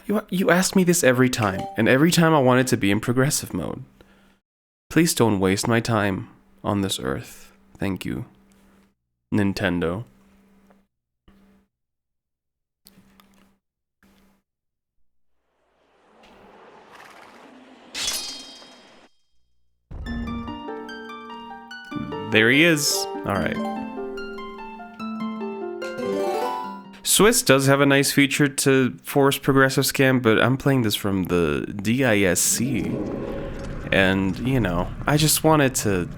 You ask me this every time, and every time I want it to be in progressive mode. Please don't waste my time on this earth. Thank you, Nintendo. There he is. All right. Swiss does have a nice feature to force progressive scan, but I'm playing this from the DISC. And, you know, I just wanted to...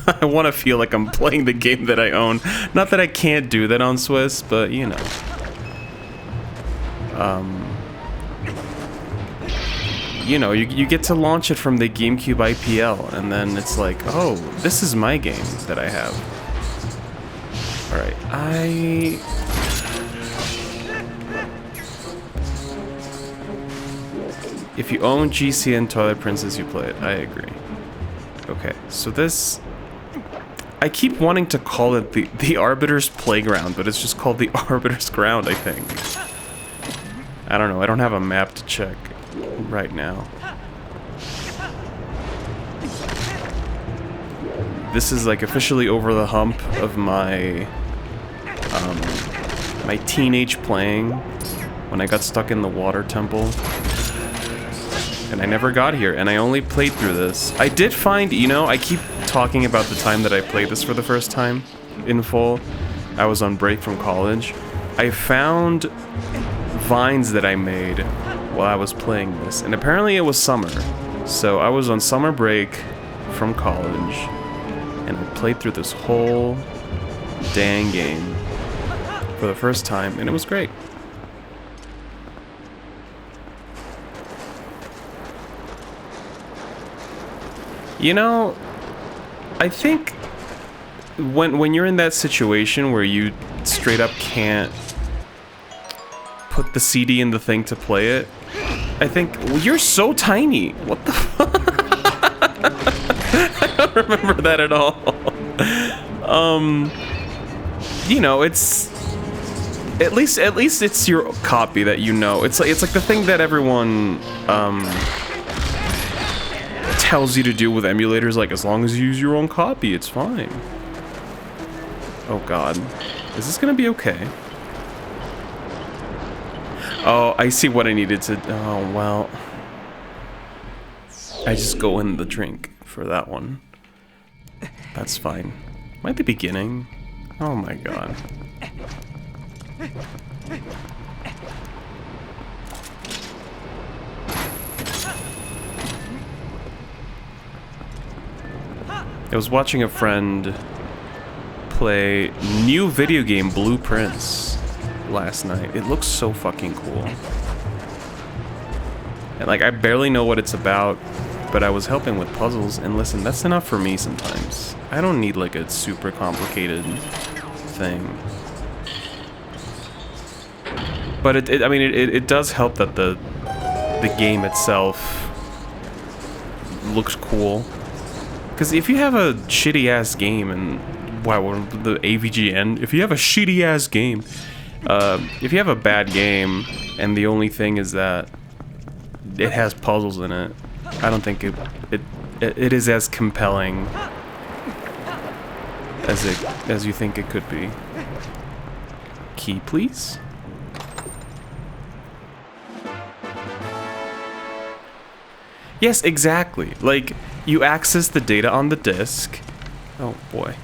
I want to feel like I'm playing the game that I own. Not that I can't do that on Swiss, but, you know. You know, you get to launch it from the GameCube IPL, and then it's like, oh, this is my game that I have. Alright, If you own GCN Twilight Princess, you play it. I agree. Okay, so this... I keep wanting to call it the Arbiter's Playground, but it's just called the Arbiter's Ground, I think. I don't know, I don't have a map to check right now. This is like officially over the hump of my my teenage playing when I got stuck in the water temple. And I never got here, and I only played through this. I did find, you know, I keep talking about the time that I played this for the first time in full. I was on break from college. I found vines that I made while I was playing this, and apparently it was summer. So I was on summer break from college, and I played through this whole dang game for the first time, and it was great. You know, I think when you're in that situation where you straight up can't put the CD in the thing to play it, I think, well, you're so tiny. What the fuck? I don't remember that at all. You know, it's at least it's your copy that you know. It's like the thing that everyone tells you to do with emulators, like, as long as you use your own copy, it's fine. Oh god. Is this gonna be okay? Oh, I see what I needed to... Oh, well. I just go in the drink for that one. That's fine. Am I at the beginning? Oh my god. I was watching a friend play new video game Blueprints last night. It looks so fucking cool. And like, I barely know what it's about, but I was helping with puzzles, and listen, that's enough for me sometimes. I don't need like a super complicated thing. But I mean, it does help that the game itself looks cool. Because if you have a shitty-ass game, and... Wow, the AVGN? If you have a shitty-ass game... if you have a bad game, and the only thing is that it has puzzles in it, I don't think it is as compelling as you think it could be. Key, please? Yes, exactly. Like, you access the data on the disk. Oh boy.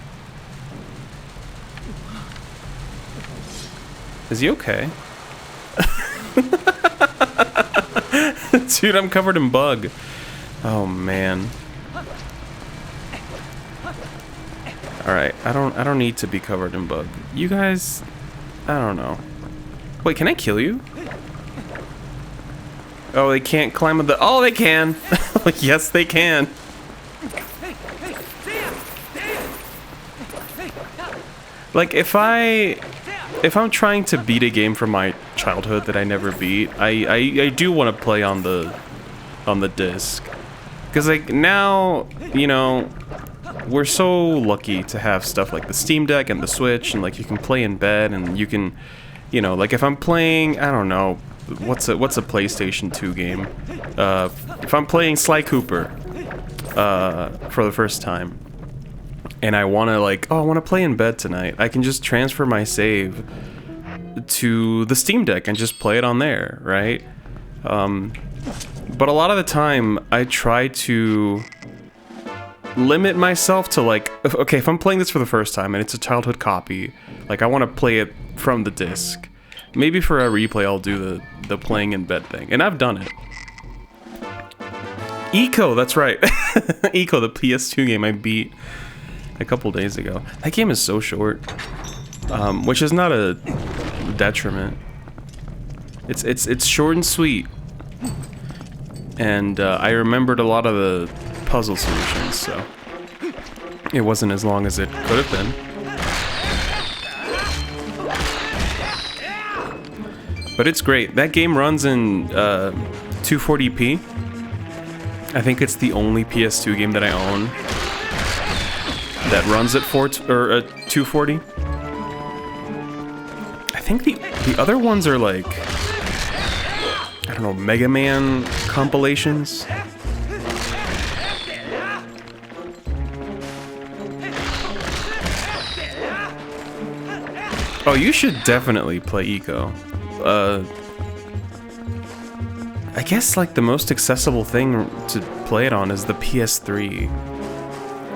Is he okay? Dude, I'm covered in bug. Oh man. Alright, I don't need to be covered in bug. You guys, I don't know. Wait, can I kill you? Oh, they can't climb up the... Oh, they can! Yes, they can. Like, if I'm trying to beat a game from my childhood that I never beat, I do want to play on the disc. Because, like, now, you know, we're so lucky to have stuff like the Steam Deck and the Switch, and, like, you can play in bed, and you can, you know, like, if I'm playing, I don't know, what's a PlayStation 2 game? If I'm playing Sly Cooper for the first time, and I want to I want to play in bed tonight, I can just transfer my save to the Steam Deck and just play it on there, right? But a lot of the time, I try to limit myself to okay, if I'm playing this for the first time and it's a childhood copy, I want to play it from the disc. Maybe for a replay, I'll do the playing in bed thing, and I've done it. Eco, that's right. Eco, the PS2 game I beat a couple days ago. That game is so short, which is not a detriment. It's short and sweet, and I remembered a lot of the puzzle solutions, so it wasn't as long as it could have been. But it's great. That game runs in 240p. I think it's the only PS2 game that I own that runs at 240. I think the other ones are I don't know, Mega Man compilations. Oh, you should definitely play Eco. I guess the most accessible thing to play it on is the PS3.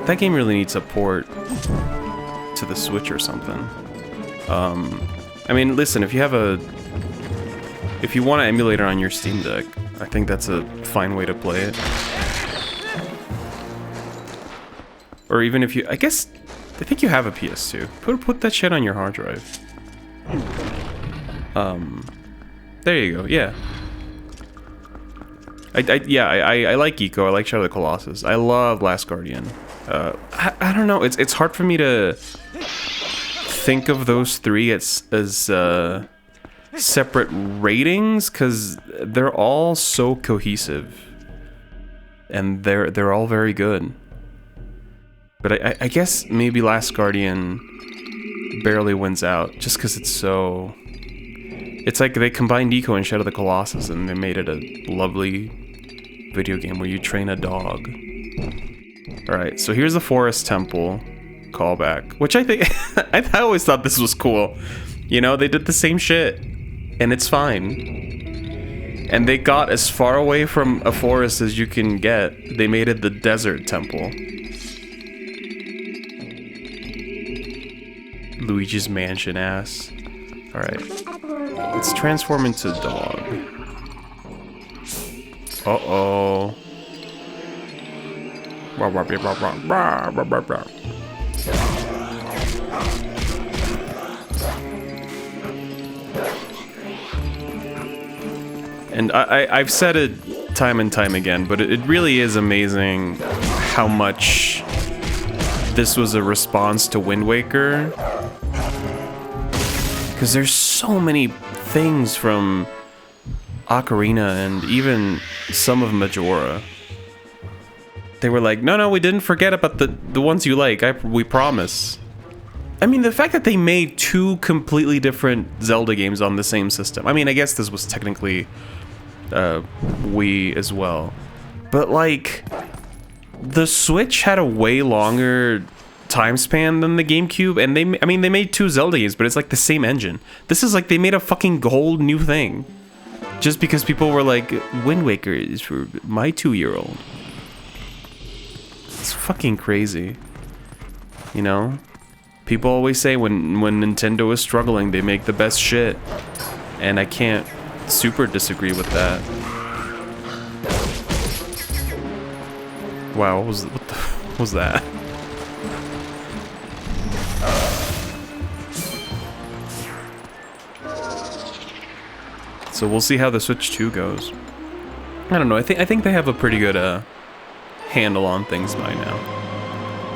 That game really needs a port to the Switch or something. I mean, listen, if you want to emulate it on your Steam Deck, I think that's a fine way to play it. Or even if you, I think you have a PS2. Put that shit on your hard drive. There you go. Yeah. I like Eco. I like Shadow of the Colossus. I love Last Guardian. I don't know. It's hard for me to think of those three as separate ratings because they're all so cohesive, and they're all very good. But I guess maybe Last Guardian barely wins out just because it's so. It's like they combined Eco and Shadow of the Colossus and they made it a lovely video game where you train a dog. Alright, so here's the Forest Temple callback, which I think... I always thought this was cool. You know, they did the same shit, and it's fine. And they got as far away from a forest as you can get. They made it the Desert Temple. Luigi's Mansion ass. Alright. Let's transform into dog. Uh-oh. And I've said it time and time again, but it really is amazing how much this was a response to Wind Waker. Because there's so many things from Ocarina and even some of Majora. They were like, no, we didn't forget about the ones you like. We promise. I mean, the fact that they made two completely different Zelda games on the same system. I mean, I guess this was technically Wii as well. But, the Switch had a way longer time span than the GameCube, and they made two Zelda games, but it's the same engine. This is they made a fucking whole new thing. Just because people were like, Wind Waker is for my 2-year-old. It's fucking crazy. You know? People always say when Nintendo is struggling, they make the best shit. And I can't super disagree with that. Wow, what was that? So we'll see how the Switch 2 goes. I don't know. I think they have a pretty good handle on things by now.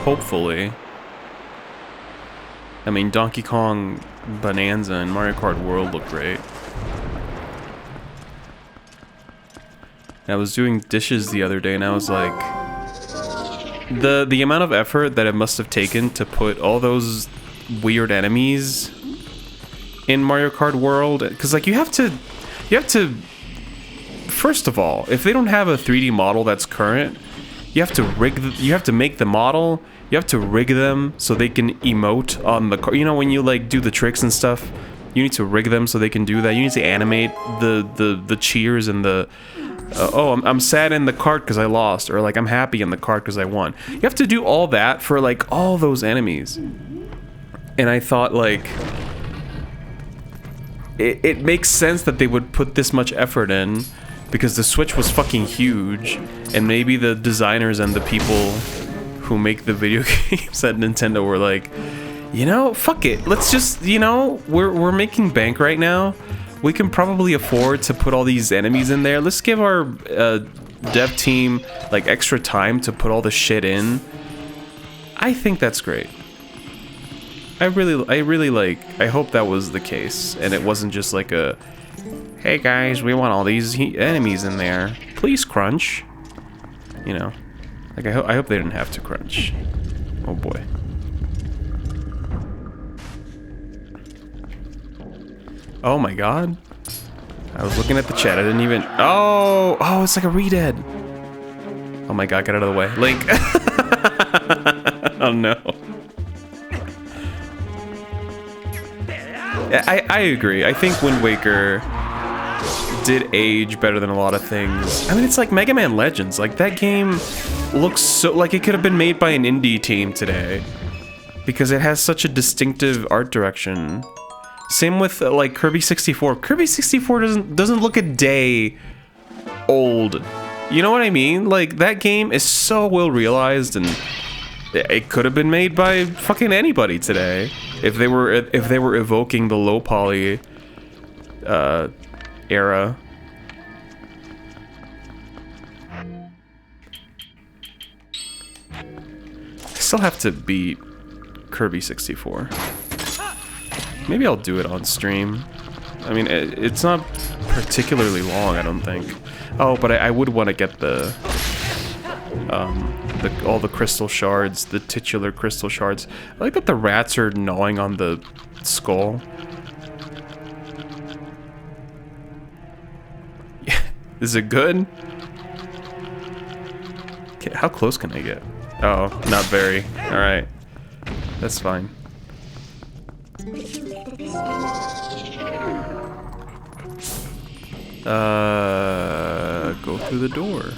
Hopefully. I mean, Donkey Kong Bonanza and Mario Kart World look great. I was doing dishes the other day and I was like, the amount of effort that it must have taken to put all those weird enemies in Mario Kart World, because you have to You have to... First of all, if they don't have a 3D model that's current, you have to you have to make the model, you have to rig them so they can emote on the car. You know, when you like do the tricks and stuff, you need to rig them so they can do that. You need to animate the cheers and the oh, I'm sad in the cart because I lost, or like I'm happy in the cart because I won. You have to do all that for like all those enemies. And I thought like it makes sense that they would put this much effort in, because the Switch was fucking huge, and maybe the designers and the people who make the video games at Nintendo were like, you know, fuck it, let's just, you know, we're making bank right now. We can probably afford to put all these enemies in there. Let's give our dev team like extra time to put all the shit in. I think that's great. I really like, I hope that was the case, and it wasn't just like a, hey guys, we want all these enemies in there. Please crunch. You know, like I hope they didn't have to crunch. Oh boy. Oh my god. I was looking at the chat. I didn't even. Oh, it's like a redead. Oh my god, get out of the way, Link. Oh no. I agree. I think Wind Waker did age better than a lot of things. I mean, it's like Mega Man Legends. Like, that game looks so... Like, it could have been made by an indie team today, because it has such a distinctive art direction. Same with, like, Kirby 64. Kirby 64 doesn't look a day old. You know what I mean? Like, that game is so well realized, and it could have been made by fucking anybody today. If they were evoking the low poly era. I still have to beat Kirby 64. Maybe I'll do it on stream. I mean, it's not particularly long, I don't think. Oh, but I would want to get all the crystal shards, the titular crystal shards. I like that the rats are gnawing on the skull. Is it good? Okay, how close can I get? Oh, not very. Alright. That's fine. Go through the door.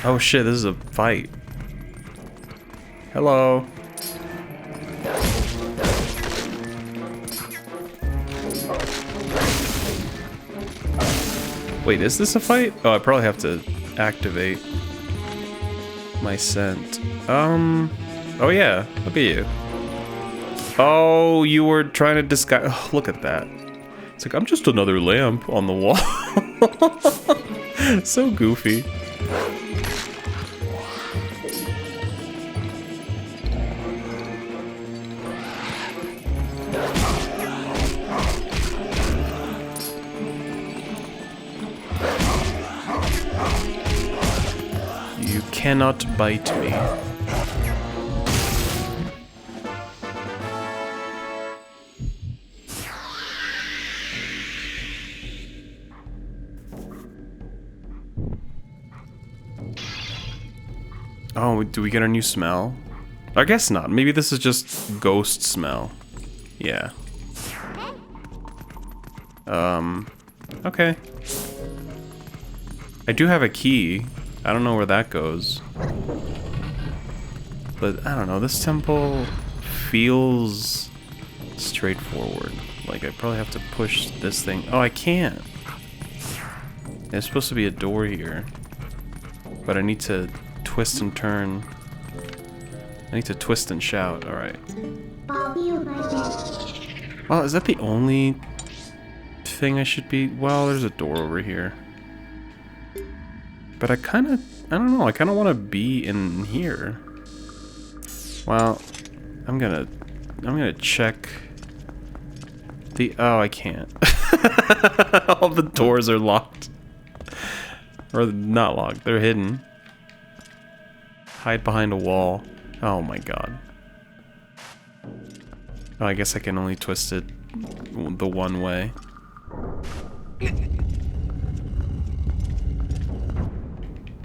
Oh shit, this is a fight. Hello. Wait, is this a fight? Oh, I probably have to activate my scent. Oh yeah, look at you. Oh, you were trying to disguise. Oh, look at that. It's like, I'm just another lamp on the wall. So goofy. You cannot bite me. Oh, do we get a new smell? I guess not. Maybe this is just ghost smell. Yeah. Okay. I do have a key. I don't know where that goes. But I don't know, this temple feels straightforward. Like I probably have to push this thing. Oh, I can't. There's supposed to be a door here. But I need to twist and turn. I need to twist and shout. Alright. Well, is that the only thing I should be? Well, there's a door over here. But I don't know, I kind of want to be in here. Well, I'm gonna check the, oh, I can't. All the doors are locked. Or not locked, they're hidden. Hide behind a wall. Oh my god. Oh, I guess I can only twist it the one way.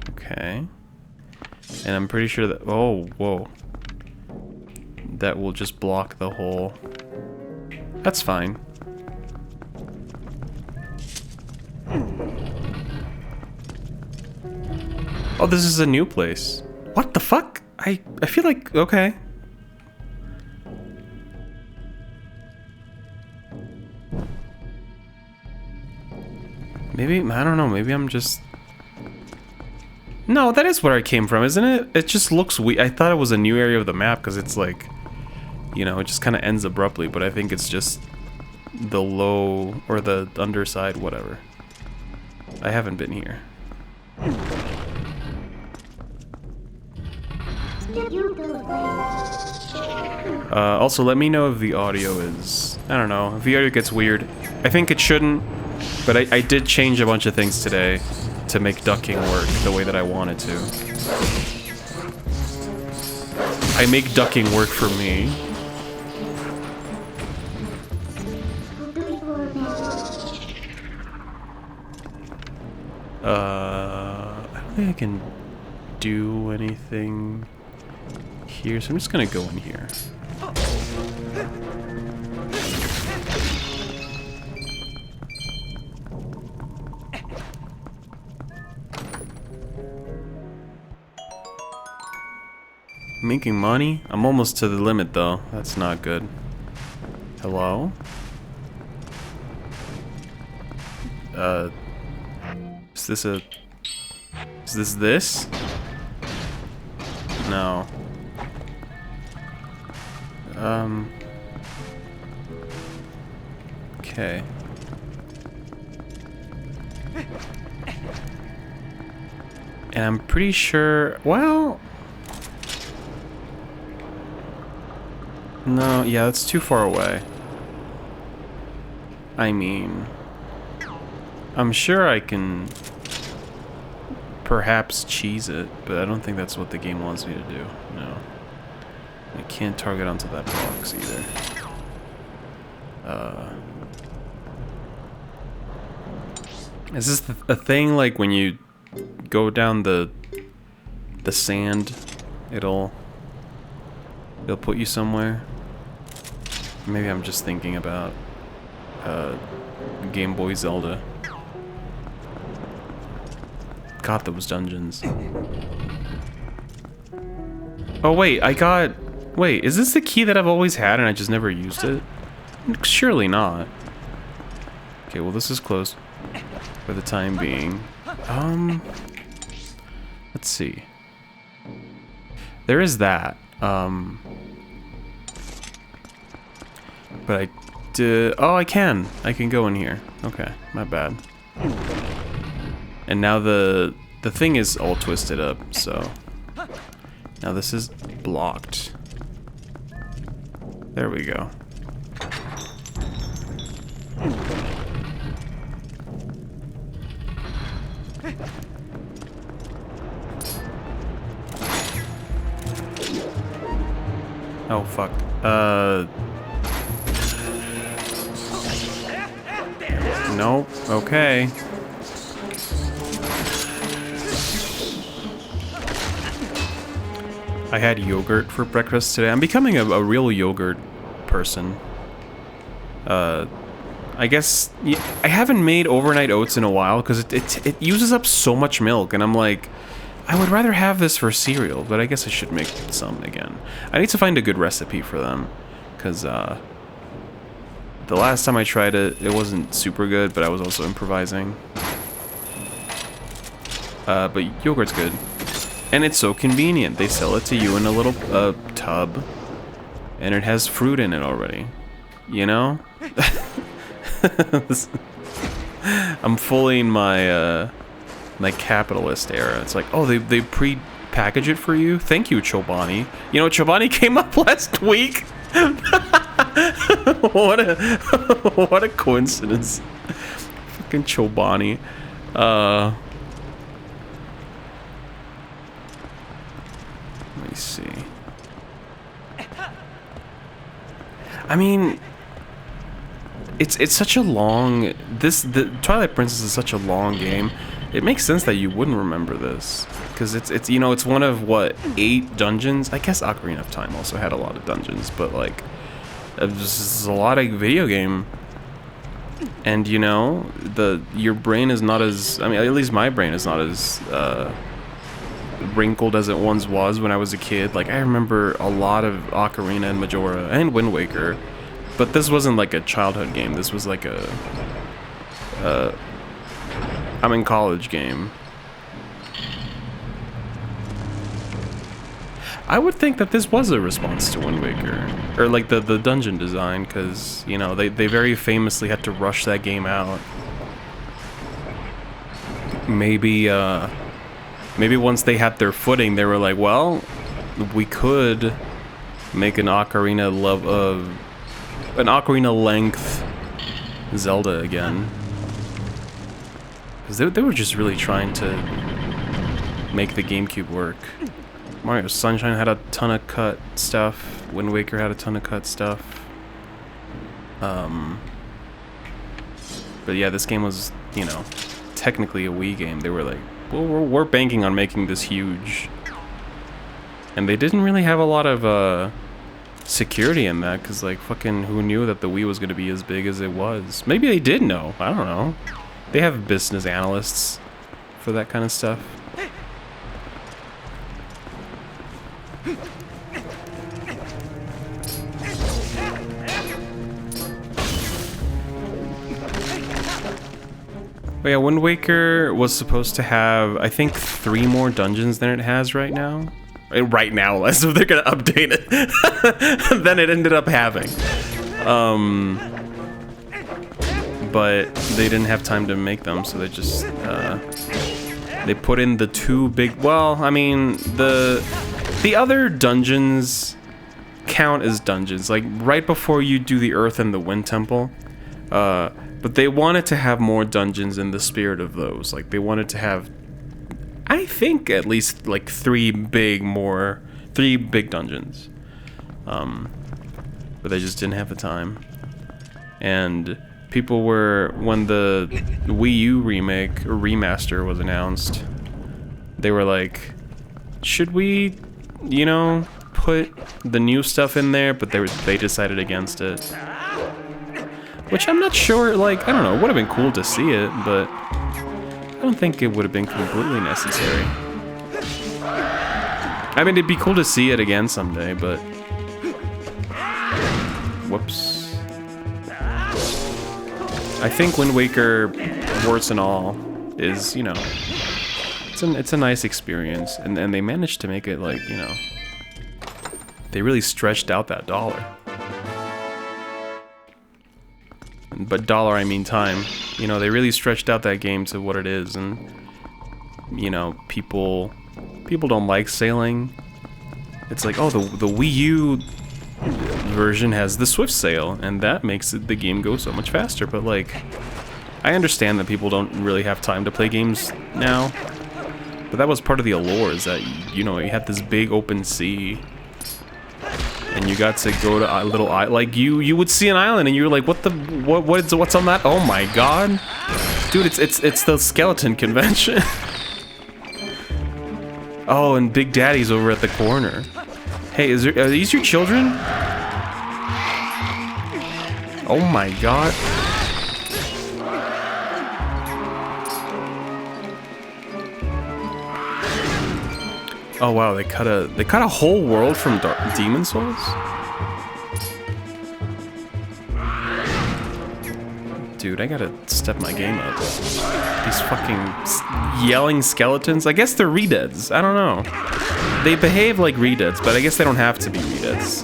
Okay. And I'm pretty sure that... Oh, whoa. That will just block the hole. That's fine. Oh, this is a new place. What the fuck? I feel like... Okay. Maybe... I don't know. Maybe I'm just... No, that is where I came from, isn't it? It just looks weird. I thought it was a new area of the map because it's like... You know, it just kind of ends abruptly, but I think it's just the low or the underside, whatever. I haven't been here. Also, let me know if the audio is... I don't know, if the audio gets weird. I think it shouldn't, but I did change a bunch of things today to make ducking work the way that I wanted to. I make ducking work for me. I don't think I can do anything here, so I'm just gonna go in here. Making money? I'm almost to the limit though. That's not good. Hello? Is this a... Is this? No. Okay. And I'm pretty sure... Well... No, yeah, that's too far away. I mean... I'm sure I can... perhaps cheese it, but I don't think that's what the game wants me to do. No. I can't target onto that box either. Is this a thing like when you go down the sand, it'll put you somewhere? Maybe I'm just thinking about Game Boy Zelda. God, those dungeons. Oh wait, wait, is this the key that I've always had and I just never used it? Surely not. Okay, well this is closed for the time being. Let's see. There is that. But I did... Oh, I can go in here. Okay, not bad. And now the thing is all twisted up, so... Now this is blocked. There we go. Oh, fuck. Nope. Okay. I had yogurt for breakfast today. I'm becoming a real yogurt person. I guess I haven't made overnight oats in a while because it uses up so much milk, and I'm like, I would rather have this for cereal, but I guess I should make some again. I need to find a good recipe for them, because the last time I tried it, it wasn't super good, but I was also improvising. But yogurt's good. And it's so convenient. They sell it to you in a little tub, and it has fruit in it already. You know? I'm fully in my my capitalist era. It's like, oh, they pre-package it for you? Thank you, Chobani. You know, Chobani came up last week. What a coincidence. Fucking Chobani. Let me see. I mean, it's such a long... The Twilight Princess is such a long game. It makes sense that you wouldn't remember this. Because it's you know, it's one of, what, 8 dungeons? I guess Ocarina of Time also had a lot of dungeons, but, like, this is a lot of video game. And, you know, your brain is not as... I mean, at least my brain is not as wrinkled as it once was when I was a kid. Like, I remember a lot of Ocarina and Majora and Wind Waker. But this wasn't like a childhood game. This was like a I'm in college game. I would think that this was a response to Wind Waker, or like the dungeon design, because you know they very famously had to rush that game out. Maybe once they had their footing, they were like, well, we could make an Ocarina length Zelda again. Because they were just really trying to make the GameCube work. Mario Sunshine had a ton of cut stuff. Wind Waker had a ton of cut stuff. But yeah, this game was, you know, technically a Wii game. They were like, well, we're banking on making this huge. And they didn't really have a lot of security in that, because like fucking who knew that the Wii was going to be as big as it was? Maybe they did know. I don't know. They have business analysts for that kind of stuff. But yeah, Wind Waker was supposed to have, I think, 3 more dungeons than it has right now. Right now, as if they're gonna update it than it ended up having. But they didn't have time to make them, so they just they put in the 2 big. Well, I mean, the other dungeons count as dungeons, like right before you do the Earth and the Wind Temple. But they wanted to have more dungeons in the spirit of those. Like they wanted to have, I think, at least like 3 big dungeons. But they just didn't have the time. And people were, when the Wii U remake or remaster was announced, they were like, should we, you know, put the new stuff in there? But they decided against it. Which I'm not sure, like, I don't know, it would have been cool to see it, but I don't think it would have been completely necessary. I mean, it'd be cool to see it again someday, but... Whoops. I think Wind Waker, warts and all, is, you know... It's a nice experience, and they managed to make it, like, you know... They really stretched out that dollar. But dollar, I mean time. You know, they really stretched out that game to what it is, and you know, people don't like sailing. It's like, oh, the Wii U version has the Swift sail, and that makes the game go so much faster. But like, I understand that people don't really have time to play games now, but that was part of the allure, is that, you know, you had this big open sea. And you got to go to a little island. Like you would see an island, and you're like, what's on that? Oh my god, dude! It's the skeleton convention. Oh, and Big Daddy's over at the corner. Hey, are these your children? Oh my god. Oh wow, they cut a whole world from Demon Souls? Dude, I gotta step my game up. These fucking yelling skeletons. I guess they're redeads. I don't know. They behave like redeads, but I guess they don't have to be redeads.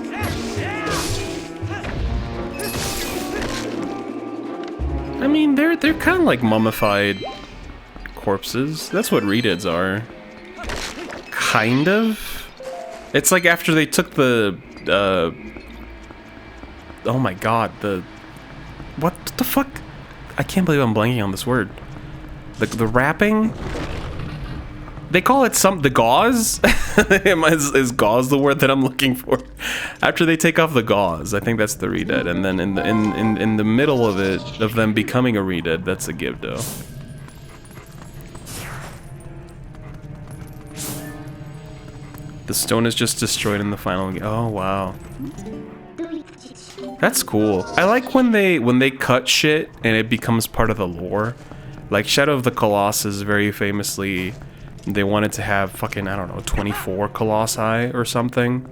I mean, they're kind of like mummified corpses. That's what redeads are. Kind of. It's like after they took the oh my god, what the fuck? I can't believe I'm blanking on this word. The wrapping? They call it the gauze? Is gauze the word that I'm looking for? After they take off the gauze, I think that's the redead, and then in the middle of it, of them becoming a redead, that's a Gibdo. The stone is just destroyed in the final game. Oh wow. That's cool. I like when they cut shit and it becomes part of the lore. Like Shadow of the Colossus very famously, they wanted to have fucking, I don't know, 24 colossi or something.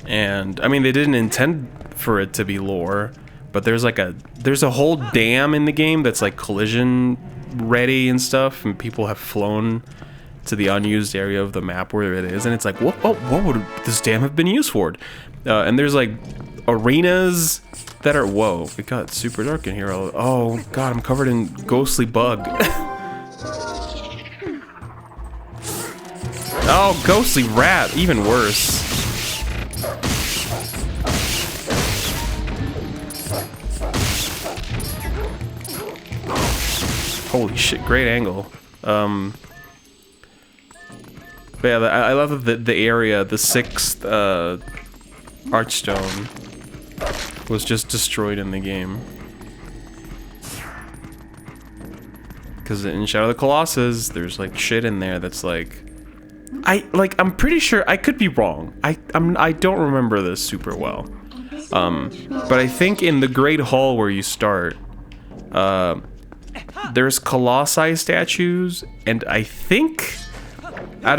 And I mean, they didn't intend for it to be lore, but there's a whole dam in the game that's like collision ready and stuff, and people have flown to the unused area of the map where it is, and it's like, what would this dam have been used for? And there's like arenas that are, whoa, it got super dark in here. Oh god, I'm covered in ghostly bug. Oh, ghostly rat, even worse. Holy shit, great angle. But yeah, I love that the area, the 6th Archstone was just destroyed in the game. Because in Shadow of the Colossus, there's like shit in there that's like, I'm pretty sure, I could be wrong. I don't remember this super well. But I think in the Great Hall where you start, there's Colossi statues, and I think I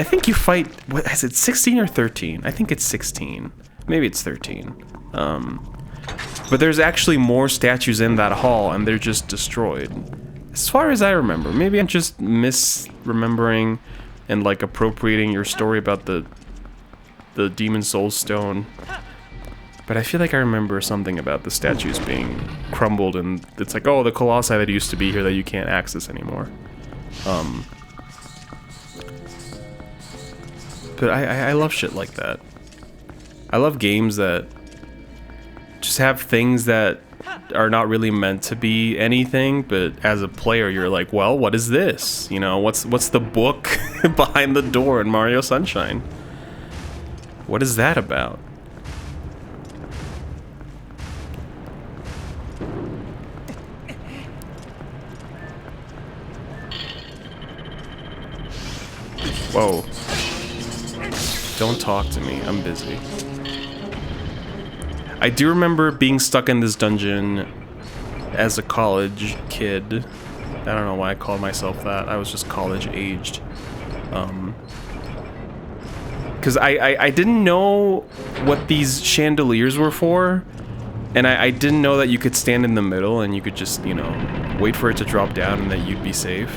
think you fight, what is it, 16 or 13? I think it's 16. Maybe it's 13. But there's actually more statues in that hall, and they're just destroyed. As far as I remember. Maybe I'm just misremembering and like appropriating your story about the Demon Soul Stone. But I feel like I remember something about the statues being crumbled, and it's like, oh, the Colossi that used to be here that you can't access anymore. But I love shit like that. I love games that just have things that are not really meant to be anything, but as a player you're like, well, what is this? You know, what's the book behind the door in Mario Sunshine? What is that about? Whoa. Don't talk to me, I'm busy. I do remember being stuck in this dungeon as a college kid. I don't know why I called myself that. I was just college aged. Because I didn't know what these chandeliers were for. And I didn't know that you could stand in the middle and you could just, you know, wait for it to drop down and that you'd be safe.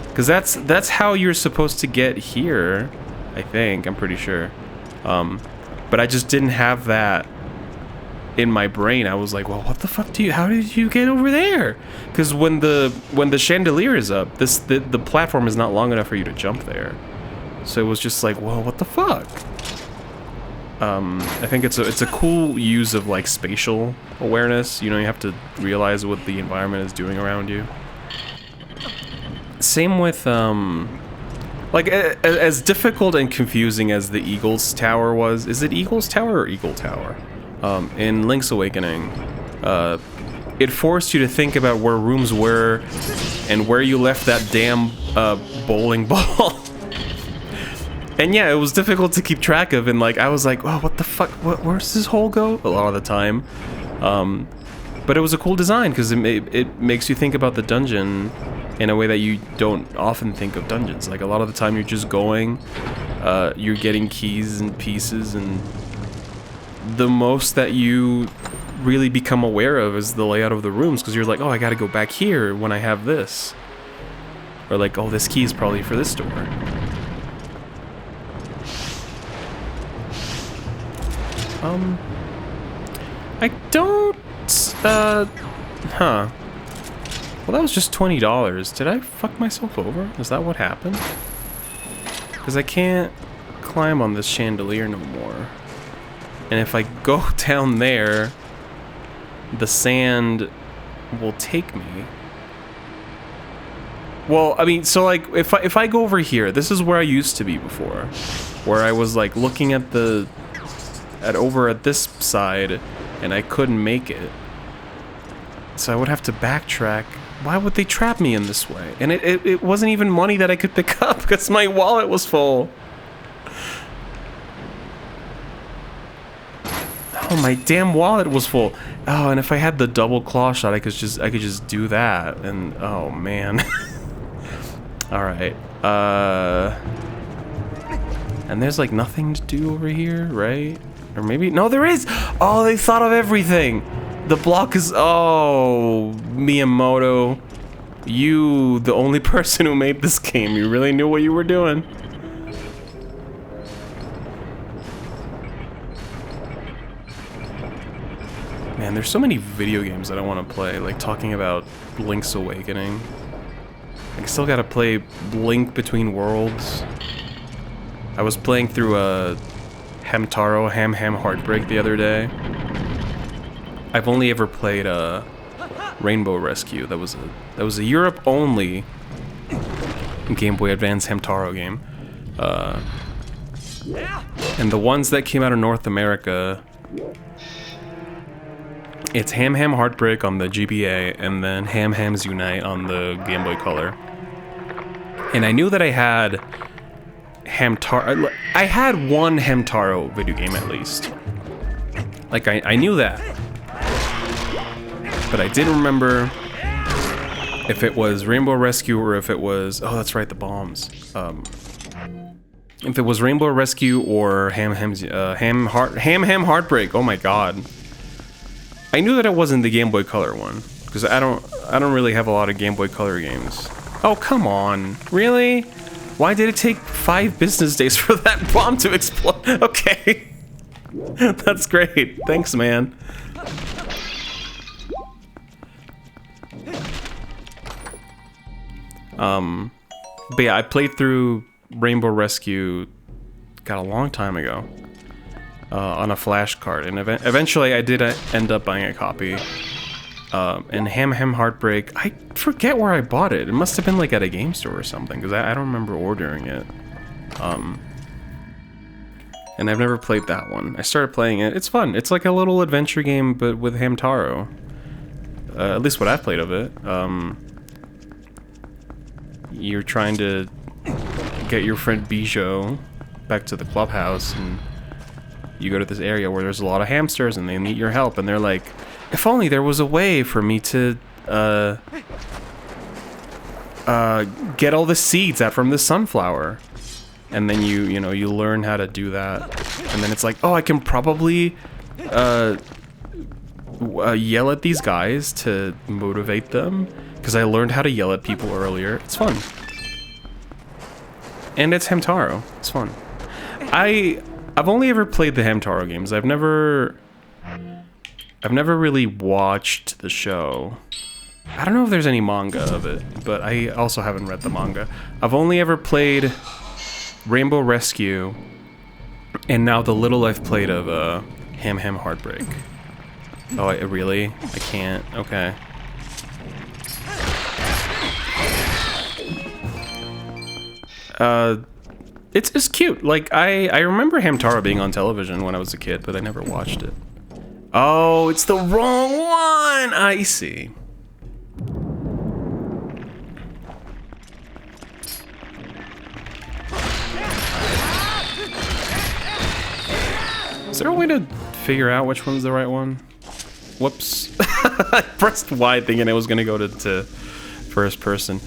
Because that's how you're supposed to get here, I think. I'm pretty sure. But I just didn't have that in my brain. I was like, well, what the fuck how did you get over there? Because when the chandelier is up, the platform is not long enough for you to jump there. So it was just like, well, what the fuck? I think it's a cool use of like spatial awareness. You know, you have to realize what the environment is doing around you. Same with like as difficult and confusing as the Eagle's Tower was. Is it Eagle's Tower or Eagle Tower? In Link's Awakening, it forced you to think about where rooms were and where you left that damn bowling ball. And yeah, it was difficult to keep track of, and like I was like, oh, what the fuck? Where's this hole go? A lot of the time. But it was a cool design because it makes you think about the dungeon in a way that you don't often think of dungeons. Like a lot of the time you're just going, you're getting keys and pieces, and the most that you really become aware of is the layout of the rooms, because you're like, oh, I gotta go back here when I have this. Or like, oh, this key is probably for this door. I don't, huh. Well, that was just $20. Did I fuck myself over? Is that what happened? Because I can't climb on this chandelier no more. And if I go down there, the sand will take me. Well, I mean, so like, if I go over here, this is where I used to be before, where I was like looking at over at this side, and I couldn't make it. So I would have to backtrack. Why would they trap me in this way? And it wasn't even money that I could pick up because my wallet was full. Oh, my damn wallet was full. Oh, and if I had the double claw shot, I could just do that. And oh man. All right. And there's like nothing to do over here, right? Or maybe no, there is. Oh, they thought of everything. The block is oh, Miyamoto. You, the only person who made this game, you really knew what you were doing. Man, there's so many video games that I want to play, like talking about Link's Awakening. I still gotta play Link Between Worlds. I was playing through a Hamtaro Ham Heartbreak the other day. I've only ever played Rainbow Rescue. That was a Europe only Game Boy Advance Hamtaro game. And the ones that came out of North America, it's Ham Heartbreak on the GBA, and then Hams Unite on the Game Boy Color. And I knew that I had Hamtaro. I had one Hamtaro video game at least. Like I knew that, but I didn't remember if it was Rainbow Rescue or if it was that's right, the bombs. If it was Rainbow Rescue or Ham Heartbreak. Oh my god. I knew that it wasn't the Game Boy Color one, because I don't really have a lot of Game Boy Color games. Oh, come on. Really? Why did it take 5 business days for that bomb to explode? Okay. That's great. Thanks, man. But yeah, I played through Rainbow Rescue, a long time ago. On a flash card, and eventually I did end up buying a copy. And Ham Heartbreak, I forget where I bought it. It must have been like at a game store or something, because I don't remember ordering it. And I've never played that one. I started playing it. It's fun. It's like a little adventure game, but with Hamtaro. At least what I've played of it. You're trying to get your friend Bijou back to the clubhouse, and you go to this area where there's a lot of hamsters and they need your help, and they're like, if only there was a way for me to get all the seeds out from the sunflower. And then you learn how to do that. And then it's like, oh, I can probably yell at these guys to motivate them, because I learned how to yell at people earlier. It's fun. And it's Hamtaro. It's fun. I've only ever played the Hamtaro games. I've never really watched the show. I don't know if there's any manga of it, but I also haven't read the manga. I've only ever played Rainbow Rescue, and now the little I've played of Ham Heartbreak. Oh, really? I can't. Okay. It's cute. Like, I remember Hamtaro being on television when I was a kid, but I never watched it. Oh, it's the wrong one! I see. Is there a way to figure out which one's the right one? Whoops. I pressed Y thinking it was gonna go to first person.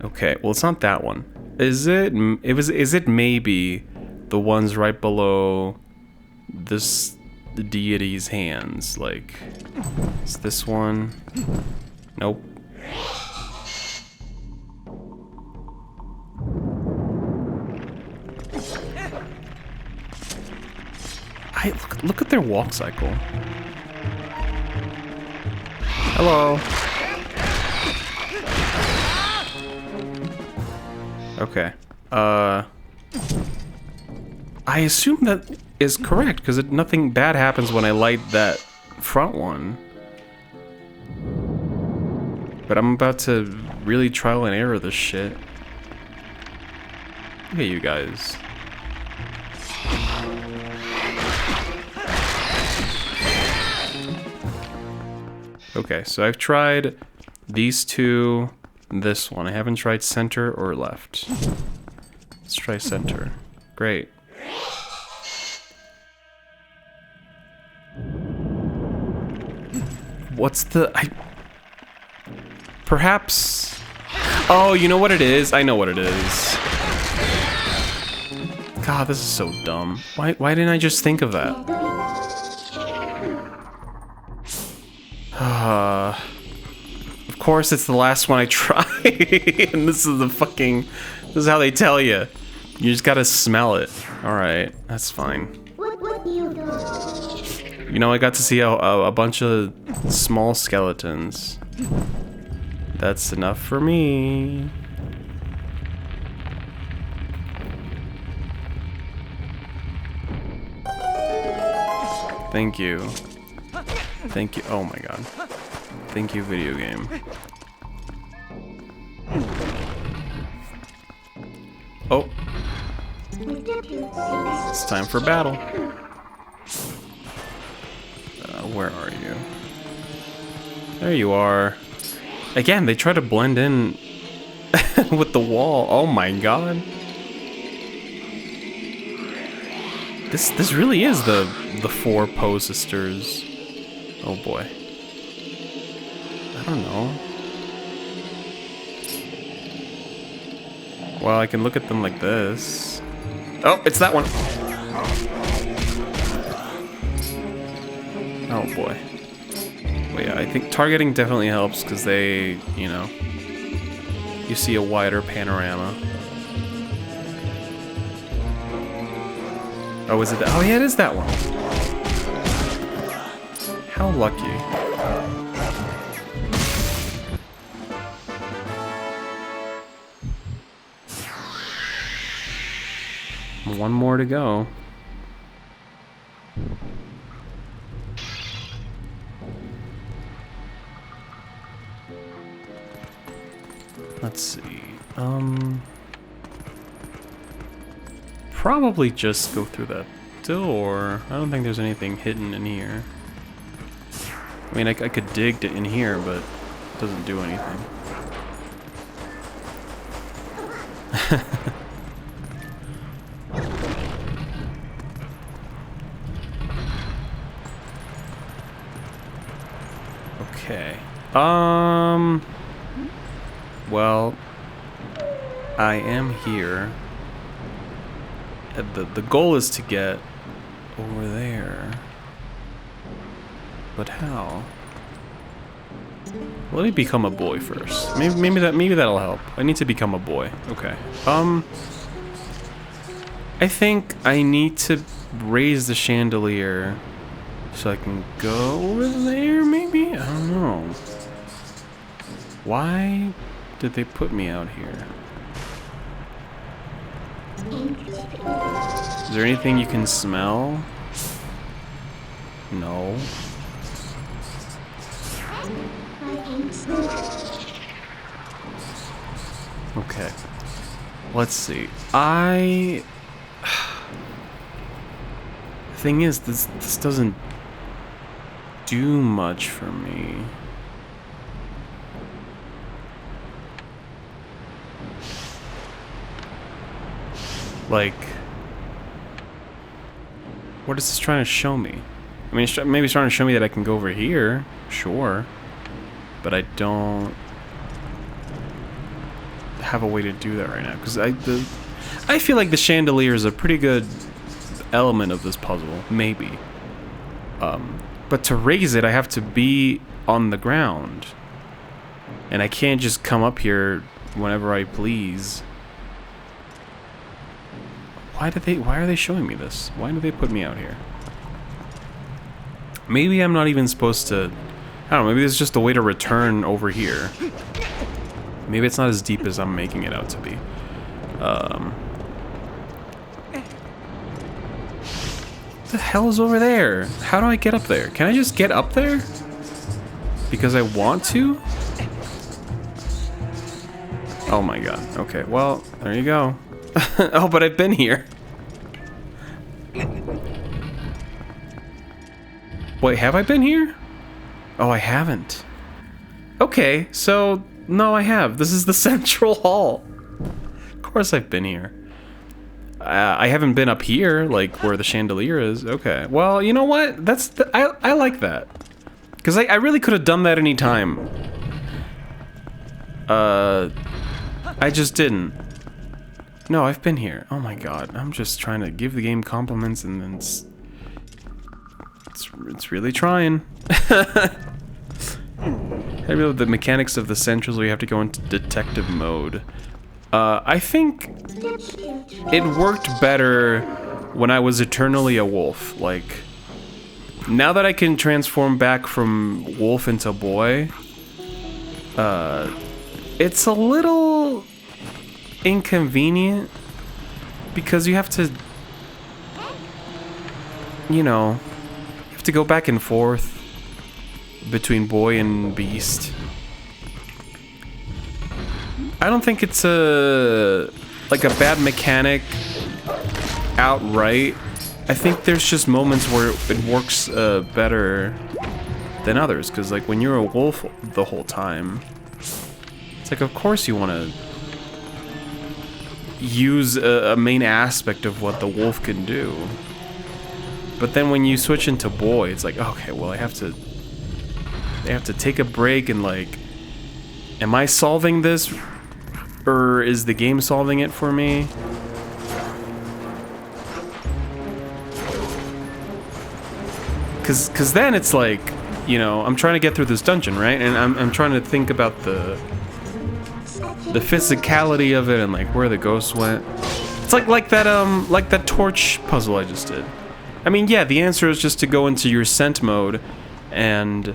Okay, well, it's not that one. Is it? Is it maybe the ones right below the deity's hands? Like, is this one? Nope. Look at their walk cycle. Hello. Okay. I assume that is correct, because nothing bad happens when I light that front one. But I'm about to really trial and error this shit. Look at you guys. Okay, so I've tried these two, this one. I haven't tried center or left. Let's try center. Great. What's the... Perhaps... Oh, you know what it is? I know what it is. God, this is so dumb. Why didn't I just think of that? Of course, it's the last one I try. And this is the fucking... This is how they tell you. You just gotta smell it. Alright, that's fine. You know, I got to see a bunch of small skeletons. That's enough for me. Thank you. Thank you. Oh my god. Thank you, video game. Oh. It's time for battle. Where are you? There you are. Again, they try to blend in with the wall. Oh my god. This really is the four Poe sisters. Oh boy. I don't know. Well, I can look at them like this. Oh, it's that one. Oh boy. Well, yeah, I think targeting definitely helps because they, you know, you see a wider panorama. Oh, is it that? Oh, yeah, it is that one. How lucky. One more to go. Let's see. Probably just go through that door. I don't think there's anything hidden in here. I mean, I could dig in here, but it doesn't do anything. Okay. Well, I am here. The goal is to get over there. But how? Let me become a boy first. Maybe that'll help. I need to become a boy. Okay. I think I need to raise the chandelier so I can go over there, maybe? I don't know. Why did they put me out here? Is there anything you can smell? No. Okay. Let's see. The thing is, this doesn't do much for me. Like, what is this trying to show me? I mean, maybe it's trying to show me that I can go over here, sure, but I don't have a way to do that right now because I feel like the chandelier is a pretty good element of this puzzle, maybe. But to raise it, I have to be on the ground, and I can't just come up here whenever I please. Why are they showing me this? Why do they put me out here? Maybe I'm not even supposed to... I don't know, maybe it's just a way to return over here. Maybe it's not as deep as I'm making it out to be. What the hell is over there? How do I get up there? Can I just get up there? Because I want to? Oh my god. Okay, well, there you go. Oh, but I've been here. Wait, have I been here? Oh, I haven't. Okay, so no, I have. This is the central hall. Of course I've been here. I haven't been up here, like where the chandelier is. Okay, well, you know what? I like that. Because I really could have done that any time. I just didn't. No, I've been here. Oh my god, I'm just trying to give the game compliments and then it's really trying. I really love the mechanics of the centrals where you have to go into detective mode. I think it worked better when I was eternally a wolf. Like, now that I can transform back from wolf into boy, it's a little inconvenient because you have to, you know, you have to go back and forth between boy and beast. I don't think it's like a bad mechanic outright. I think there's just moments where it works better than others, because like when you're a wolf the whole time, it's like of course you want to use a main aspect of what the wolf can do. But then when you switch into boy, it's like, okay, well I have to take a break and like, am I solving this? Or is the game solving it for me? Cause then it's like, you know, I'm trying to get through this dungeon, right? And I'm trying to think about the physicality of it and like where the ghosts went. It's like that torch puzzle I just did. I mean, yeah, the answer is just to go into your scent mode and,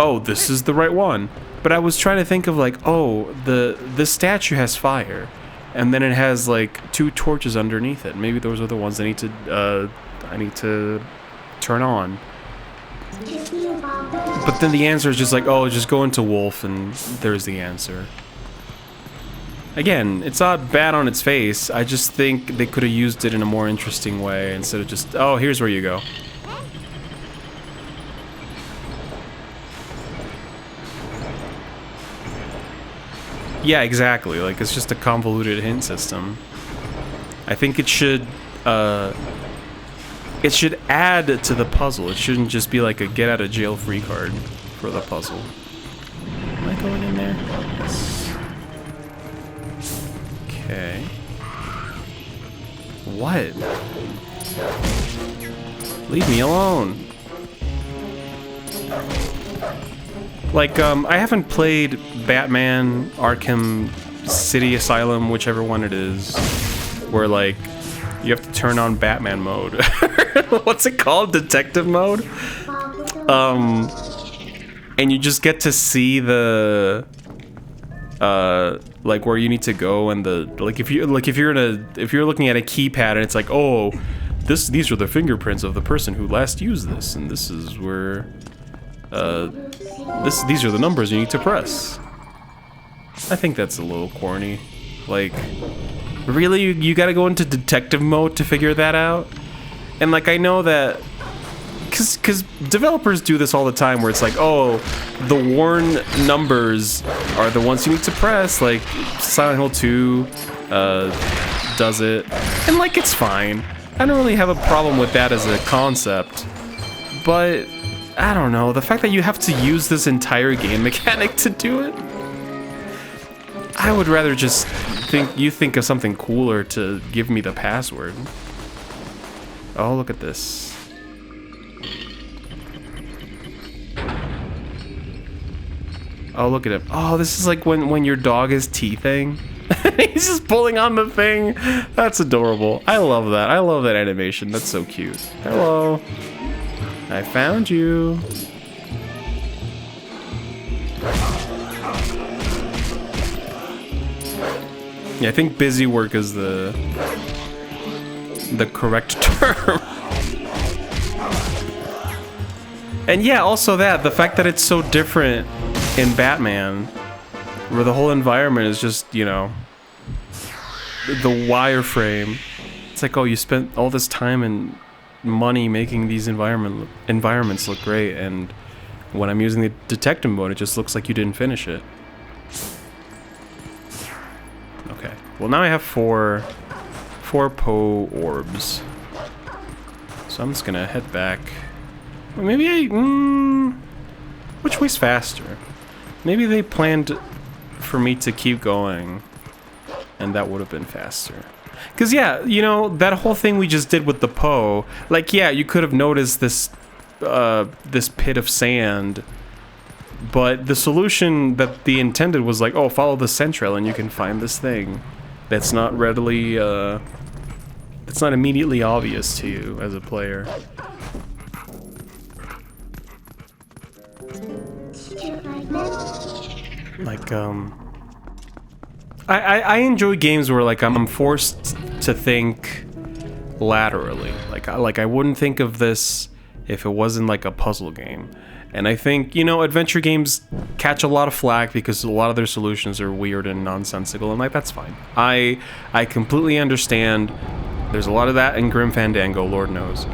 oh, this is the right one. But I was trying to think of like, oh, the statue has fire, and then it has like 2 torches underneath it. Maybe those are the ones I need to turn on. But then the answer is just like, oh, just go into wolf, and there's the answer. Again, it's not bad on its face. I just think they could have used it in a more interesting way instead of just, oh, here's where you go. Yeah, exactly. Like, it's just a convoluted hint system. I think it should add to the puzzle. It shouldn't just be like a get out of jail free card for the puzzle. Am I going in there? Yes. Okay. What? Leave me alone. Like, I haven't played Batman, Arkham City Asylum, whichever one it is, where, like, you have to turn on Batman mode. What's it called? Detective mode? And you just get to see the, like, where you need to go and the, like, if you're looking at a keypad and it's like, oh, these are the fingerprints of the person who last used this, and this is where, these are the numbers you need to press. I think that's a little corny. Like, really, you gotta go into detective mode to figure that out? And like, I know that, cause developers do this all the time where it's like, oh, the worn numbers are the ones you need to press, like Silent Hill 2 does it, and like, it's fine. I don't really have a problem with that as a concept, but I don't know, the fact that you have to use this entire game mechanic to do it, I would rather just think of something cooler to give me the password. Oh, look at this. Oh, look at him. Oh, this is like when your dog is teething. He's just pulling on the thing. That's adorable. I love that. I love that animation. That's so cute. Hello. I found you. Yeah, I think busy work is the correct term. And yeah, also the fact that it's so different in Batman. where the whole environment is just, you know, the wireframe. It's like, oh, you spent all this time and money making these environments look great, and when I'm using the detective mode, it just looks like you didn't finish it. Okay. Well, now I have four Poe orbs. So I'm just gonna head back. Well, maybe which way's faster? Maybe they planned for me to keep going, and that would have been faster. Because, yeah, you know, that whole thing we just did with the Poe, like, yeah, you could have noticed this pit of sand, but the solution that they intended was like, oh, follow the scent trail and you can find this thing that's not readily, that's not immediately obvious to you as a player. Like, I enjoy games where, like, I'm forced to think laterally. Like I wouldn't think of this if it wasn't, like, a puzzle game. And I think, you know, adventure games catch a lot of flack because a lot of their solutions are weird and nonsensical, and, like, that's fine. I completely understand. There's a lot of that in Grim Fandango, Lord knows.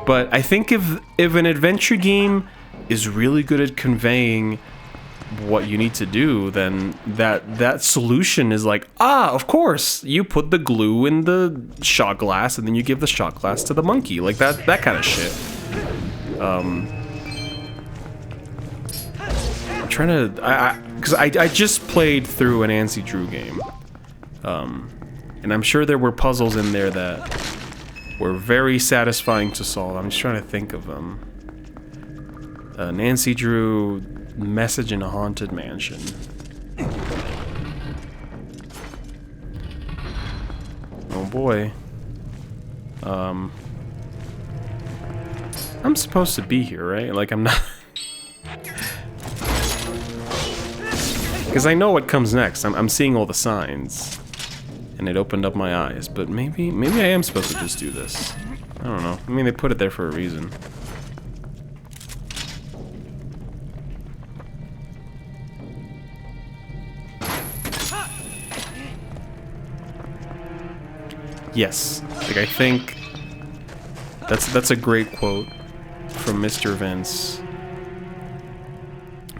But I think if an adventure game is really good at conveying what you need to do, then that solution is like, of course, you put the glue in the shot glass and then you give the shot glass to the monkey, like that kind of shit. I'm trying to, because I just played through an Nancy Drew game, and I'm sure there were puzzles in there that were very satisfying to solve. I'm just trying to think of them. Nancy Drew Message in a Haunted Mansion. Oh boy. I'm supposed to be here, right? Like, I'm not... Because I know what comes next. I'm seeing all the signs. And it opened up my eyes. But maybe I am supposed to just do this. I don't know. I mean, they put it there for a reason. Yes, like I think that's a great quote from Mr. Vince,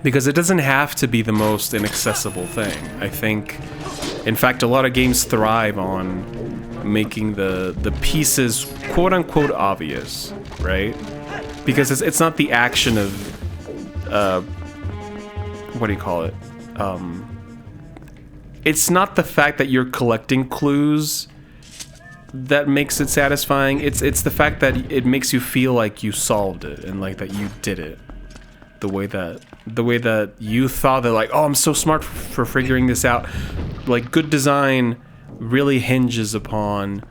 because it doesn't have to be the most inaccessible thing. I think, in fact, a lot of games thrive on making the pieces quote unquote obvious, right? Because it's not the action of what do you call it? It's not the fact that you're collecting clues that makes it satisfying. It's the fact that it makes you feel like you solved it and like that you did it. The way that you thought that, like, oh, I'm so smart for figuring this out. Like, good design really hinges upon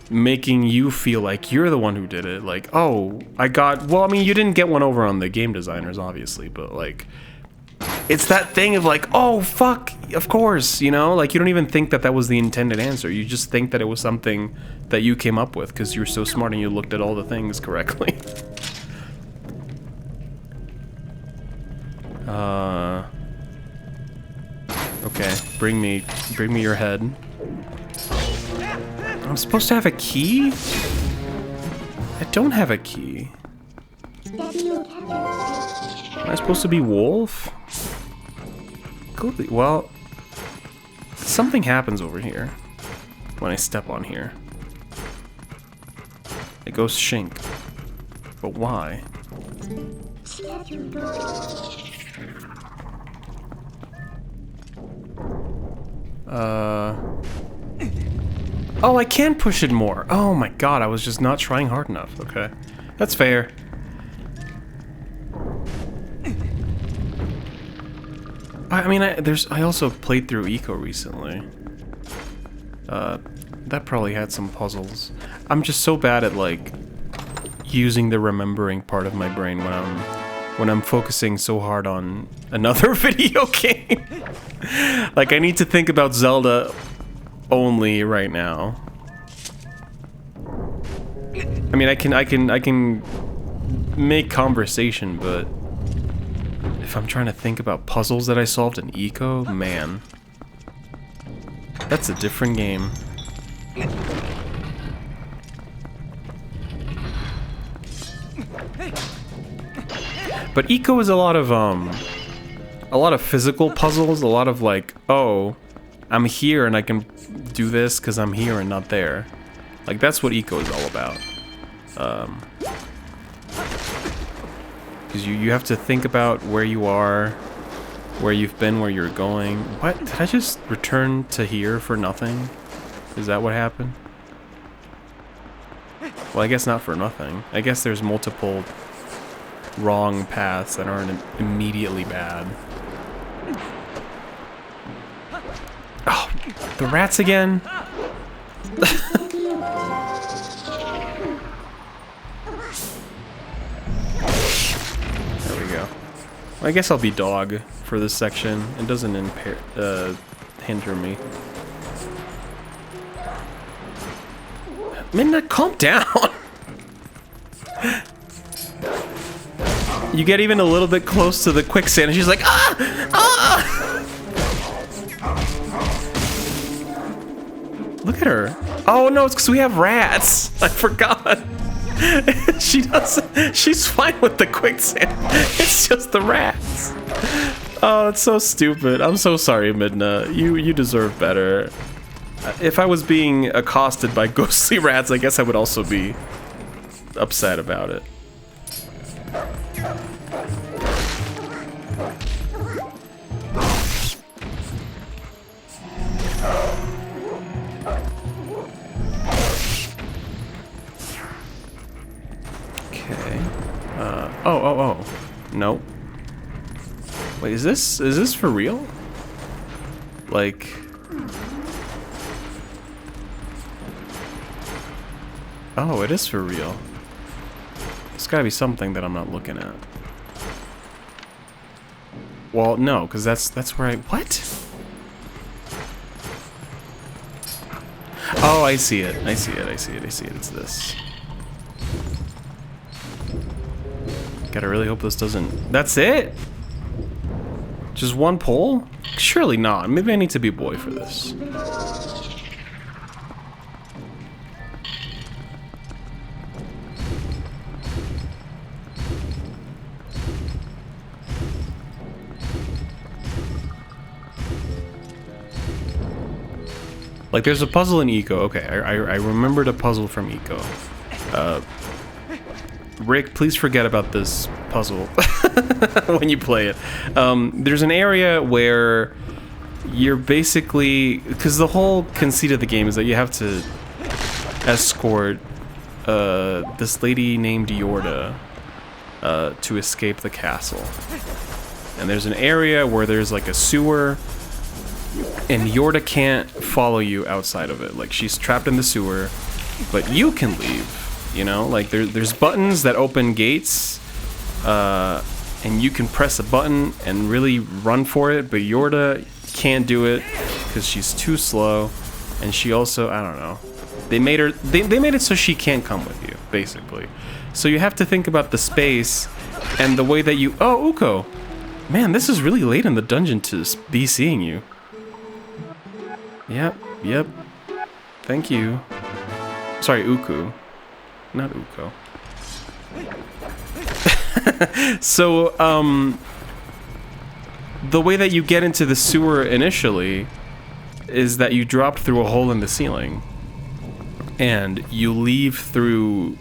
making you feel like you're the one who did it. Like, oh, well, I mean, you didn't get one over on the game designers, obviously, but like, it's that thing of like, oh, fuck, of course, you know? Like, you don't even think that was the intended answer. You just think that it was something that you came up with because you were so smart and you looked at all the things correctly. Okay, bring me your head. I'm supposed to have a key? I don't have a key. Am I supposed to be Wolf? Well, something happens over here when I step on here. It goes shink. But why? Oh, I can push it more. Oh my god, I was just not trying hard enough. Okay. That's fair. I mean, I also played through Eco recently. That probably had some puzzles. I'm just so bad at, like, using the remembering part of my brain when I'm focusing so hard on another video game. Like, I need to think about Zelda only right now. I mean, I can make conversation, but if I'm trying to think about puzzles that I solved in Eco, man. That's a different game. But Eco is a lot of physical puzzles, a lot of like, oh, I'm here and I can do this because I'm here and not there. Like, that's what Eco is all about. Because you have to think about where you are, where you've been, where you're going. What? Did I just return to here for nothing? Is that what happened? Well, I guess not for nothing. I guess there's multiple wrong paths that aren't immediately bad. Oh, the rats again? There we go. Well, I guess I'll be dog for this section. It doesn't hinder me. Minna, calm down! You get even a little bit close to the quicksand and she's like, ah! Ah! Look at her. Oh no, it's because we have rats. I forgot. She's fine with the quicksand. It's just the rats. Oh, it's so stupid. I'm so sorry, Midna. You deserve better. If I was being accosted by ghostly rats, I guess I would also be upset about it. Okay. Oh. Nope. Wait, is this for real? Like... Oh, it is for real. It's gotta be something that I'm not looking at. Well, no, because that's where I... What? Oh, I see it. I see it. It's this. Gotta really hope this doesn't... That's it? Just one pole? Surely not. Maybe I need to be boy for this. Like, there's a puzzle in Eco. Okay, I remembered a puzzle from Eco. Rick, please forget about this puzzle when you play it. There's an area where you're basically... Because the whole conceit of the game is that you have to escort this lady named Yorda to escape the castle. And there's an area where there's like a sewer... And Yorda can't follow you outside of it. Like, she's trapped in the sewer, but you can leave, you know? Like, there's buttons that open gates, and you can press a button and really run for it, but Yorda can't do it because she's too slow, and she also, I don't know. They made it so she can't come with you, basically. So you have to think about the space and the way that you... Oh, Uko! Man, this is really late in the dungeon to be seeing you. Yep. Thank you. Sorry, Uku. Not Uko. So, the way that you get into the sewer initially is that you drop through a hole in the ceiling. And you leave through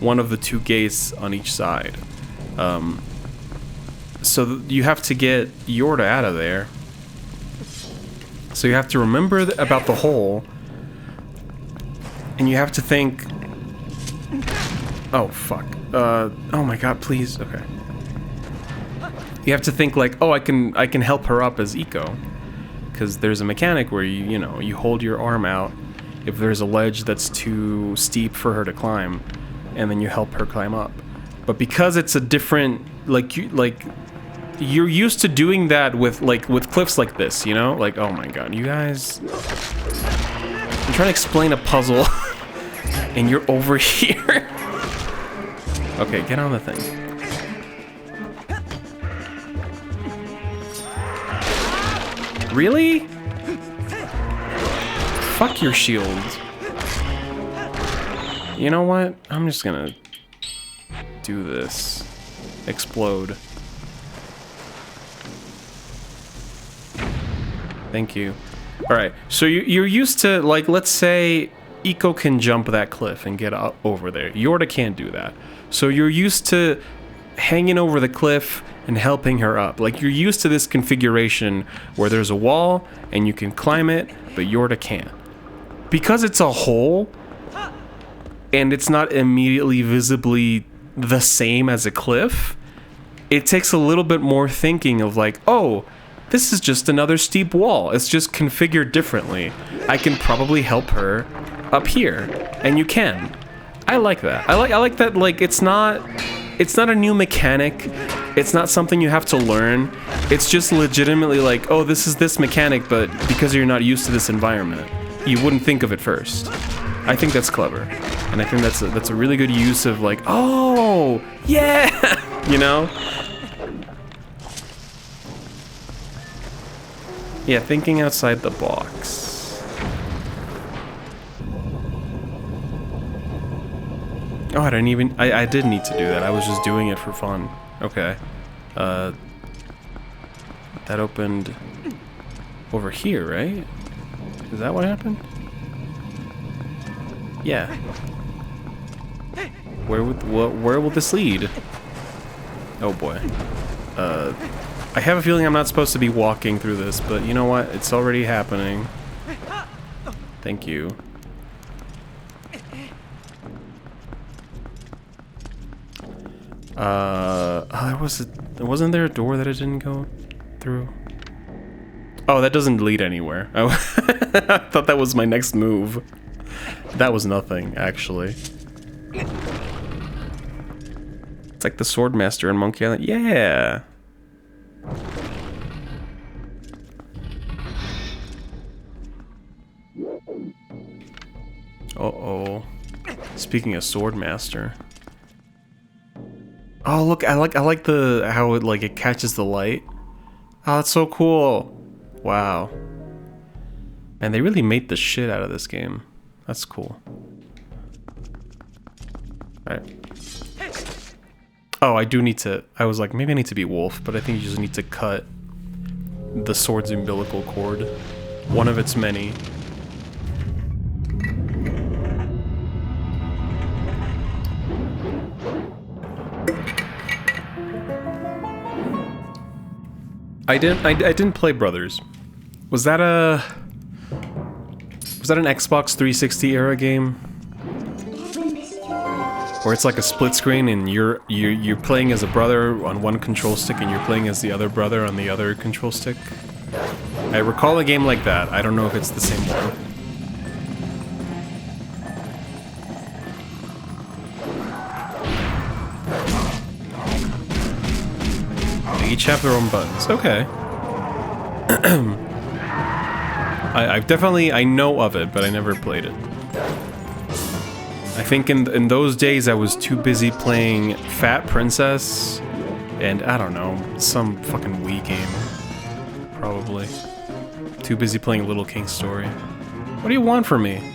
one of the two gates on each side. So you have to get Yorda out of there. So you have to remember about the hole, and you have to think... Oh, fuck. Oh my god, please. Okay. You have to think like, oh, I can help her up as Eco. Because there's a mechanic where you hold your arm out if there's a ledge that's too steep for her to climb, and then you help her climb up. But because it's a different... You're used to doing that with cliffs like this, you know? Like, oh my god, you guys... I'm trying to explain a puzzle, and you're over here. Okay, get on the thing. Really? Fuck your shield. You know what? I'm just gonna do this. Explode. Thank you. Alright, so you're used to, like, let's say Eiko can jump that cliff and get up over there. Yorda can't do that. So you're used to hanging over the cliff and helping her up. Like, you're used to this configuration where there's a wall and you can climb it, but Yorda can't. Because it's a hole, and it's not immediately visibly the same as a cliff, it takes a little bit more thinking of like, oh, this is just another steep wall. It's just configured differently. I can probably help her up here, and you can. I like that. I like that. Like, it's not a new mechanic. It's not something you have to learn. It's just legitimately like, oh, this is this mechanic, but because you're not used to this environment, you wouldn't think of it first. I think that's clever, and I think that's a really good use of like, oh, yeah, you know. Yeah, thinking outside the box. Oh, I didn't even... I did need to do that. I was just doing it for fun. Okay. That opened over here, right? Is that what happened? Yeah. Where will this lead? Oh boy. I have a feeling I'm not supposed to be walking through this, but you know what? It's already happening. Thank you. Wasn't there a door that I didn't go through? Oh, that doesn't lead anywhere. I thought that was my next move. That was nothing, actually. It's like the Swordmaster in Monkey Island. Yeah! Uh-oh. Speaking of Swordmaster. Oh, look, I like how it catches the light. Oh, that's so cool. Wow. And they really made the shit out of this game. That's cool. Alright. Oh, I do need to... I was like, maybe I need to be Wolf, but I think you just need to cut the sword's umbilical cord. One of its many. I didn't play Brothers. Was that an Xbox 360 era game? Where it's like a split screen and you're playing as a brother on one control stick and you're playing as the other brother on the other control stick? I recall a game like that. I don't know if it's the same one. They each have their own buttons. Okay. I know of it, but I never played it. I think in those days I was too busy playing Fat Princess and I don't know, some fucking Wii game. Probably. Too busy playing Little King's Story. What do you want from me?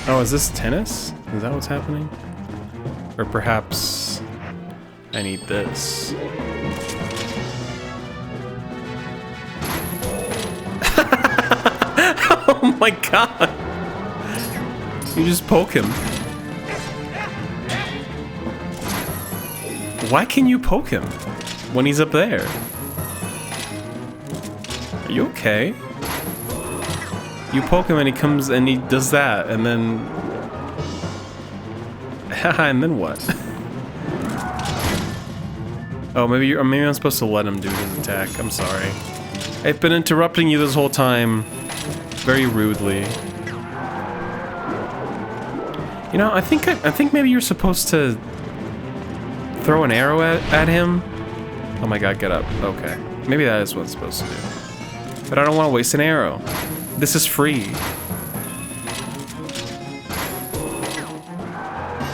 Oh, is this tennis? Is that what's happening? Or perhaps I need this. Oh my god! You just poke him. Why can you poke him when he's up there? Are you okay? You poke him and he comes and he does that and then... and then what? Oh, maybe I'm supposed to let him do his attack. I'm sorry. I've been interrupting you this whole time. Very rudely. You know, I think maybe you're supposed to throw an arrow at him. Oh my god, get up. Okay. Maybe that is what it's supposed to do. But I don't want to waste an arrow. This is free.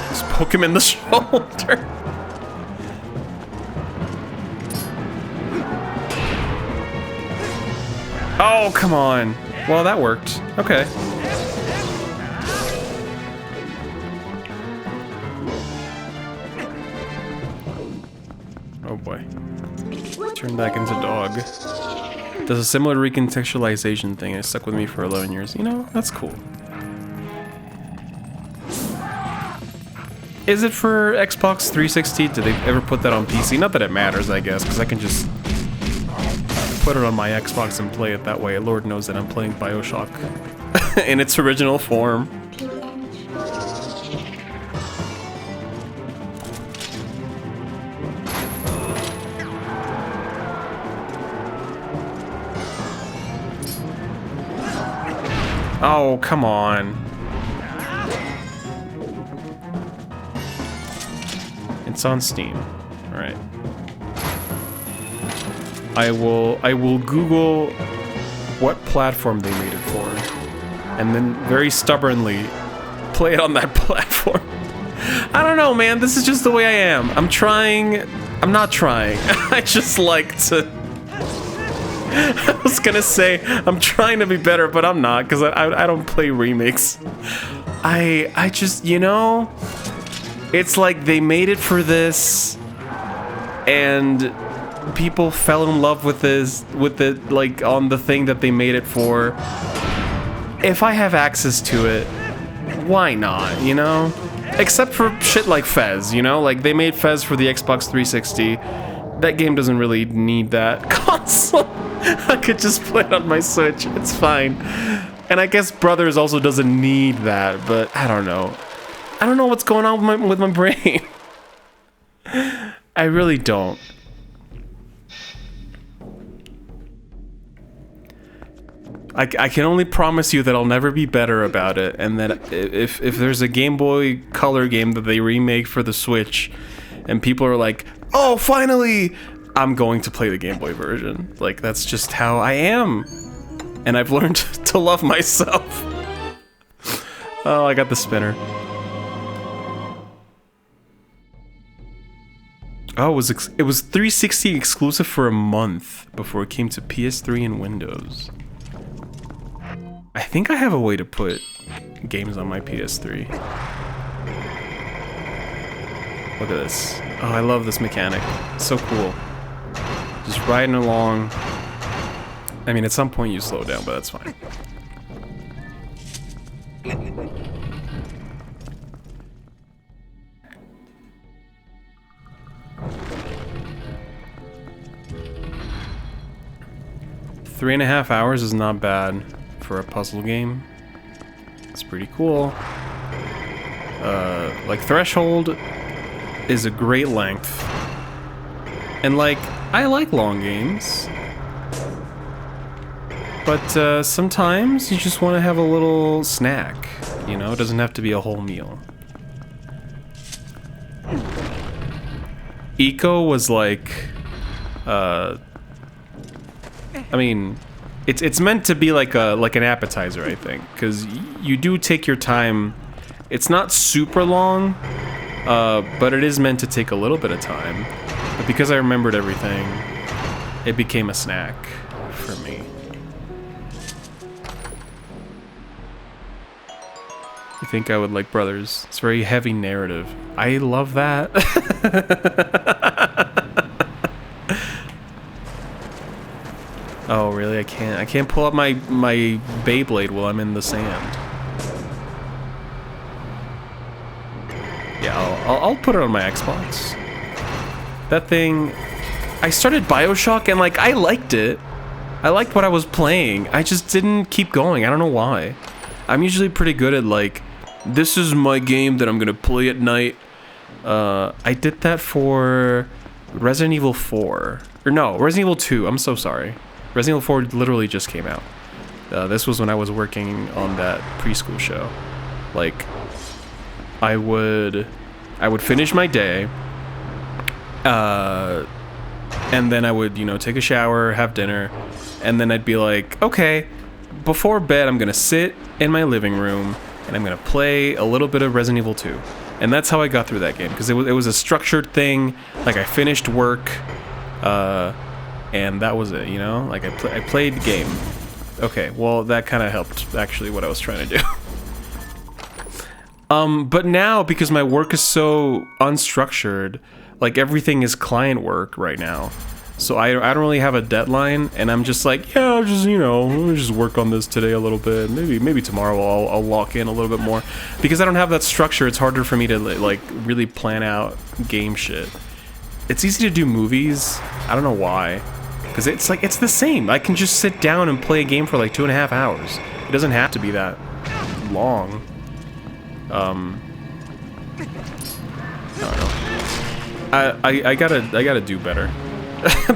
Just poke him in the shoulder. Oh, come on. Well, that worked. Okay. Oh boy. Turn back into dog. Does a similar recontextualization thing. It stuck with me for 11 years. You know, that's cool. Is it for Xbox 360? Did they ever put that on PC? Not that it matters, I guess, because I can just put it on my Xbox and play it that way. Lord knows that I'm playing BioShock in its original form. Oh, come on. It's on Steam. All right. I will Google what platform they made it for, and then very stubbornly play it on that platform. I don't know, man. This is just the way I am. I'm trying. I'm not trying. I just like to. I was gonna say I'm trying to be better, but I'm not, because I don't play remakes. I just, you know, it's like they made it for this, and people fell in love with this, with it, like on the thing that they made it for. If I have access to it, why not, you know? Except for shit like Fez, you know? Like, they made Fez for the Xbox 360. That game doesn't really need that console. I could just play it on my Switch. It's fine. And I guess Brothers also doesn't need that, but I don't know. I don't know what's going on with my brain. I really don't. I can only promise you that I'll never be better about it, and that if there's a Game Boy Color game that they remake for the Switch, and people are like, oh, finally, I'm going to play the Game Boy version. Like, that's just how I am. And I've learned to love myself. Oh, I got the spinner. Oh, it was 360 exclusive for a month before it came to PS3 and Windows. I think I have a way to put games on my PS3. Look at this. Oh, I love this mechanic. It's so cool. Just riding along. I mean, at some point you slow down, but that's fine. Three and a half hours is not bad for a puzzle game. It's pretty cool. Like, Threshold is a great length. And, like, I like long games. But sometimes you just want to have a little snack. You know, it doesn't have to be a whole meal. Eco was like... I mean... It's meant to be like an appetizer, I think, because you do take your time. It's not super long, but it is meant to take a little bit of time. But because I remembered everything, it became a snack for me. You think I would like Brothers? It's very heavy narrative. I love that. Oh, really? I can't pull up my Beyblade while I'm in the sand. Yeah, I'll put it on my Xbox. That thing... I started BioShock and, like, I liked it. I liked what I was playing. I just didn't keep going. I don't know why. I'm usually pretty good at, like, this is my game that I'm gonna play at night. I did that for Resident Evil 4. Or no, Resident Evil 2. I'm so sorry. Resident Evil 4 literally just came out. This was when I was working on that preschool show. Like, I would finish my day, and then I would, you know, take a shower, have dinner, and then I'd be like, okay, before bed I'm gonna sit in my living room and I'm gonna play a little bit of Resident Evil 2. And that's how I got through that game, because it was a structured thing. Like, I finished work, and that was it, you know? Like, I played the game. Okay, well, that kind of helped, actually, what I was trying to do. But now, because my work is so unstructured, like, everything is client work right now. So I don't really have a deadline, and I'm just like, yeah, I'll just, you know, I'll just work on this today a little bit. Maybe tomorrow I'll lock in a little bit more. Because I don't have that structure, it's harder for me to, like, really plan out game shit. It's easy to do movies. I don't know why. Because it's like, it's the same. I can just sit down and play a game for like 2.5 hours. It doesn't have to be that long. I don't know. I gotta do better.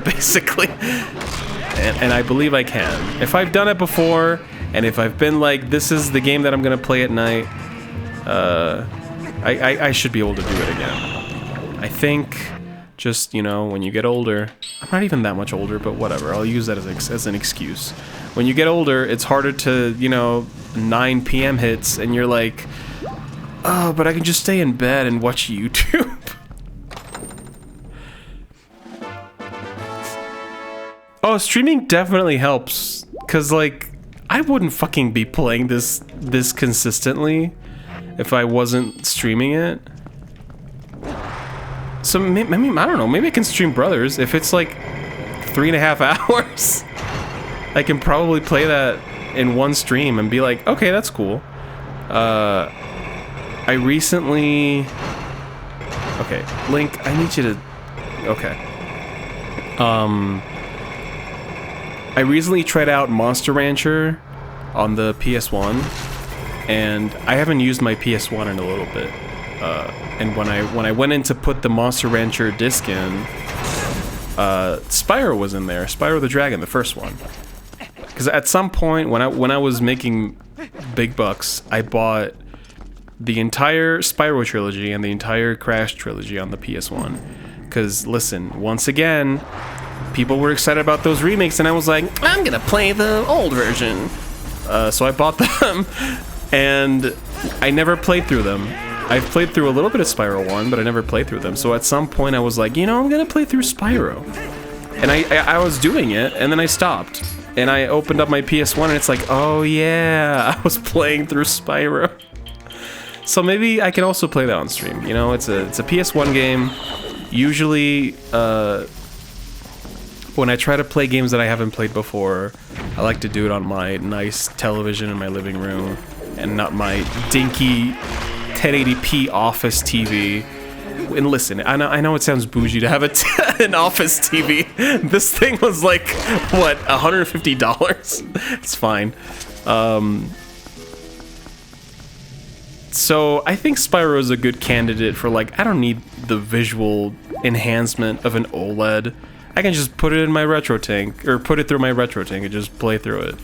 Basically. And I believe I can. If I've done it before, and if I've been like, this is the game that I'm gonna play at night, I should be able to do it again. I think just, you know, when you get older, I'm not even that much older, but whatever, I'll use that as an excuse. When you get older, it's harder to, you know, 9 p.m. hits, and you're like, oh, but I can just stay in bed and watch YouTube. Oh, streaming definitely helps, because, like, I wouldn't fucking be playing this consistently if I wasn't streaming it. So, maybe, I don't know, maybe I can stream Brothers. If it's, like, 3.5 hours, I can probably play that in one stream and be like, okay, that's cool. I recently... Okay, Link, I need you to... Okay. I recently tried out Monster Rancher on the PS1, and I haven't used my PS1 in a little bit. And when I went in to put the Monster Rancher disc in, Spyro was in there. Spyro the Dragon, the first one. Because at some point, when I was making big bucks, I bought the entire Spyro trilogy and the entire Crash trilogy on the PS1. Because, listen, once again, people were excited about those remakes, and I was like, I'm gonna play the old version. So I bought them, and I never played through them. I've played through a little bit of Spyro 1, but I never played through them. So at some point I was like, you know, I'm gonna play through Spyro. And I was doing it, and then I stopped. And I opened up my PS1, and it's like, oh yeah, I was playing through Spyro. So maybe I can also play that on stream. You know, it's a PS1 game. Usually, when I try to play games that I haven't played before, I like to do it on my nice television in my living room, and not my dinky 1080p office TV. And listen, I know it sounds bougie to have an office TV. This thing was like, what, $150? It's fine. So I think Spyro is a good candidate for, like, I don't need the visual enhancement of an OLED. I can just put it in my retro tank, or put it through my retro tank and just play through it.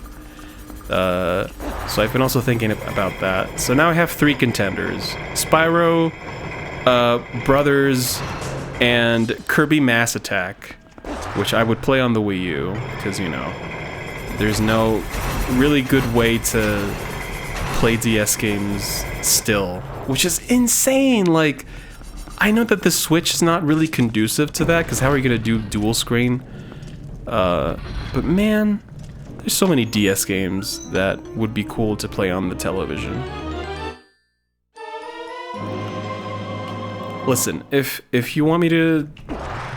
So I've been also thinking about that. So now I have 3 contenders. Spyro, Brothers, and Kirby Mass Attack, which I would play on the Wii U, because, you know, there's no really good way to play DS games still, which is insane. Like, I know that the Switch is not really conducive to that, because how are you going to do dual screen? But man, there's so many DS games that would be cool to play on the television. Listen, if you want me to,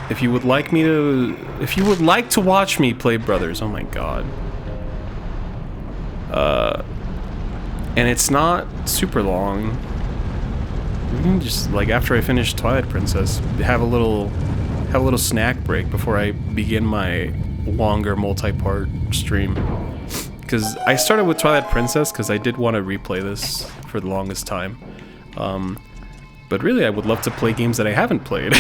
if you would like to watch me play Brothers, oh my god. And it's not super long. We can just, like, after I finish Twilight Princess, have a little snack break before I begin my longer multi-part stream. Because I started with Twilight Princess because I did want to replay this for the longest time. But really, I would love to play games that I haven't played.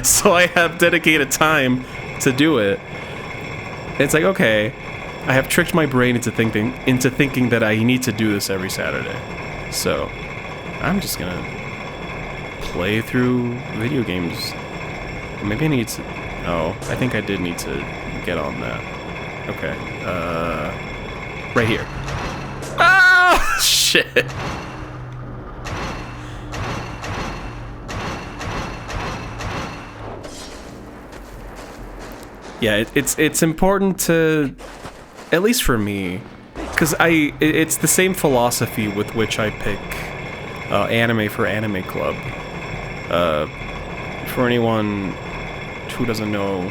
So I have dedicated time to do it. It's like, okay, I have tricked my brain into thinking that I need to do this every Saturday. So I'm just gonna play through video games. Maybe I need to... Oh, I think I did need to get on that. Okay, right here. Ah, shit! Yeah, it's important to at least for me, because it's the same philosophy with which I pick anime for Anime Club. For anyone who doesn't know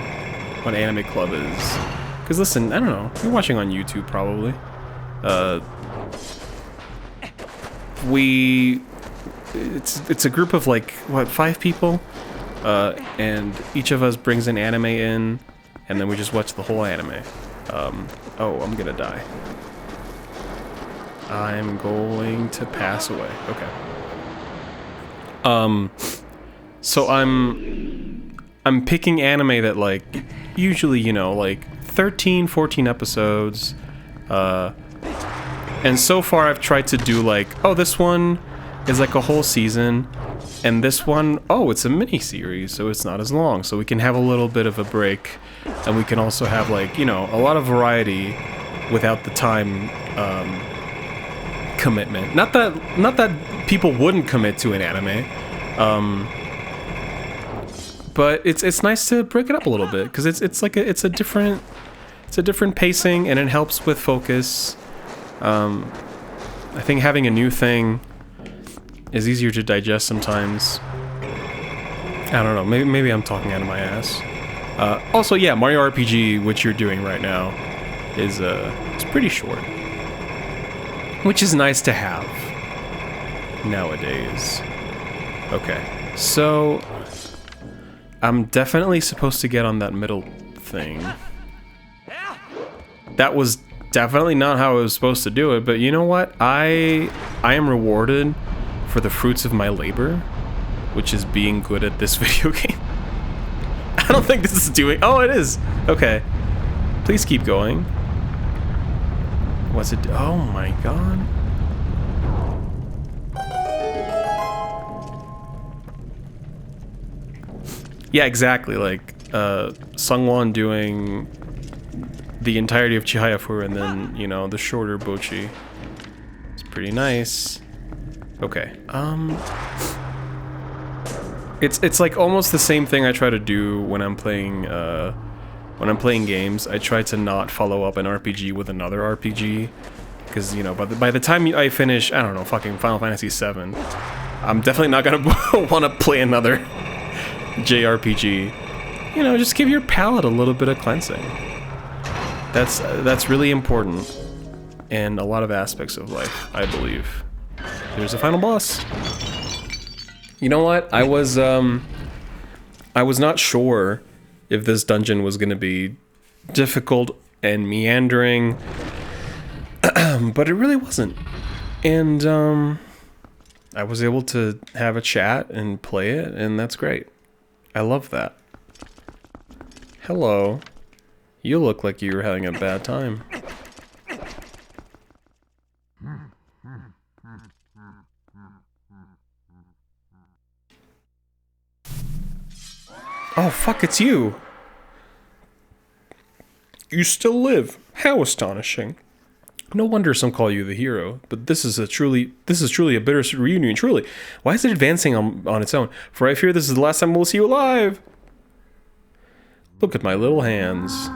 what Anime Club is, because listen, I don't know, you're watching on YouTube probably. It's a group of like, what, 5 people? And each of us brings an anime in, and then we just watch the whole anime. Oh, I'm gonna die. I'm going to pass away. Okay. So I'm picking anime that, like, usually, you know, like 13, 14 episodes. And so far I've tried to do like, oh, this one is like a whole season, and this one, oh, it's a mini series, so it's not as long, so we can have a little bit of a break, and we can also have, like, you know, a lot of variety without the time commitment. Not that people wouldn't commit to an anime, but it's nice to break it up a little bit, because it's a different pacing, and it helps with focus. I think having a new thing is easier to digest sometimes. I don't know, maybe I'm talking out of my ass. Also, yeah, Mario RPG, which you're doing right now, is it's pretty short, which is nice to have nowadays. Okay, so I'm definitely supposed to get on that middle thing. That was definitely not how I was supposed to do it, but you know what? I am rewarded for the fruits of my labor, which is being good at this video game. I don't think this is doing... Oh, it is! Okay. Please keep going. What's it... Oh my god. Yeah, exactly. Like, Sungwon doing the entirety of Chihayafuru and then, you know, the shorter Bochi. It's pretty nice. Okay. It's like almost the same thing I try to do when I'm playing games. I try to not follow up an RPG with another RPG, because, you know, by the time I finish, I don't know, fucking Final Fantasy VII, I'm definitely not gonna want to play another JRPG. You know, just give your palate a little bit of cleansing. That's really important in a lot of aspects of life, I believe. There's a final boss. You know what? I was not sure if this dungeon was gonna be difficult and meandering, but it really wasn't. And I was able to have a chat and play it, and that's great. I love that. Hello. You look like you were having a bad time. Oh, fuck, it's you! You still live. How astonishing. No wonder some call you the hero, but this is truly a bittersweet reunion, truly. Why is it advancing on its own? For I fear this is the last time we'll see you alive! Look at my little hands.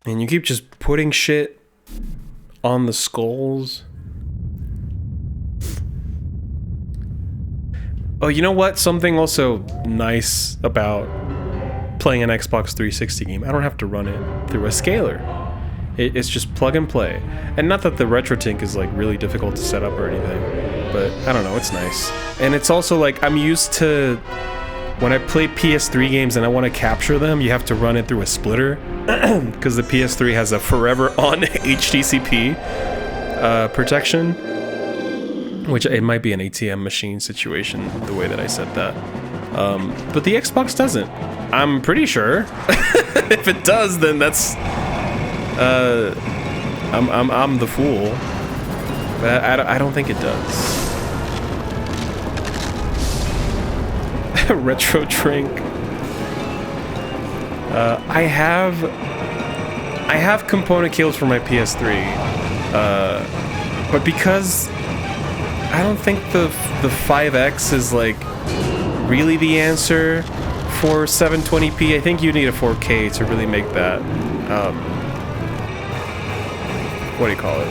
And you keep just putting shit on the skulls. Oh, you know what? Something also nice about playing an Xbox 360 game. I don't have to run it through a scaler. It's just plug and play. And not that the RetroTink is like really difficult to set up or anything, but I don't know, it's nice. And it's also like, I'm used to, when I play PS3 games and I want to capture them, you have to run it through a splitter, because the PS3 has a forever on HDCP protection, which it might be an ATM machine situation, the way that I said that. But the Xbox doesn't. I'm pretty sure. If it does, then that's... I'm the fool. But I don't think it does. Retro drink. I have component cables for my PS3, But because I don't think the 5X is like really the answer for 720p. I think you need a 4K to really make that what do you call it?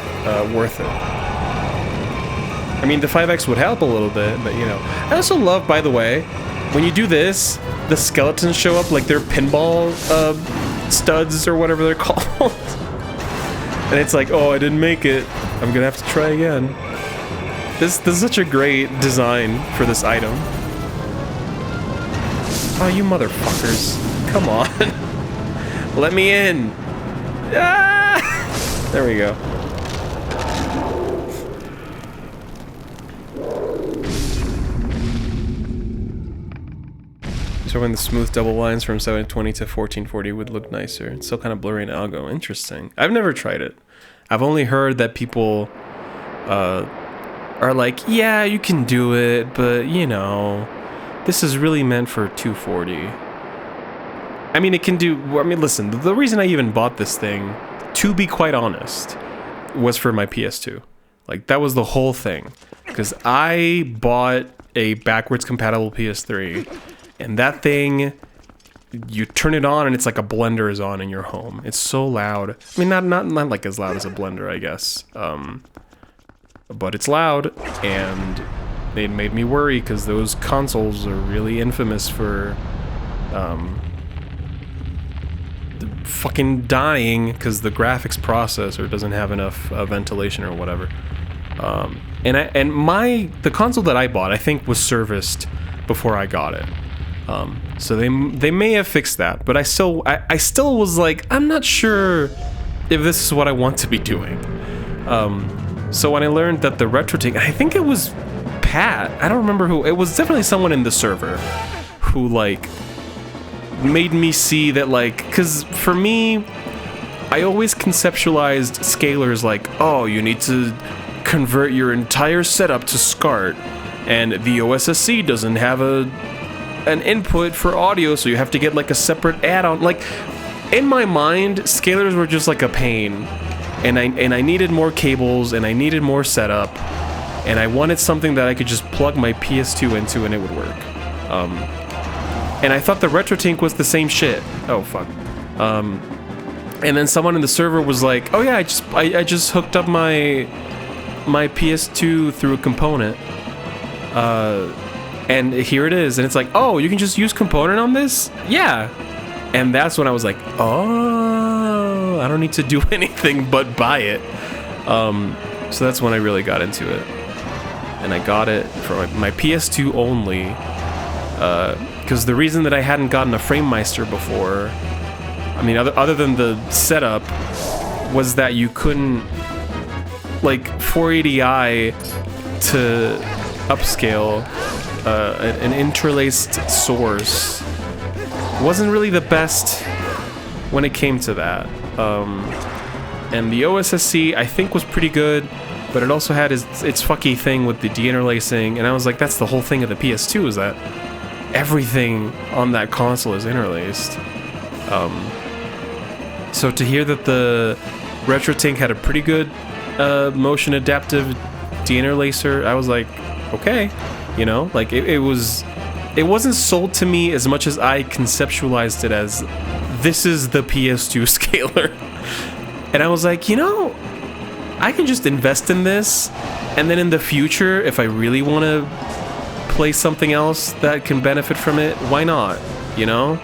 Worth it. I mean, the 5X would help a little bit, but you know. I also love, by the way, when you do this, the skeletons show up like they're pinball studs or whatever they're called. And it's like, oh, I didn't make it. I'm gonna have to try again. This is such a great design for this item. Oh, you motherfuckers. Come on. Let me in. Ah! There we go. So when the smooth double lines from 720 to 1440 would look nicer. It's still kind of blurry in algo. Interesting. I've never tried it. I've only heard that people are like, yeah, you can do it, but you know, this is really meant for 240. I mean, it can do, I mean, listen, the reason I even bought this thing, to be quite honest, was for my PS2. Like, that was the whole thing. Because I bought a backwards compatible PS3, and that thing, you turn it on and it's like a blender is on in your home. It's so loud. I mean, not like as loud as a blender, I guess. But it's loud, and it made me worry because those consoles are really infamous for fucking dying because the graphics processor doesn't have enough ventilation or whatever. The console that I bought, I think, was serviced before I got it. So they may have fixed that, but I still was like, I'm not sure if this is what I want to be doing. So when I learned that the RetroTink, I think it was Pat, I don't remember who, it was definitely someone in the server who like made me see that, like, because for me, I always conceptualized scalers like, oh, you need to convert your entire setup to SCART, and the OSSC doesn't have an input for audio, so you have to get like a separate add-on. Like, in my mind, scalers were just like a pain, and I needed more cables, and I needed more setup, and I wanted something that I could just plug my PS2 into and it would work. And I thought the RetroTink was the same shit. Oh fuck. And then someone in the server was like, "Oh yeah, I just hooked up my PS2 through a component, and here it is." And it's like, "Oh, you can just use component on this?" Yeah. And that's when I was like, "Oh, I don't need to do anything but buy it." So that's when I really got into it, and I got it for my PS2 only. Because the reason that I hadn't gotten a FrameMeister before, I mean, other than the setup, was that you couldn't, like, 480i to upscale an interlaced source wasn't really the best when it came to that. And the OSSC, I think, was pretty good, but it also had its fucky thing with the deinterlacing, and I was like, that's the whole thing of the PS2, is that everything on that console is interlaced. So to hear that the RetroTink had a pretty good motion adaptive deinterlacer, I was like, okay, you know, like it wasn't sold to me as much as I conceptualized it as, this is the PS2 scaler. And I was like, you know, I can just invest in this, and then in the future, if I really want to play something else that can benefit from it, why not, you know?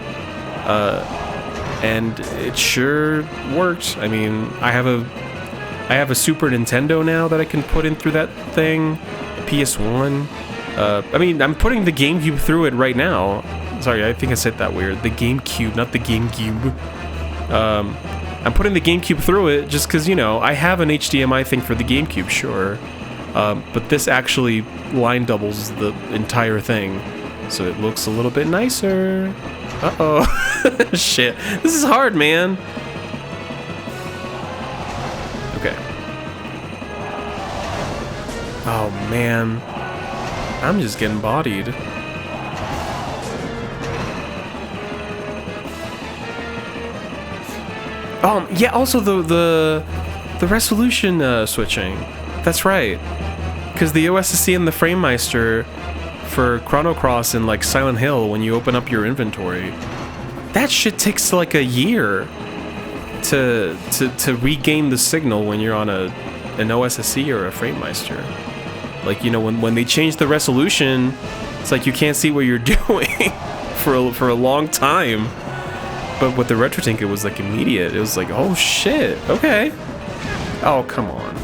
And it sure worked. I mean, I have a Super Nintendo now that I can put in through that thing, PS1. I mean, I'm putting the GameCube through it right now. Sorry, I think I said that weird. The GameCube, not the GameCube. I'm putting the GameCube through it just because, you know, I have an HDMI thing for the GameCube, sure. But this actually line doubles the entire thing, so it looks a little bit nicer. Uh-oh. Shit. This is hard, man. Okay. Oh, man. I'm just getting bodied. Yeah, also the The resolution switching. That's right. Because the OSSC and the FrameMeister for Chrono Cross and like Silent Hill, when you open up your inventory, that shit takes like a year to regain the signal when you're on an OSSC or a FrameMeister. Like, you know, when they change the resolution, it's like you can't see what you're doing for a long time. But with the RetroTink, it was like immediate. It was like, oh shit, okay. Oh, come on.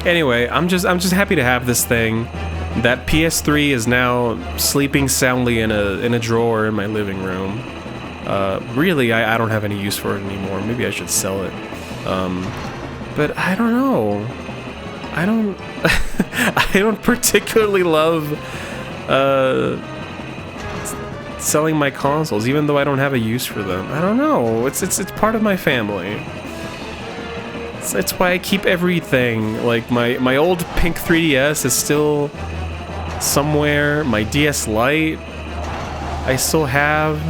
Anyway, I'm just happy to have this thing. That PS3 is now sleeping soundly in a drawer in my living room. Really, I don't have any use for it anymore. Maybe I should sell it. But I don't know. I don't I don't particularly love selling my consoles, even though I don't have a use for them. I don't know. It's part of my family. It's why I keep everything. Like my old pink 3DS is still somewhere. My DS Lite I still have.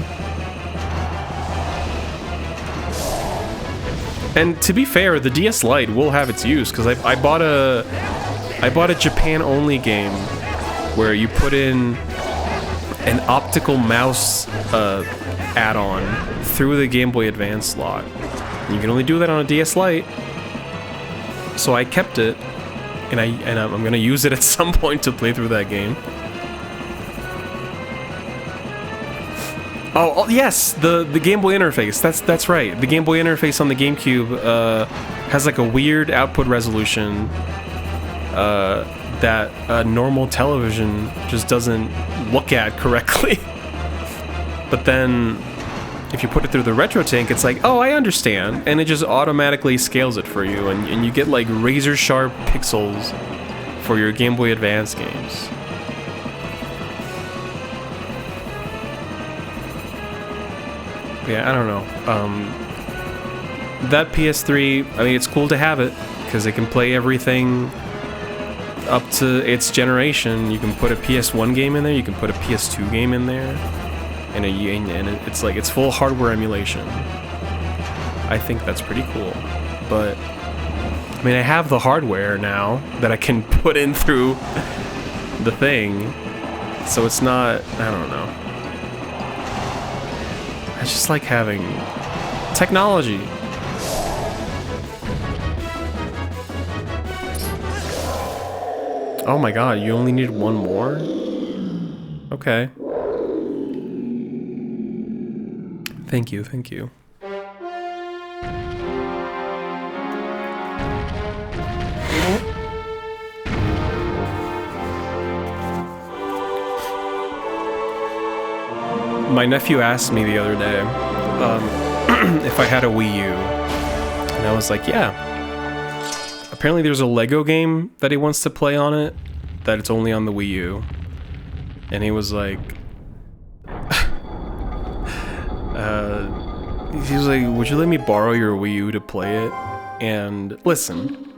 And to be fair, the DS Lite will have its use, because I bought a Japan-only game where you put in an optical mouse add-on through the Game Boy Advance slot. And you can only do that on a DS Lite. So I kept it, and I'm gonna use it at some point to play through that game. Oh yes, the Game Boy interface. That's right. The Game Boy interface on the GameCube has like a weird output resolution that a normal television just doesn't look at correctly. But then, if you put it through the RetroTink, it's like, oh, I understand, and it just automatically scales it for you, and you get like razor sharp pixels for your Game Boy Advance games. Yeah, I don't know. That PS3, I mean, it's cool to have it, because it can play everything up to its generation. You can put a PS1 game in there, you can put a PS2 game in there, and it's like, it's full hardware emulation. I think that's pretty cool. But, I mean, I have the hardware now that I can put in through the thing, so it's not, I don't know. I just like having technology. Oh my god, you only need one more? Okay. Thank you, thank you. My nephew asked me the other day if I had a Wii U, and I was like, yeah. Apparently there's a Lego game that he wants to play on it, that it's only on the Wii U. And he was like, would you let me borrow your Wii U to play it? And listen,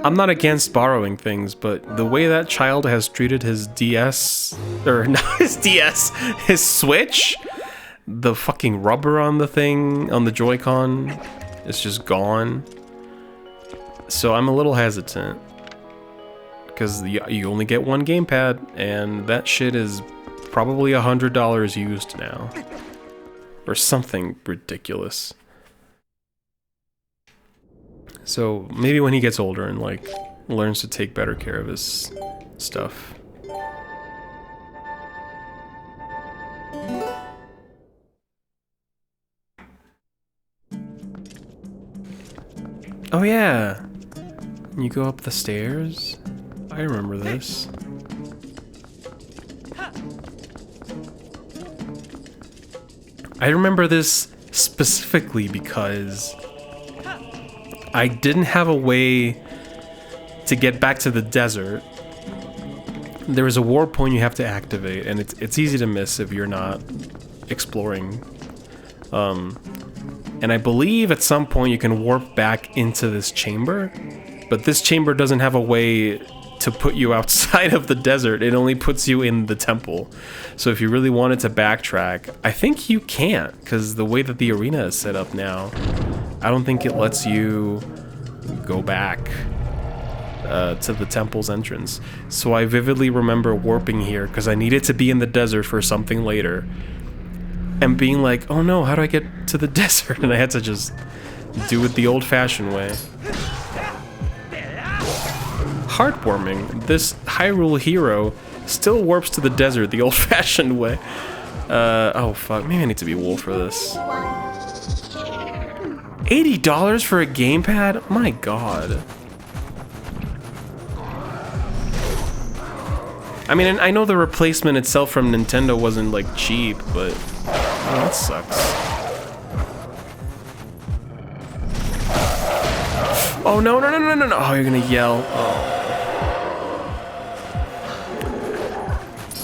I'm not against borrowing things, but the way that child has treated his DS, or not his DS, his Switch, the fucking rubber on the thing, on the Joy-Con, is just gone. So I'm a little hesitant, because you only get one gamepad, and that shit is probably $100 used now. Or something ridiculous. So maybe when he gets older and like learns to take better care of his stuff. Oh yeah, you go up the stairs? I remember this. I remember this specifically because I didn't have a way to get back to the desert. There is a warp point you have to activate, and it's easy to miss if you're not exploring. And I believe at some point you can warp back into this chamber, but this chamber doesn't have a way to put you outside of the desert. It only puts you in the temple. So if you really wanted to backtrack, I think you can't, because the way that the arena is set up now, I don't think it lets you go back to the temple's entrance. So I vividly remember warping here because I needed to be in the desert for something later, and being like, oh no, how do I get to the desert? And I had to just do it the old-fashioned way. Heartwarming. This Hyrule hero still warps to the desert the old-fashioned way. Oh fuck, maybe I need to be wool for this. $80 for a gamepad? My god. I mean, I know the replacement itself from Nintendo wasn't like cheap, but oh, that sucks. Oh no, no, no, no, no, no. Oh, you're gonna yell. Oh.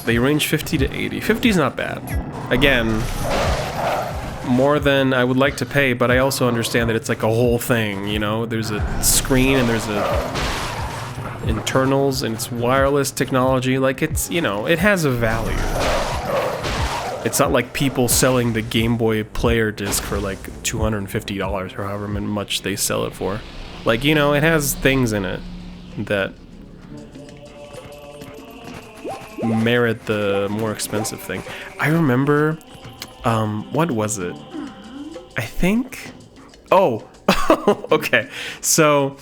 They range 50 to 80. 50 is not bad. Again, more than I would like to pay, but I also understand that it's like a whole thing, you know? There's a screen and there's a internals and it's wireless technology. Like, it's, you know, it has a value. It's not like people selling the Game Boy player disc for like $250 or however much they sell it for. Like, you know, it has things in it that merit the more expensive thing. I remember, what was it? I think, oh, okay. So,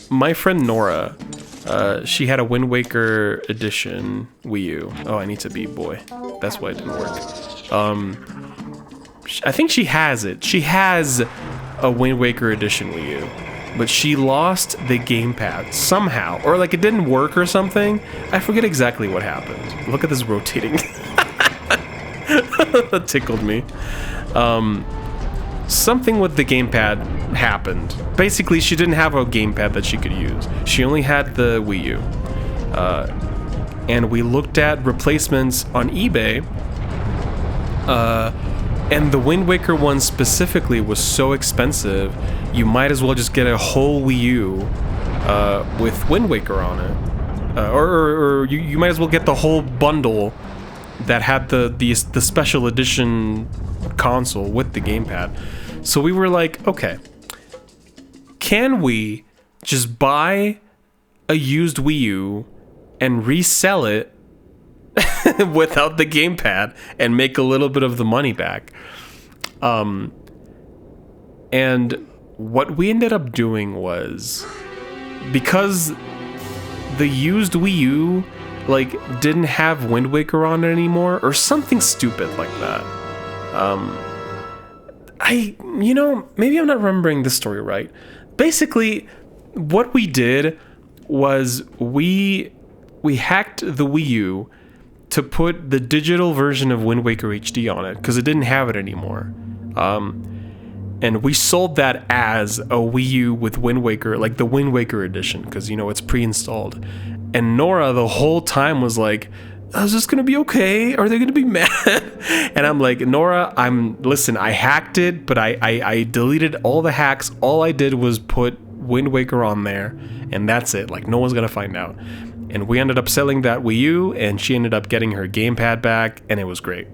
my friend Nora, she had a Wind Waker edition Wii U. Oh, I need to be boy. That's why it didn't work. I think she has it. She has a Wind Waker edition Wii U. But she lost the gamepad somehow, or like it didn't work or something. I forget exactly what happened. Look at this rotating. That tickled me. Something with the gamepad happened. Basically, she didn't have a gamepad that she could use. She only had the Wii U. And we looked at replacements on eBay. And the Wind Waker one specifically was so expensive, you might as well just get a whole Wii U with Wind Waker on it. Or you might as well get the whole bundle that had the special edition console with the gamepad. So we were like, okay, can we just buy a used Wii U and resell it without the gamepad and make a little bit of the money back? And what we ended up doing was, because the used Wii U like didn't have Wind Waker on it anymore or something stupid like that. You know, maybe I'm not remembering this story right. Basically, what we did was we hacked the Wii U to put the digital version of Wind Waker HD on it, because it didn't have it anymore. And we sold that as a Wii U with Wind Waker, like the Wind Waker edition, because, you know, it's pre-installed. And Nora the whole time was like, is this gonna be okay? Are they gonna be mad? And I'm like, Nora, listen, I hacked it, but I deleted all the hacks. All I did was put Wind Waker on there, and that's it. Like, no one's gonna find out. And we ended up selling that Wii U, and she ended up getting her gamepad back, and it was great.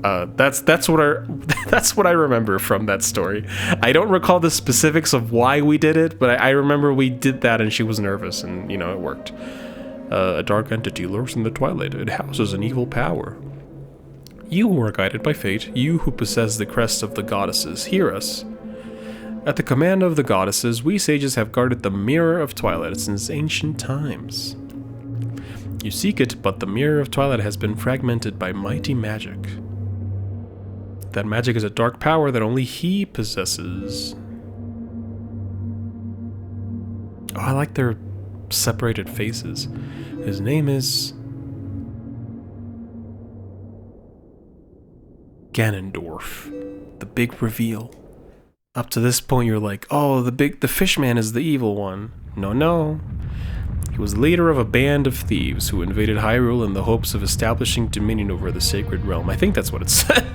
That's what I remember from that story. I don't recall the specifics of why we did it, but I remember we did that, and she was nervous, and, you know, it worked. A dark entity lurks in the Twilight. It houses an evil power. You who are guided by fate, you who possess the crest of the goddesses, hear us. At the command of the goddesses, we sages have guarded the Mirror of Twilight since ancient times. You seek it, but the Mirror of Twilight has been fragmented by mighty magic. That magic is a dark power that only he possesses. Oh, I like their separated faces. His name is Ganondorf. The big reveal. Up to this point, you're like, oh, the fishman is the evil one. No. He was the leader of a band of thieves who invaded Hyrule in the hopes of establishing dominion over the sacred realm. I think that's what it said.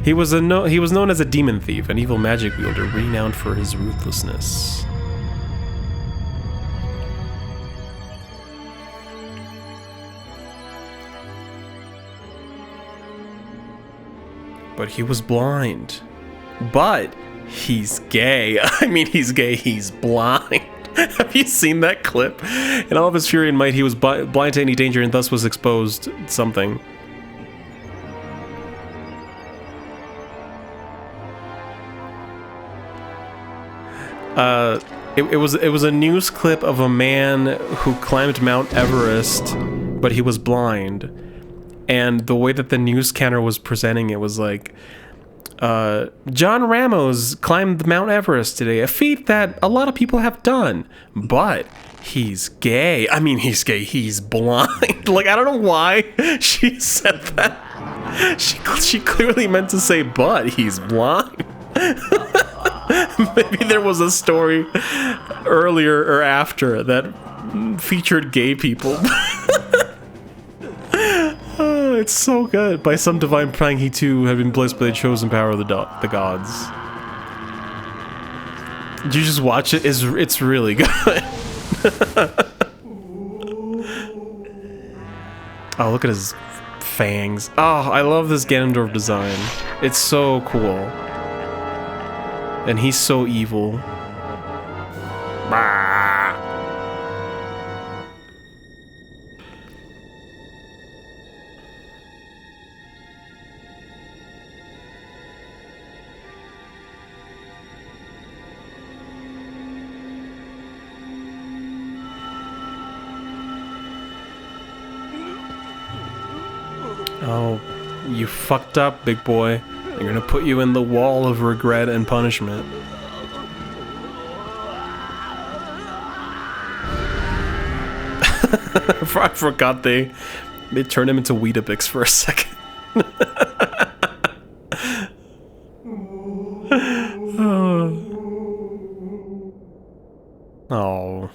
He was known as a demon thief, an evil magic wielder renowned for his ruthlessness. But he was blind. But he's gay. I mean, he's gay, he's blind. Have you seen that clip? In all of his fury and might, he was blind to any danger and thus was exposed something. It was a news clip of a man who climbed Mount Everest, but he was blind. And the way that the news canner was presenting it was like, John Ramos climbed Mount Everest today, a feat that a lot of people have done, but he's gay. I mean, he's gay, he's blind. Like, I don't know why she said that. She clearly meant to say, but he's blind. Maybe there was a story earlier or after that featured gay people. Oh, it's so good. By some divine prank, he too had been blessed by the chosen power of the gods. Did you just watch it? It's really good. Oh, look at his fangs. Oh, I love this Ganondorf design. It's so cool. And he's so evil. Bah. Oh, you fucked up, big boy. They're gonna put you in the wall of regret and punishment. I forgot they turned him into Weetabix for a second. Oh.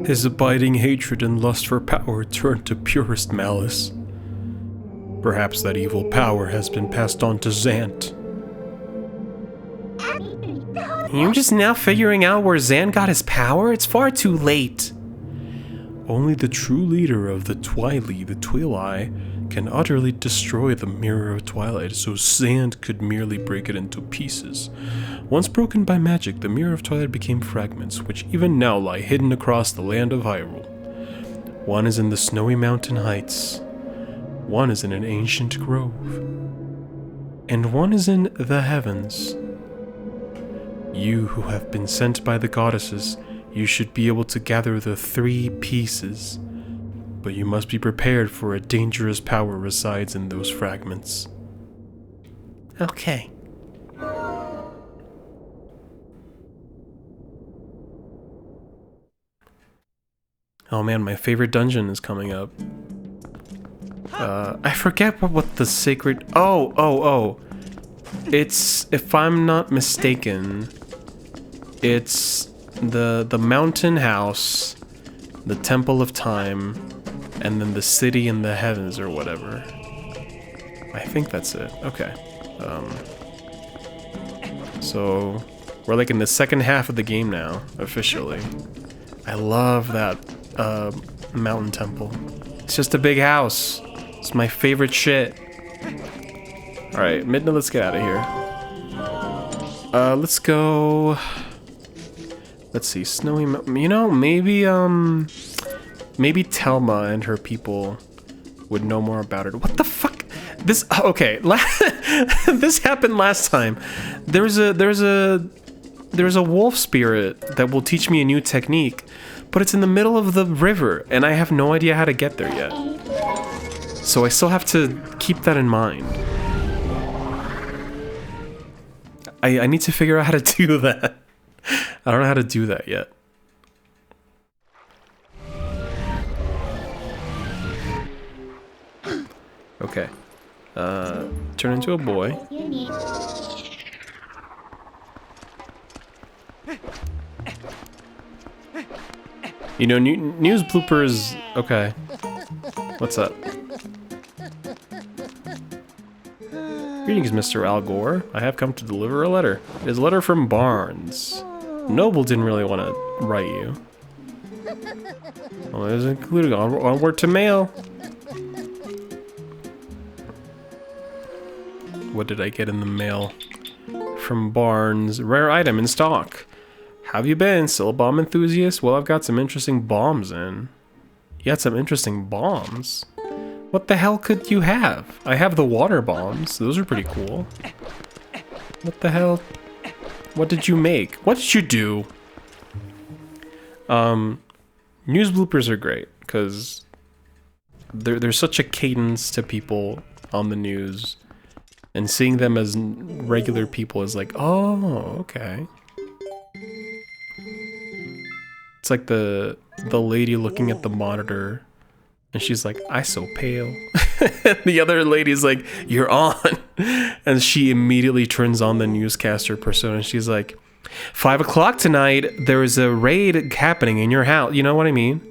His abiding hatred and lust for power turned to purest malice. Perhaps that evil power has been passed on to Zant. You're just now figuring out where Zant got his power? It's far too late. Only the true leader of the Twilight, can utterly destroy the Mirror of Twilight, so Zant could merely break it into pieces. Once broken by magic, the Mirror of Twilight became fragments, which even now lie hidden across the land of Hyrule. One is in the snowy mountain heights, one is in an ancient grove, and one is in the heavens. You who have been sent by the goddesses, you should be able to gather the 3 pieces. But you must be prepared for a dangerous power resides in those fragments. Okay. Oh man, my favorite dungeon is coming up. I forget what the sacred... Oh. It's, if I'm not mistaken, it's the mountain house, the Temple of Time, and then the city in the heavens or whatever. I think that's it. Okay. So we're like in the second half of the game now, officially. I love that mountain temple. It's just a big house. It's my favorite shit. Alright, Midna, let's get out of here. Let's go... Let's see, Snowy Mountain. You know, maybe Telma and her people would know more about it. What the fuck? This, okay, this happened last time. There's a wolf spirit that will teach me a new technique, but it's in the middle of the river, and I have no idea how to get there yet. So I still have to keep that in mind. I need to figure out how to do that. I don't know how to do that yet. Okay. Turn into a boy. You know, news bloopers... Okay. What's up? Greetings, Mr. Al Gore. I have come to deliver a letter. It is a letter from Barnes. Noble didn't really want to write you. Well, it is included onward to mail. What did I get in the mail? From Barnes. Rare item in stock. Have you been? Still a bomb enthusiast? Well, I've got some interesting bombs in. You had some interesting bombs? What the hell could you have? I have the water bombs. Those are pretty cool. What the hell? What did you make? What did you do? News bloopers are great because there's such a cadence to people on the news, and seeing them as regular people is like, oh, okay. It's like the lady looking at the monitor, and she's like, "I so pale." The other lady's like, "You're on," and she immediately turns on the newscaster persona, and she's like, 5 o'clock tonight, there is a raid happening in your house. You know what I mean?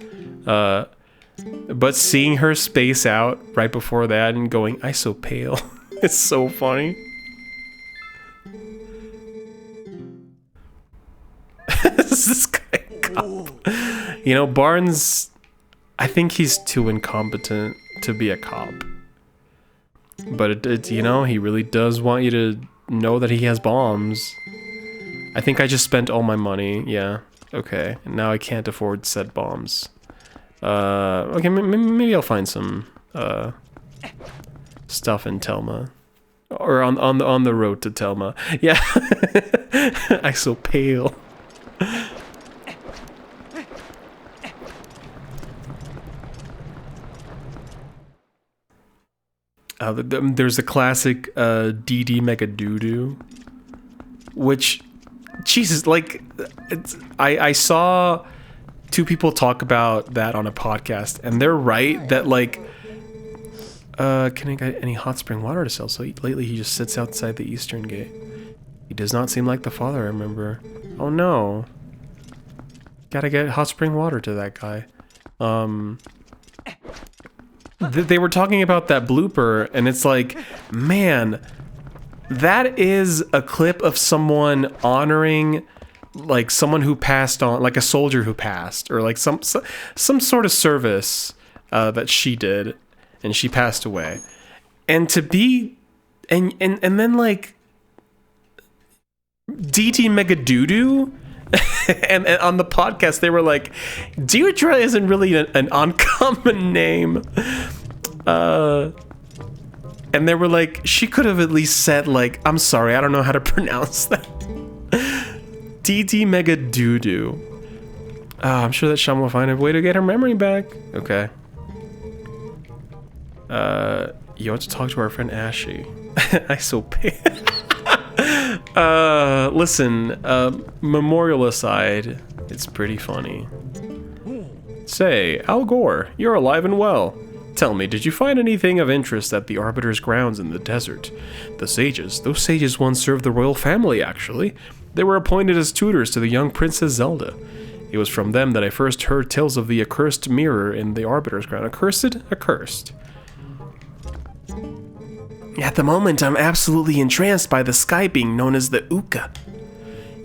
But seeing her space out right before that and going, "I so pale," it's so funny. This guy cop. You know, Barnes, I think he's too incompetent to be a cop. But it you know, he really does want you to know that he has bombs. I think I just spent all my money. Yeah. Okay. Now I can't afford said bombs. Okay, maybe I'll find some stuff in Telma, or on the road to Telma. Yeah. I so pale. There's a classic DD Mega Doodoo, which, Jesus, like, I saw two people talk about that on a podcast, and they're right that, like, can I get any hot spring water to sell? So lately he just sits outside the eastern gate. He does not seem like the father I remember. Oh no. Gotta get hot spring water to that guy. They were talking about that blooper, and it's like, man, that is a clip of someone honoring, like, someone who passed on, like a soldier who passed, or like some sort of service that she did, and she passed away. And to be, and then, like, DT Mega Doodoo, and on the podcast they were like, Deirdre isn't really an uncommon name, and they were like, she could have at least said, like, I'm sorry, I don't know how to pronounce that. DT Mega Doodoo. I'm sure that Sham will find a way to get her memory back. Okay. You want to talk to our friend Ashy. I so pay. Listen, memorial aside, it's pretty funny. Say, Al Gore, you're alive and well. Tell me, did you find anything of interest at the Arbiter's grounds in the desert? The sages, those sages once served the royal family, actually. They were appointed as tutors to the young Princess Zelda. It was from them that I first heard tales of the accursed mirror in the Arbiter's ground. Accursed? Accursed. At the moment, I'm absolutely entranced by the sky being known as the Uka.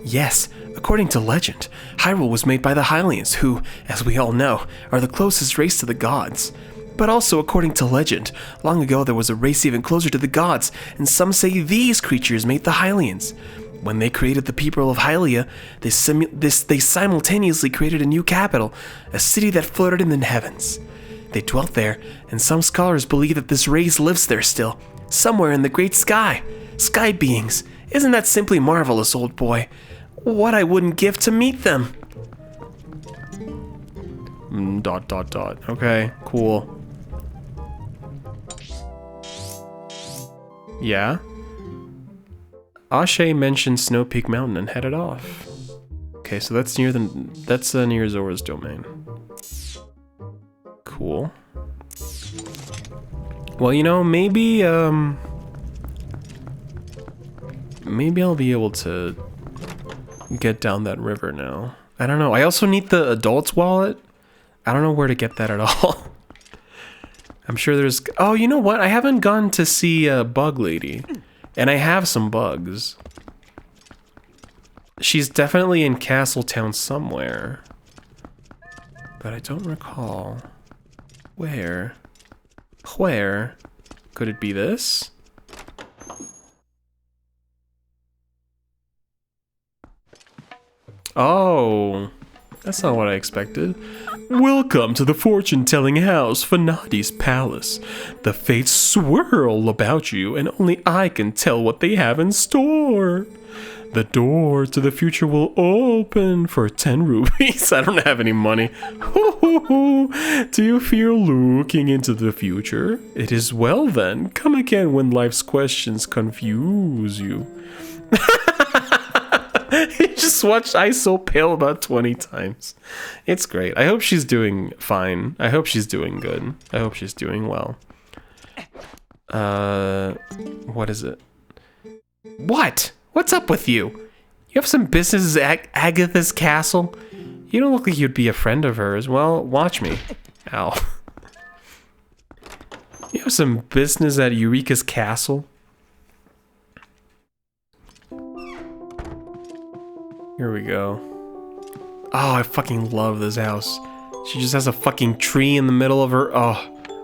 Yes, according to legend, Hyrule was made by the Hylians, who, as we all know, are the closest race to the gods. But also, according to legend, long ago there was a race even closer to the gods, and some say these creatures made the Hylians. When they created the people of Hylia, they simultaneously created a new capital, a city that floated in the heavens. They dwelt there, and some scholars believe that this race lives there still, somewhere in the great sky. Sky beings. Isn't that simply marvelous, old boy? What I wouldn't give to meet them. ... Okay, cool. Yeah? Ashe mentioned Snow Peak Mountain and headed off. Okay, so that's near near Zora's domain. Cool. Well, you know, maybe I'll be able to get down that river now. I don't know. I also need the adult's wallet. I don't know where to get that at all. I'm sure there's... Oh, you know what? I haven't gone to see Bug Lady. And I have some bugs. She's definitely in Castletown somewhere. But I don't recall. Where? Where? Could it be this? Oh, that's not what I expected. Welcome to the fortune-telling house, Fanati's Palace. The fates swirl about you, and only I can tell what they have in store. The door to the future will open for 10 rupees. I don't have any money. Do you fear looking into the future? It is well then. Come again when life's questions confuse you. You just watched I So Pale about 20 times. It's great. I hope she's doing fine. I hope she's doing good. I hope she's doing well. What is it? What? What's up with you? You have some business at Agatha's castle? You don't look like you'd be a friend of hers. Well, watch me. Ow. You have some business at Eureka's castle? Here we go. Oh, I fucking love this house. She just has a fucking tree in the middle of her. Oh,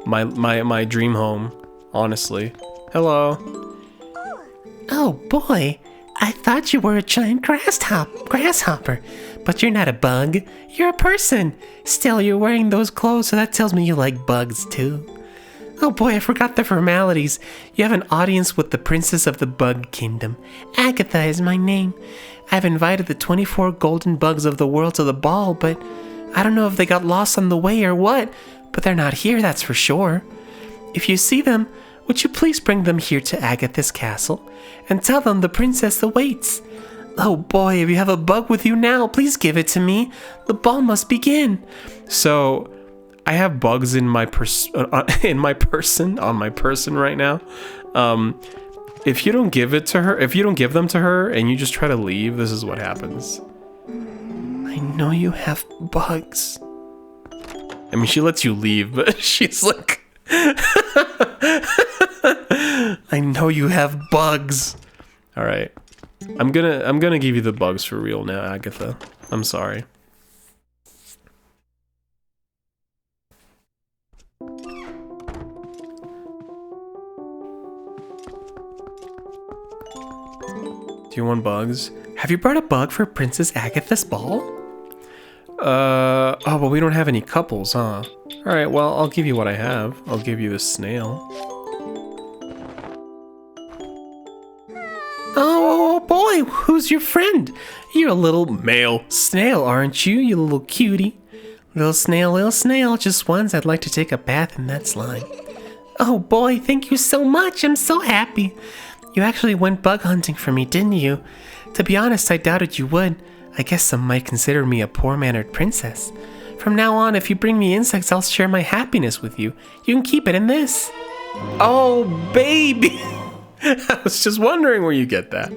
my dream home. Honestly. Hello. Oh boy, I thought you were a giant grasshopper, but you're not a bug. You're a person. Still, you're wearing those clothes, so that tells me you like bugs too. Oh boy, I forgot the formalities. You have an audience with the Princess of the Bug Kingdom. Agatha is my name. I've invited the 24 golden bugs of the world to the ball, but I don't know if they got lost on the way or what, but they're not here, that's for sure. If you see them, would you please bring them here to Agatha's castle and tell them the princess awaits? Oh boy, if you have a bug with you now, please give it to me. The ball must begin. So, I have bugs in my on my person right now. If you don't give it to her, if you don't give them to her and you just try to leave, this is what happens. I know you have bugs. I mean, she lets you leave, but she's like, I know you have bugs. All right, I'm gonna give you the bugs for real now, Agatha. I'm sorry. Do you want bugs? Have you brought a bug for Princess Agatha's ball? Oh, but we don't have any couples, huh? Alright, well, I'll give you what I have. I'll give you the snail. Oh boy, who's your friend? You're a little male snail, aren't you, you little cutie? Little snail, just once I'd like to take a bath in that slime. Oh boy, thank you so much, I'm so happy. You actually went bug hunting for me, didn't you? To be honest, I doubted you would. I guess some might consider me a poor-mannered princess. From now on, if you bring me insects, I'll share my happiness with you. You can keep it in this. Oh, baby! I was just wondering where you get that.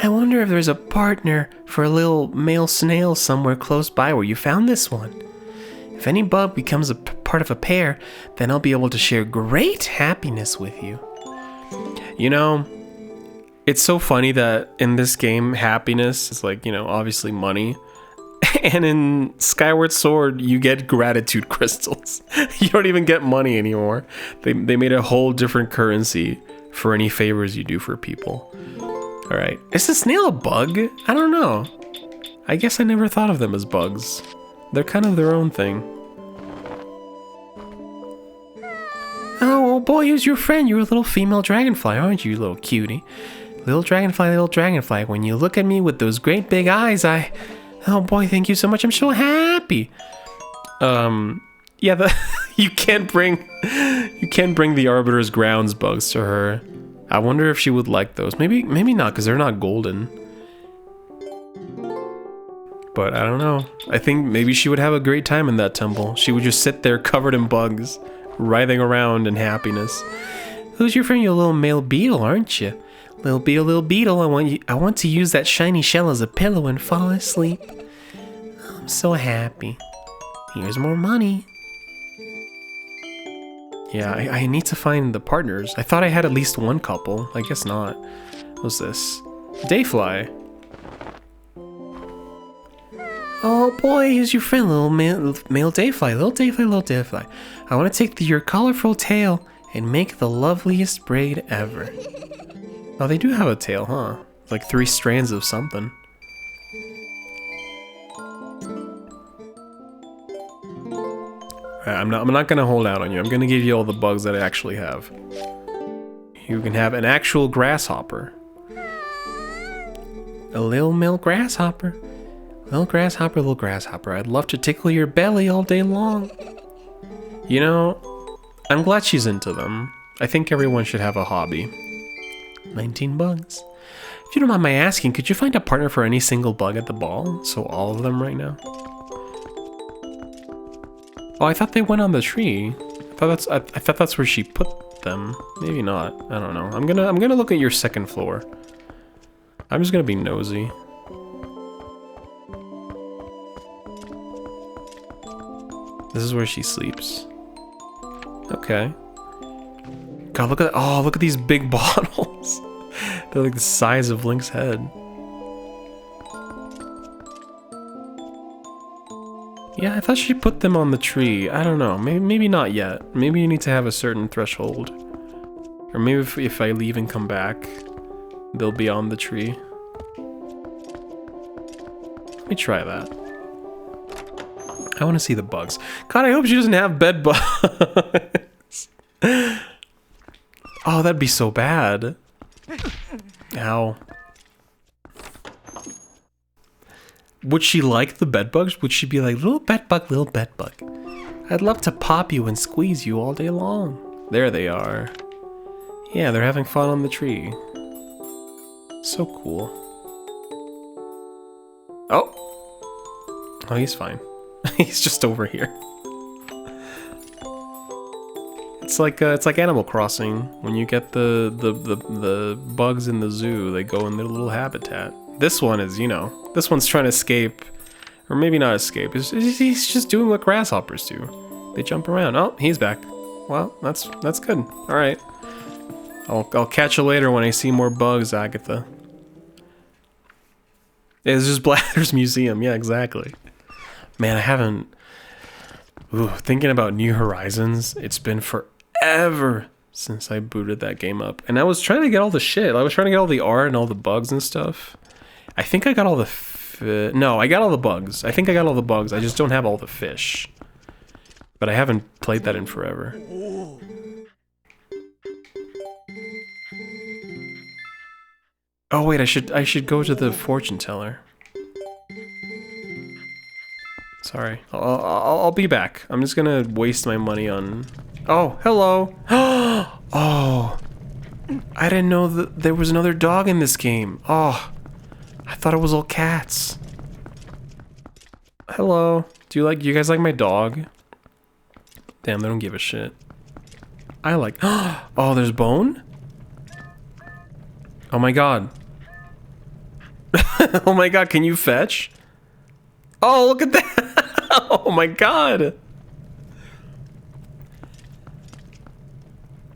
I wonder if there's a partner for a little male snail somewhere close by where you found this one. If any bug becomes a part of a pair, then I'll be able to share great happiness with you. You know, it's so funny that in this game, happiness is like, you know, obviously money. And in Skyward Sword, you get gratitude crystals. You don't even get money anymore. They made a whole different currency for any favors you do for people. All right. Is the snail a bug? I don't know. I guess I never thought of them as bugs. They're kind of their own thing. Oh boy, who's your friend? You're a little female dragonfly, aren't you, you little cutie? Little dragonfly, when you look at me with those great big eyes, oh boy, thank you so much, I'm so happy. Yeah, you can't bring the Arbiter's grounds bugs to her. I wonder if she would like those. Maybe not, because they're not golden. But I don't know. I think maybe she would have a great time in that temple. She would just sit there covered in bugs, writhing around in happiness. Who's your friend? You're a little male beetle, aren't you? Little beetle, I want to use that shiny shell as a pillow and fall asleep. I'm so happy. Here's more money. Yeah, I need to find the partners. I thought I had at least one couple. I guess not. What's this? Dayfly. Oh boy, here's your friend, little male dayfly. Little dayfly, little dayfly. I want to take your colorful tail and make the loveliest braid ever. Oh, they do have a tail, huh? Like 3 strands of something. I'm not gonna hold out on you. I'm gonna give you all the bugs that I actually have. You can have an actual grasshopper. A little male grasshopper. Little grasshopper, little grasshopper. I'd love to tickle your belly all day long. You know, I'm glad she's into them. I think everyone should have a hobby. 19 bugs. If you don't mind my asking, could you find a partner for any single bug at the ball? So all of them right now? Oh, I thought they went on the tree. I thought that's where she put them. Maybe not. I don't know. I'm gonna look at your second floor. I'm just gonna be nosy. This is where she sleeps. Okay. God, look at these big bottles. They're like the size of Link's head. Yeah, I thought she put them on the tree. I don't know. Maybe not yet. Maybe you need to have a certain threshold. Or maybe if I leave and come back, they'll be on the tree. Let me try that. I want to see the bugs. God, I hope she doesn't have bed bugs. Oh, that'd be so bad. Ow. Would she like the bed bugs? Would she be like, little bed bug, little bed bug? I'd love to pop you and squeeze you all day long. There they are. Yeah, they're having fun on the tree. So cool. Oh. Oh, he's fine. He's just over here. It's like Animal Crossing. When you get the bugs in the zoo, they go in their little habitat. This one is, you know, this one's trying to escape, or maybe not escape. He's just doing what grasshoppers do. They jump around. Oh, he's back. Well, that's good. All right. I'll catch you later when I see more bugs, Agatha. It's just Blather's Museum. Yeah, exactly. Man, I haven't... Ooh, thinking about New Horizons, it's been forever since I booted that game up. And I was trying to get all the shit. I was trying to get all the art and all the bugs and stuff. I think I got all the... No, I got all the bugs. I think I got all the bugs. I just don't have all the fish. But I haven't played that in forever. Oh wait, I should go to the fortune teller. Sorry, I'll be back. I'm just gonna waste my money on... Oh, hello. Oh, I didn't know that there was another dog in this game. Oh, I thought it was all cats. Hello. Do you guys like my dog? Damn, they don't give a shit. I like... Oh, there's bone? Oh my god. Oh my god, can you fetch? Oh, look at that! Oh my god!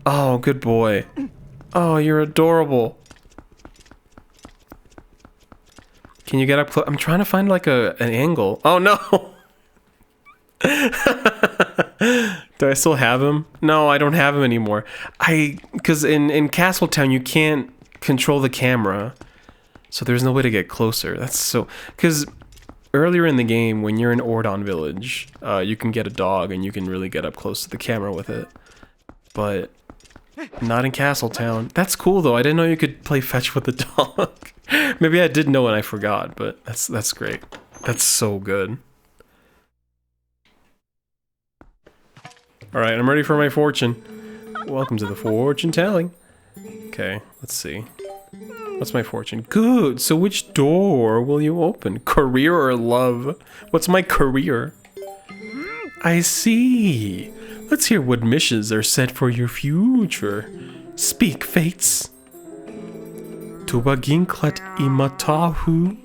Oh, good boy. Oh, you're adorable. Can you get up close? I'm trying to find like an angle. Oh no! Do I still have him? No, I don't have him anymore. Because in Castletown you can't control the camera, so there's no way to get closer. That's so... Because earlier in the game, when you're in Ordon Village, you can get a dog and you can really get up close to the camera with it. But not in Castletown. That's cool though. I didn't know you could play fetch with the dog. Maybe I did know and I forgot, but that's great. That's so good. Alright, I'm ready for my fortune. Welcome to the fortune telling. Okay, let's see. What's my fortune? Good! So which door will you open? Career or love? What's my career? I see. Let's hear what missions are set for your future. Speak, fates. Tubaginklat imatahu.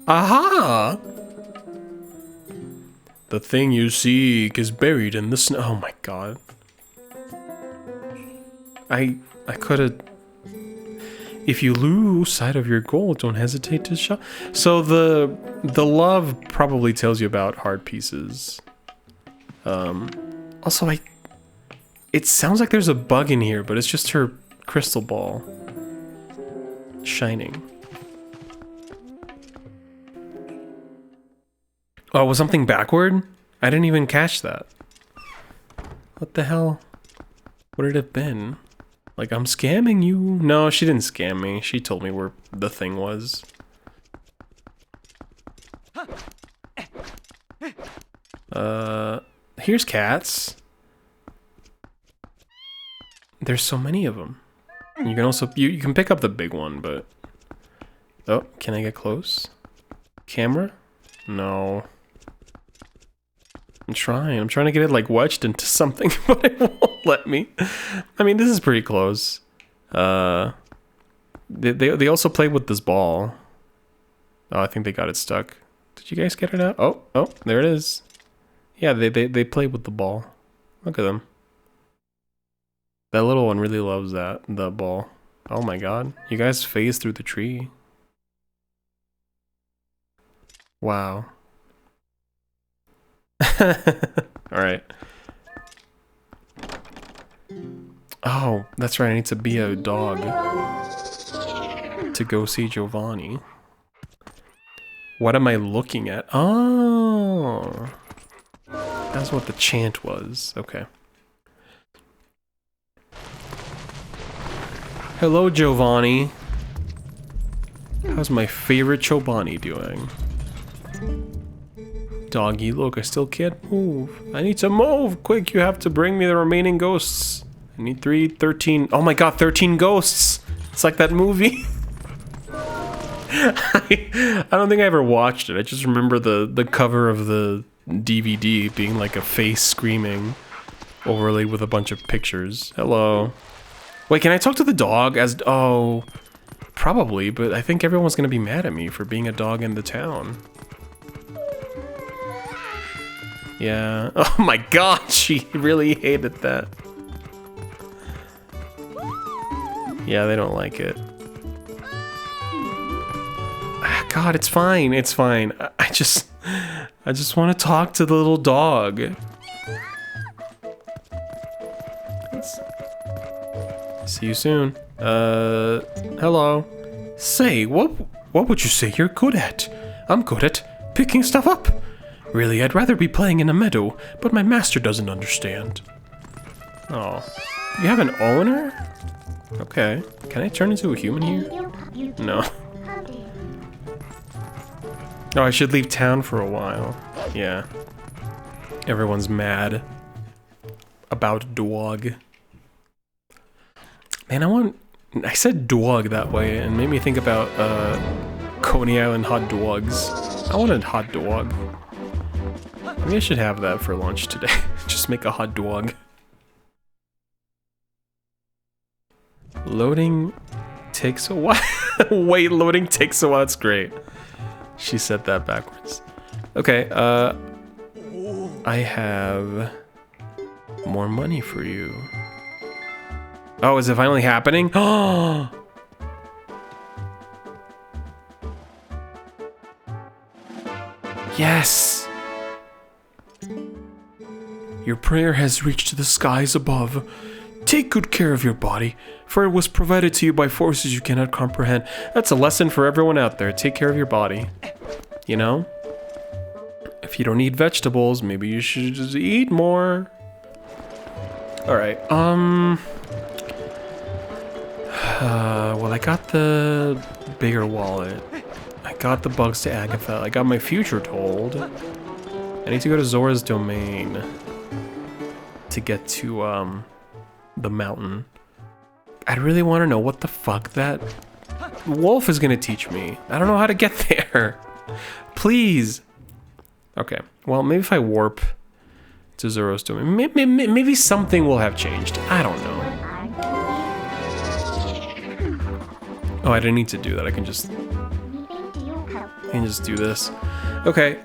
Aha! The thing you seek is buried in the snow. Oh my god. I could have... If you lose sight of your goal, don't hesitate to shop. So the love probably tells you about hard pieces. Also, it sounds like there's a bug in here, but it's just her crystal ball shining. Oh, was something backward? I didn't even catch that. What the hell? What would it have been? Like, I'm scamming you. No, she didn't scam me. She told me where the thing was. Here's cats. There's so many of them. You can also, you can pick up the big one, but... Oh, can I get close? Camera? No. I'm trying to get it like wedged into something, but it won't let me. I mean, this is pretty close. They also played with this ball. Oh, I think they got it stuck. Did you guys get it out? Oh, there it is. Yeah, they played with the ball. Look at them. That little one really loves the ball. Oh my god. You guys phased through the tree. Wow. Alright. Oh, that's right, I need to be a dog to go see Giovanni. What am I looking at? Oh, that's what the chant was. Okay. Hello, Giovanni. How's my favorite Chobani doing? Doggy, look, I still can't move. I need to move! Quick, you have to bring me the remaining ghosts. I need 13. Oh my god, 13 ghosts! It's like that movie. I don't think I ever watched it. I just remember the cover of the DVD being like a face screaming, overlaid with a bunch of pictures. Hello. Wait, can I talk to the dog as... Oh, probably, but I think everyone's gonna be mad at me for being a dog in the town. Yeah. Oh my god, she really hated that. Yeah, they don't like it. God, it's fine. It's fine. I just want to talk to the little dog. See you soon. Hello. Say, what would you say you're good at? I'm good at picking stuff up. Really, I'd rather be playing in a meadow, but my master doesn't understand. Oh. You have an owner? Okay. Can I turn into a human here? No. Oh, I should leave town for a while. Yeah. Everyone's mad about dog. Man, I said dog that way and made me think about Coney Island hot dogs. I wanted hot dog. Maybe I should have that for lunch today. Just make a hot dog. Loading takes a while. Wait, loading takes a while. That's great. She said that backwards. Okay, I have more money for you. Oh, is it finally happening? Oh! Yes! Your prayer has reached the skies above. Take good care of your body, for it was provided to you by forces you cannot comprehend. That's a lesson for everyone out there. Take care of your body. You know? If you don't eat vegetables, maybe you should just eat more. Alright, well, I got the bigger wallet. I got the bugs to Agatha. I got my future told. I need to go to Zora's domain to get to, the mountain. I really want to know what the fuck that wolf is gonna teach me. I don't know how to get there. Please. Okay, well, maybe if I warp to Zora's domain, maybe something will have changed. I don't know. Oh, I didn't need to do that. I can just do this. Okay,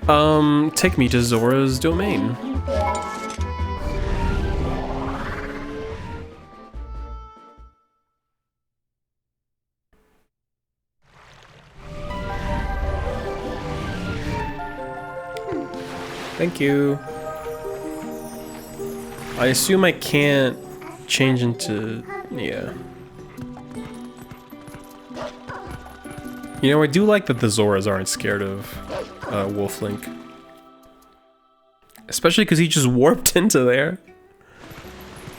take me to Zora's domain. Thank you. I assume I can't change into... yeah. You know, I do like that the Zoras aren't scared of Wolf-Link. Especially because he just warped into there.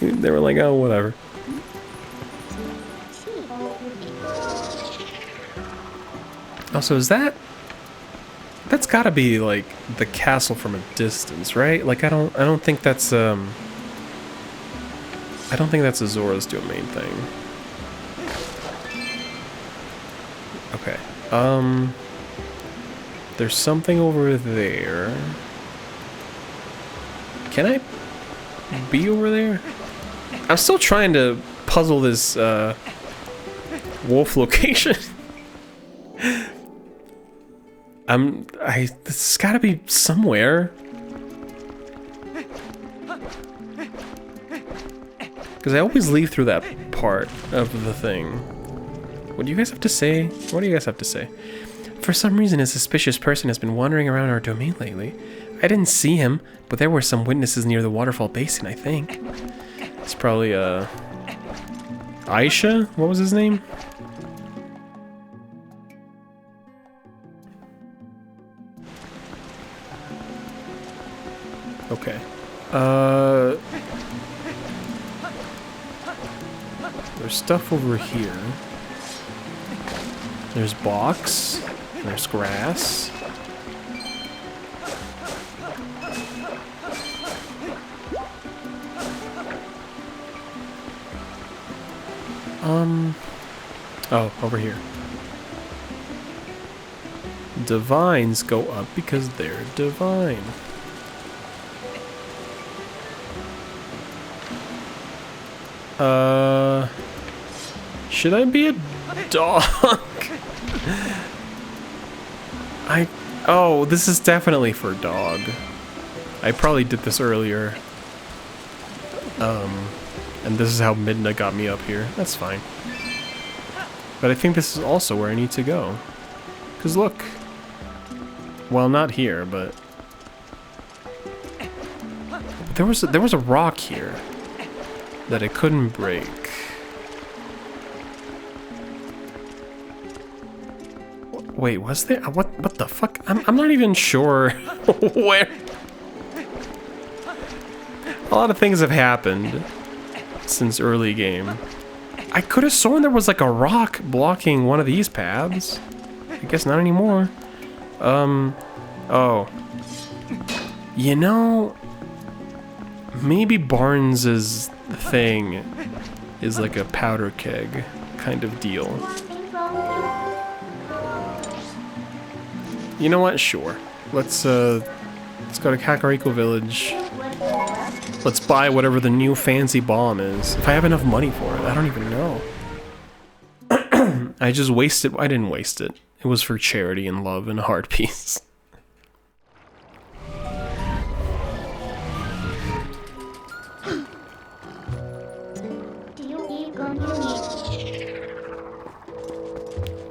They were like, oh, whatever. Also, is that... that's gotta be, like, the castle from a distance, right? Like, I don't think that's, I don't think that's Azora's domain thing. Okay. There's something over there. Can I be over there? I'm still trying to puzzle this, wolf location. This has gotta be somewhere. Because I always leave through that part of the thing. What do you guys have to say? What do you guys have to say? For some reason, a suspicious person has been wandering around our domain lately. I didn't see him, but there were some witnesses near the waterfall basin, I think. It's probably, Aisha? What was his name? Okay. There's stuff over here. There's box. There's grass. Oh, over here. Divines go up because they're divine. Should I be a dog? Oh, this is definitely for dog. I probably did this earlier. And this is how Midna got me up here. That's fine. But I think this is also where I need to go. 'Cause look. Well, not here, but there was a rock here that I couldn't break. Wait, was there? What the fuck? I'm not even sure where. A lot of things have happened since early game. I could have sworn there was like a rock blocking one of these paths. I guess not anymore. Oh. You know, maybe Barnes's thing is like a powder keg kind of deal. You know what? Sure. Let's go to Kakariko Village. Let's buy whatever the new fancy bomb is. If I have enough money for it, I don't even know. I just wasted. I didn't waste it. It was for charity and love and a heart piece.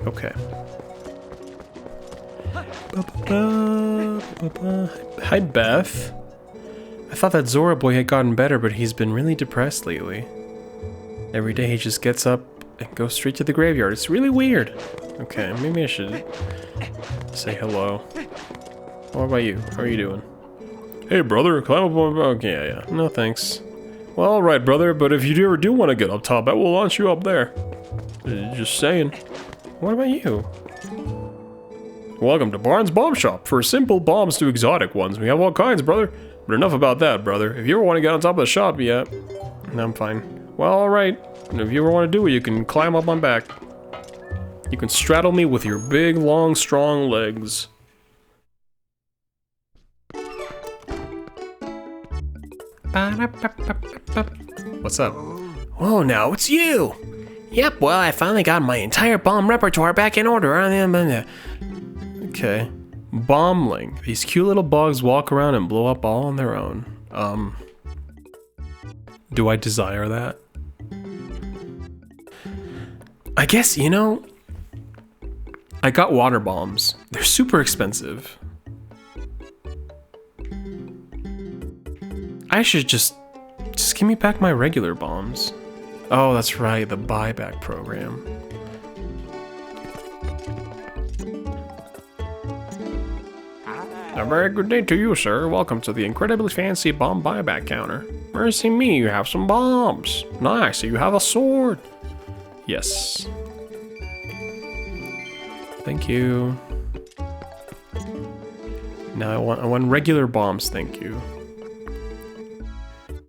Okay. Hi, Beth. I thought that Zora boy had gotten better, but he's been really depressed lately. Every day he just gets up and goes straight to the graveyard. It's really weird. Okay, maybe I should say hello. What about you? How are you doing? Hey, brother, climb up on... okay, yeah. No, thanks. Well, alright, brother, but if you ever do want to get up top, I will launch you up there. Just saying. What about you? Welcome to Barnes Bomb Shop. For simple bombs to exotic ones, we have all kinds, brother. But enough about that, brother. If you ever want to get on top of the shop, yeah. No, I'm fine. Well, alright. If you ever want to do it, you can climb up on back. You can straddle me with your big, long, strong legs. What's up? Oh, now it's you! Yep, well, I finally got my entire bomb repertoire back in order. Okay. Bombling. These cute little bugs walk around and blow up all on their own. Do I desire that? I guess, you know, I got water bombs. They're super expensive. I should just give me back my regular bombs. Oh, that's right, the buyback program. A very good day to you, sir. Welcome to the incredibly fancy bomb buyback counter. Mercy me, you have some bombs. Nice, you have a sword. Yes. Thank you. Now I want regular bombs, thank you.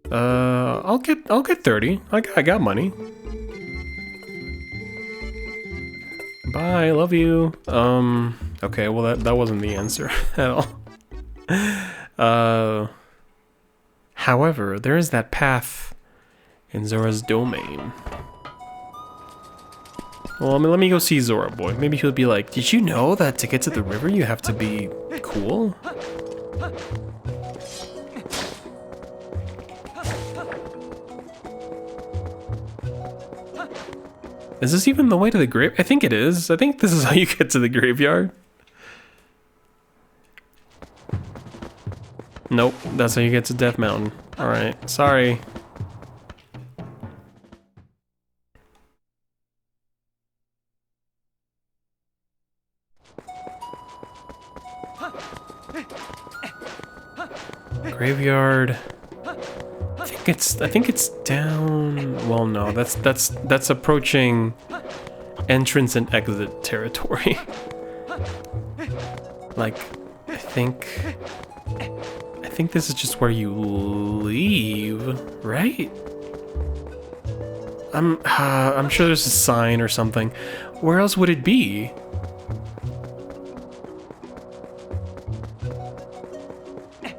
I'll get 30. I got money. Bye, love you. Okay, well that wasn't the answer at all. However, there is that path in Zora's domain. Well, let me go see Zora, boy. Maybe he'll be like, did you know that to get to the river you have to be cool? Is this even the way to the grave? I think it is. I think this is how you get to the graveyard. Nope, that's how you get to Death Mountain. Alright, sorry. Graveyard. I think it's down. Well, no, that's approaching entrance and exit territory. Like, I think this is just where you leave, right? I'm sure there's a sign or something. Where else would it be?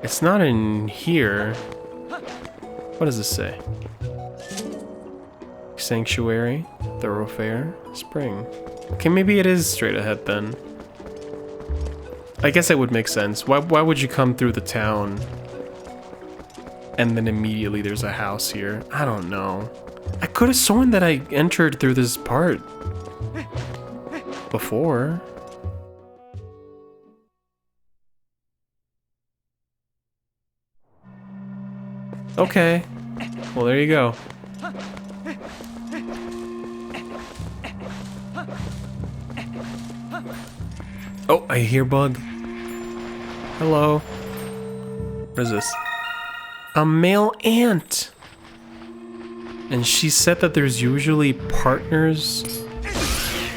It's not in here. What does this say? Sanctuary, thoroughfare, spring. Okay, maybe it is straight ahead then. I guess it would make sense. Why would you come through the town and then immediately there's a house here? I don't know. I could have sworn that I entered through this part before. Okay. Well, there you go. Oh, I hear bug. Hello. What is this? A male ant. And she said that there's usually partners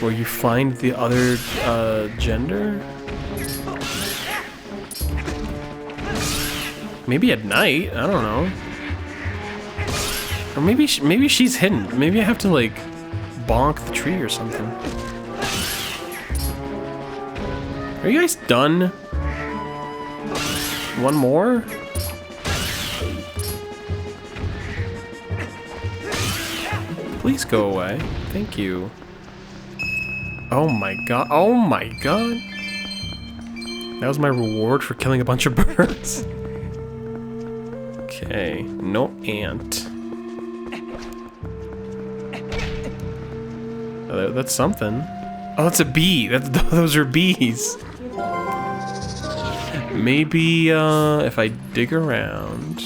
where you find the other gender. Maybe at night. I don't know. Or maybe she's hidden. Maybe I have to like bonk the tree or something. Are you guys done? One more? Please go away. Thank you. Oh my god. Oh my god. That was my reward for killing a bunch of birds. Okay. No ant. Oh, that's something. Oh, that's a bee. Those are bees. Maybe if I dig around,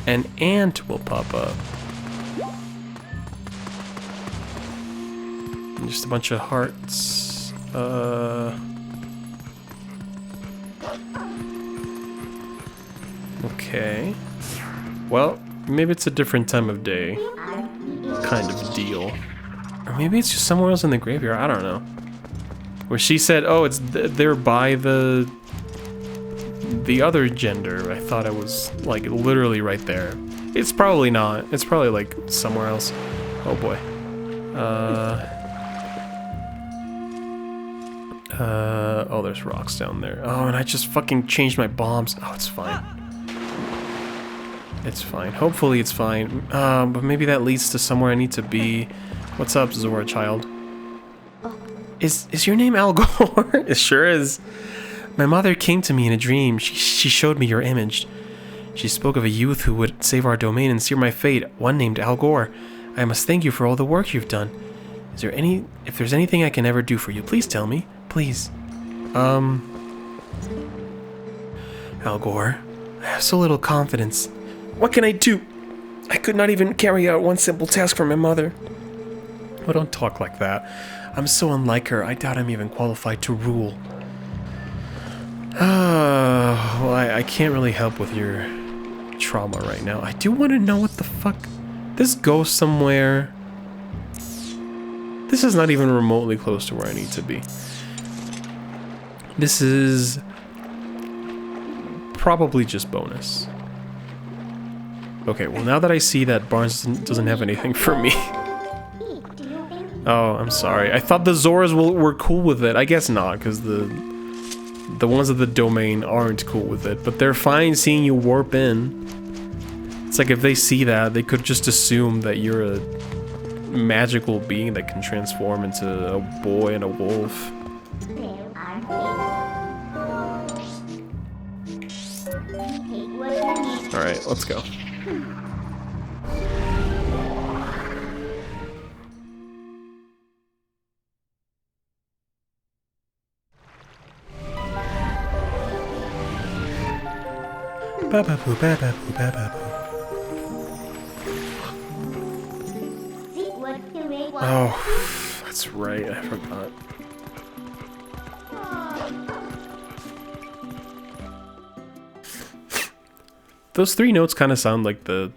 an ant will pop up. And just a bunch of hearts. Okay. Well, maybe it's a different time of day kind of deal. Or maybe it's just somewhere else in the graveyard. I don't know. Where she said, oh, it's they're by the other gender. I thought it was like literally right there. It's probably not. It's probably like somewhere else. Oh boy. Oh, there's rocks down there. Oh, and I just fucking changed my bombs. Oh, it's fine. It's fine. Hopefully it's fine. But maybe that leads to somewhere I need to be. What's up, Zora child? Is your name Al Gore? It sure is. My mother came to me in a dream. She showed me your image. She spoke of a youth who would save our domain and sear my fate, one named Al Gore. I must thank you for all the work you've done. If there's anything I can ever do for you, please tell me. Please. Al Gore, I have so little confidence. What can I do? I could not even carry out one simple task for my mother. Oh, don't talk like that. I'm so unlike her, I doubt I'm even qualified to rule. Well, I can't really help with your trauma right now. I do want to know what the fuck... This goes somewhere... This is not even remotely close to where I need to be. This is... probably just bonus. Okay, well now that I see that Barnes doesn't have anything for me... Oh, I'm sorry. I thought the Zoras were cool with it. I guess not, because the ones of the domain aren't cool with it. But they're fine seeing you warp in. It's like if they see that, they could just assume that you're a magical being that can transform into a boy and a wolf. Alright, let's go. Ba-ba-boo, ba-ba-boo, ba-ba-boo. Oh, that's right, I forgot. Those three notes kind of sound like the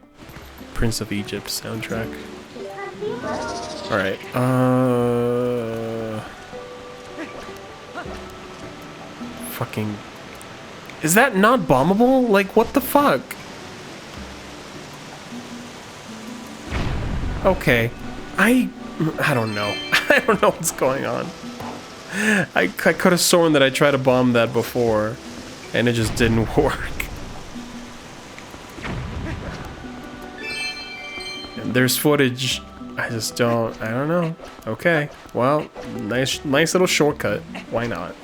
Prince of Egypt soundtrack. Alright, fucking... Is that not bombable? Like, what the fuck? Okay. I don't know. I don't know what's going on. I could have sworn that I tried to bomb that before, and it just didn't work. And there's footage. I don't know. Okay. Well, nice little shortcut. Why not?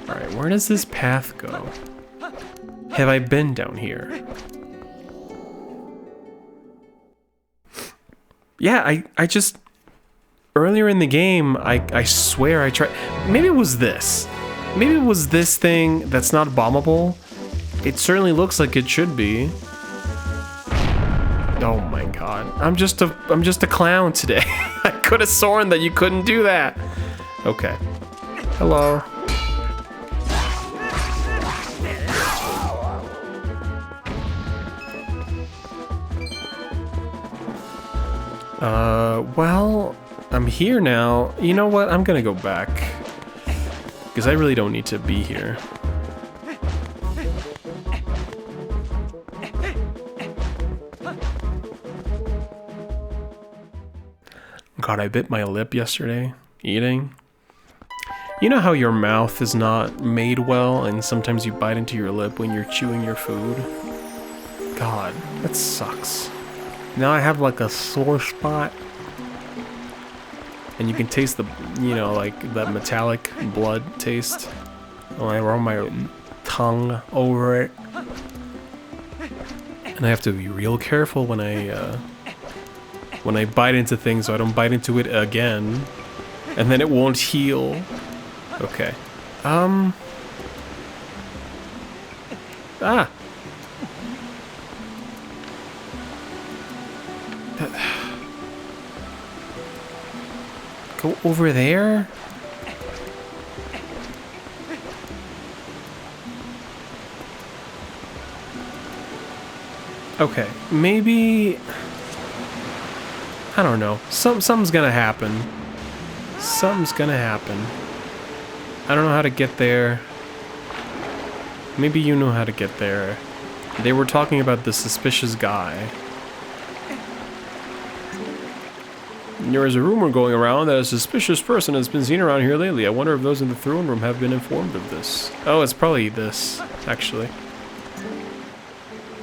Alright, where does this path go? Have I been down here? Yeah, I just... Earlier in the game, I swear I tried... Maybe it was this. Maybe it was this thing that's not bombable. It certainly looks like it should be. Oh my god. I'm just a clown today. I could have sworn that you couldn't do that. Okay. Hello. Well, I'm here now. You know what? I'm gonna go back. Because I really don't need to be here. God, I bit my lip yesterday, eating. You know how your mouth is not made well and sometimes you bite into your lip when you're chewing your food? God, that sucks. Now I have like a sore spot. And you can taste the, you know, like that metallic blood taste. When I run my tongue over it. And I have to be real careful when I bite into things so I don't bite into it again. And then it won't heal. Okay. Ah! Go over there? Okay, maybe... I don't know. Something's gonna happen. Something's gonna happen. I don't know how to get there. Maybe you know how to get there. They were talking about the suspicious guy. There is a rumor going around that a suspicious person has been seen around here lately. I wonder if those in the throne room have been informed of this. Oh, it's probably this, actually.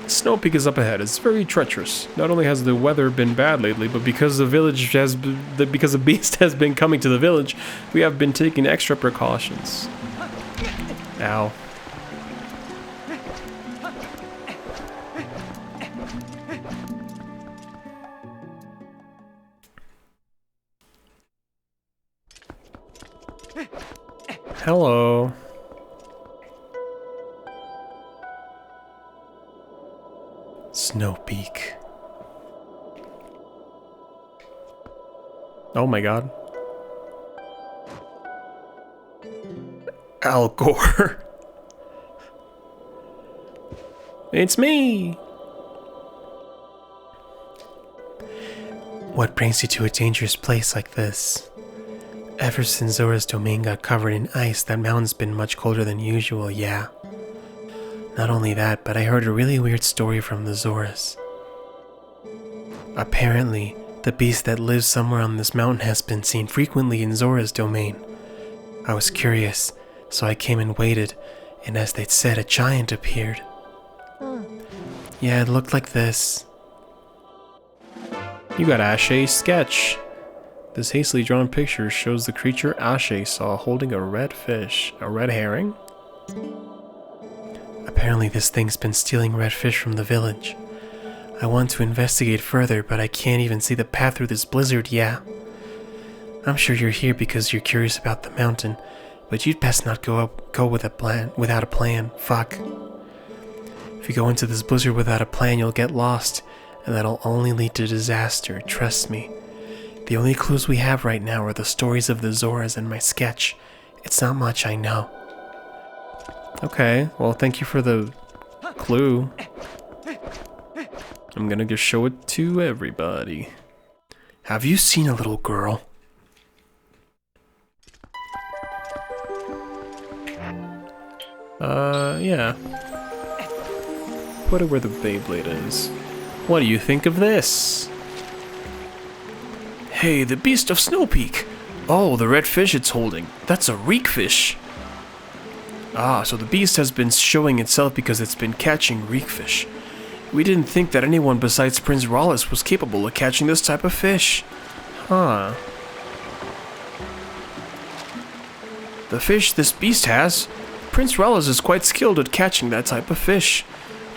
Snow Peak is up ahead. It's very treacherous. Not only has the weather been bad lately, but because because a beast has been coming to the village, we have been taking extra precautions. Ow. Hello. Snow Peak. Oh my god. Al Gore. It's me. What brings you to a dangerous place like this? Ever since Zora's domain got covered in ice, that mountain's been much colder than usual, yeah. Not only that, but I heard a really weird story from the Zoras. Apparently, the beast that lives somewhere on this mountain has been seen frequently in Zora's domain. I was curious, so I came and waited, and as they'd said, a giant appeared. Yeah, it looked like this. You got Ashe's sketch. This hastily drawn picture shows the creature Ashe saw holding a red fish. A red herring? Apparently this thing's been stealing red fish from the village. I want to investigate further, but I can't even see the path through this blizzard, yeah. I'm sure you're here because you're curious about the mountain, but you'd best not go without a plan. Fuck. If you go into this blizzard without a plan, you'll get lost, and that'll only lead to disaster, trust me. The only clues we have right now are the stories of the Zoras and my sketch. It's not much, I know. Okay, well, thank you for the clue. I'm gonna just show it to everybody. Have you seen a little girl? Yeah. Put it where the Beyblade is. What do you think of this? Hey, the beast of Snow Peak. Oh, the red fish it's holding. That's a reek fish. Ah, so the beast has been showing itself because it's been catching reek fish. We didn't think that anyone besides Prince Rawless was capable of catching this type of fish. Huh. The fish this beast has, Prince Rawless is quite skilled at catching that type of fish.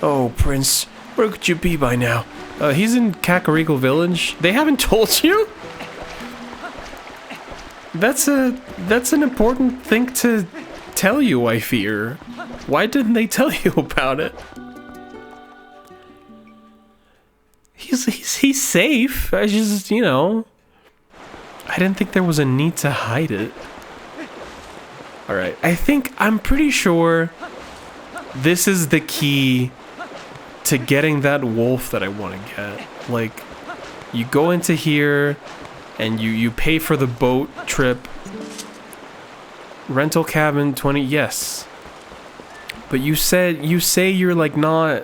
Oh, Prince, where could you be by now? He's in Kakariko Village. They haven't told you? That's an important thing to tell you, I fear. Why didn't they tell you about it? He's safe. I just, you know, I didn't think there was a need to hide it. Alright, I'm pretty sure this is the key to getting that wolf that I want to get. Like, you go into here and you pay for the boat trip. Rental cabin 20, yes. But you say you're like not.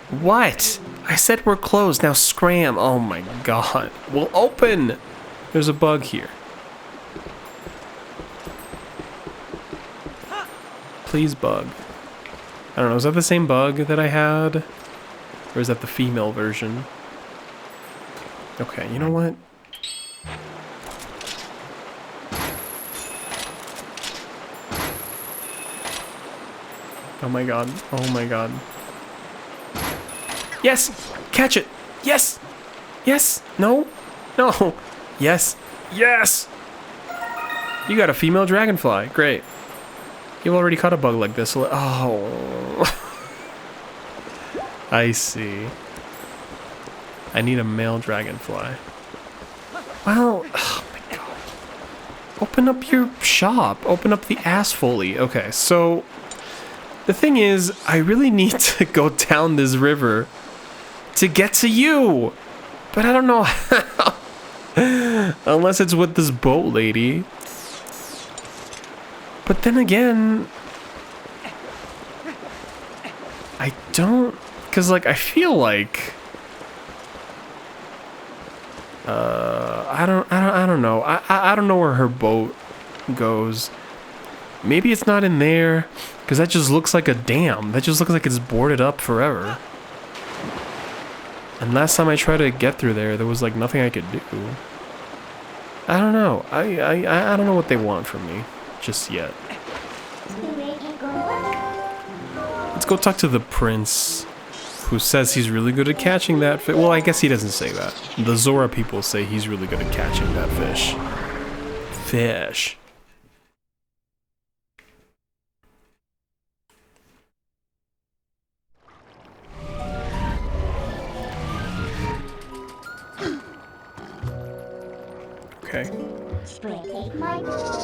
What? I said we're closed. Now scram. Oh my god. Well, open. There's a bug here. Please, bug. I don't know, is that the same bug that I had? Or is that the female version? Okay, you know what? Oh my god. Oh my god. Yes! Catch it! Yes! Yes! No! No! Yes! Yes! You got a female dragonfly. Great. You've already caught a bug like this. Oh. I see. I need a male dragonfly. Well, oh my god. Open up your shop. Open up the ass fully. Okay, so the thing is, I really need to go down this river to get to you. But I don't know how. Unless it's with this boat lady. But then again, I don't, cause like I feel like, I don't know. I don't know where her boat goes. Maybe it's not in there, cause that just looks like a dam. That just looks like it's boarded up forever. And last time I tried to get through there was like nothing I could do. I don't know. I don't know what they want from me just yet. Let's go talk to the prince, who says he's really good at catching that fish. Well, I guess he doesn't say that. The Zora people say he's really good at catching that fish. Fish. Okay.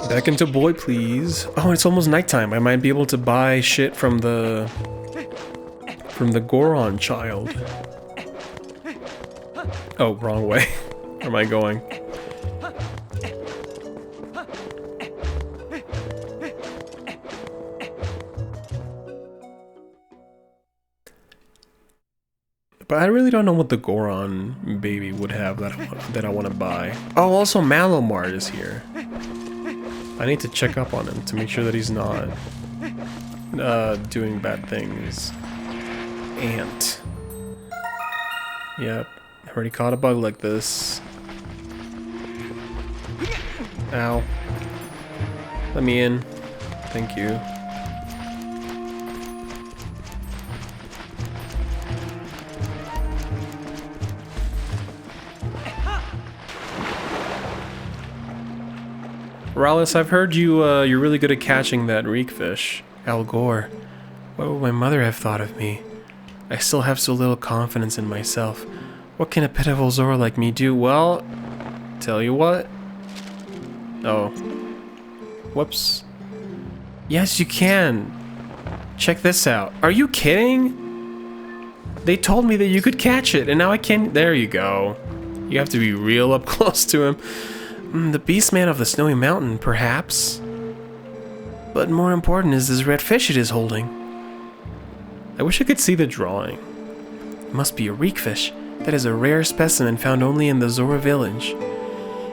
Back into boy, please. Oh, it's almost nighttime. I might be able to buy shit from the Goron child. Oh, wrong way. Where am I going? But I really don't know what the Goron baby would have that I want to buy. Oh, also Malomart is here. I need to check up on him to make sure that he's not doing bad things. Ant. Yep. Already caught a bug like this. Ow. Let me in. Thank you. Rallis, I've heard you're really good at catching that reek fish. Al Gore. What would my mother have thought of me? I still have so little confidence in myself. What can a pitiful Zora like me do? Well, tell you what. Oh. Whoops. Yes, you can. Check this out. Are you kidding? They told me that you could catch it, and now I can't. There you go. You have to be real up close to him. The Beastman of the Snowy Mountain, perhaps. But more important is this red fish it is holding. I wish I could see the drawing. It must be a reekfish. That is a rare specimen found only in the Zora village.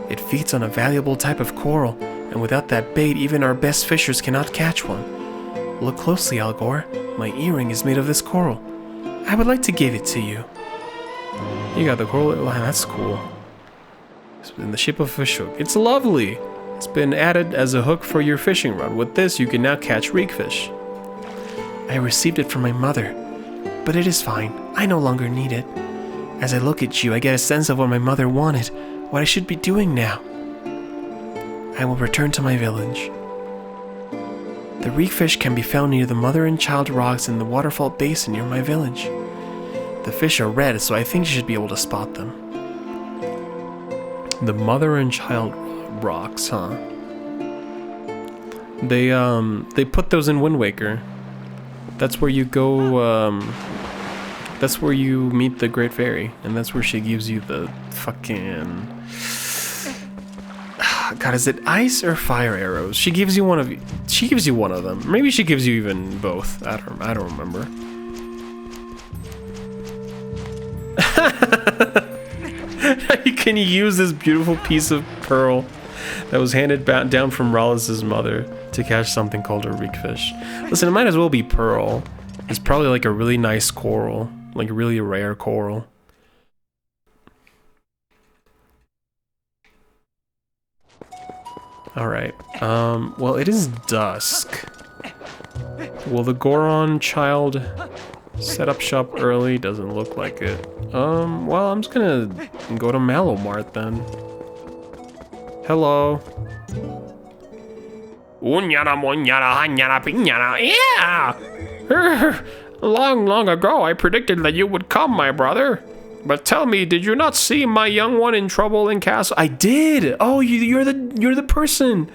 It feeds on a valuable type of coral, and without that bait, even our best fishers cannot catch one. Look closely, Al Gore. My earring is made of this coral. I would like to give it to you. You got the coral? Wow, that's cool. It's in the shape of a fish hook. It's lovely. It's been added as a hook for your fishing rod. With this, you can now catch reekfish. I received it from my mother, but it is fine. I no longer need it. As I look at you, I get a sense of what my mother wanted, what I should be doing now. I will return to my village. The reekfish can be found near the mother and child rocks in the waterfall basin near my village. The fish are red, so I think you should be able to spot them. The mother and child rocks, huh? They put those in Wind Waker. That's where you go, that's where you meet the Great Fairy, and that's where she gives you the fucking... God, is it ice or fire arrows? She gives you one of them. Maybe she gives you even both. I don't remember. You can use this beautiful piece of pearl that was handed down from Rallis' mother to catch something called a reekfish. Listen, it might as well be pearl. It's probably like a really nice coral, like a really rare coral. Alright, well, it is dusk. Will the Goron child set up shop early? Doesn't look like it. Well, I'm just gonna go to Malomart then. Hello. Yeah! Long ago, I predicted that you would come, my brother. But tell me, did you not see my young one in trouble in castle? I did. Oh, you're the person.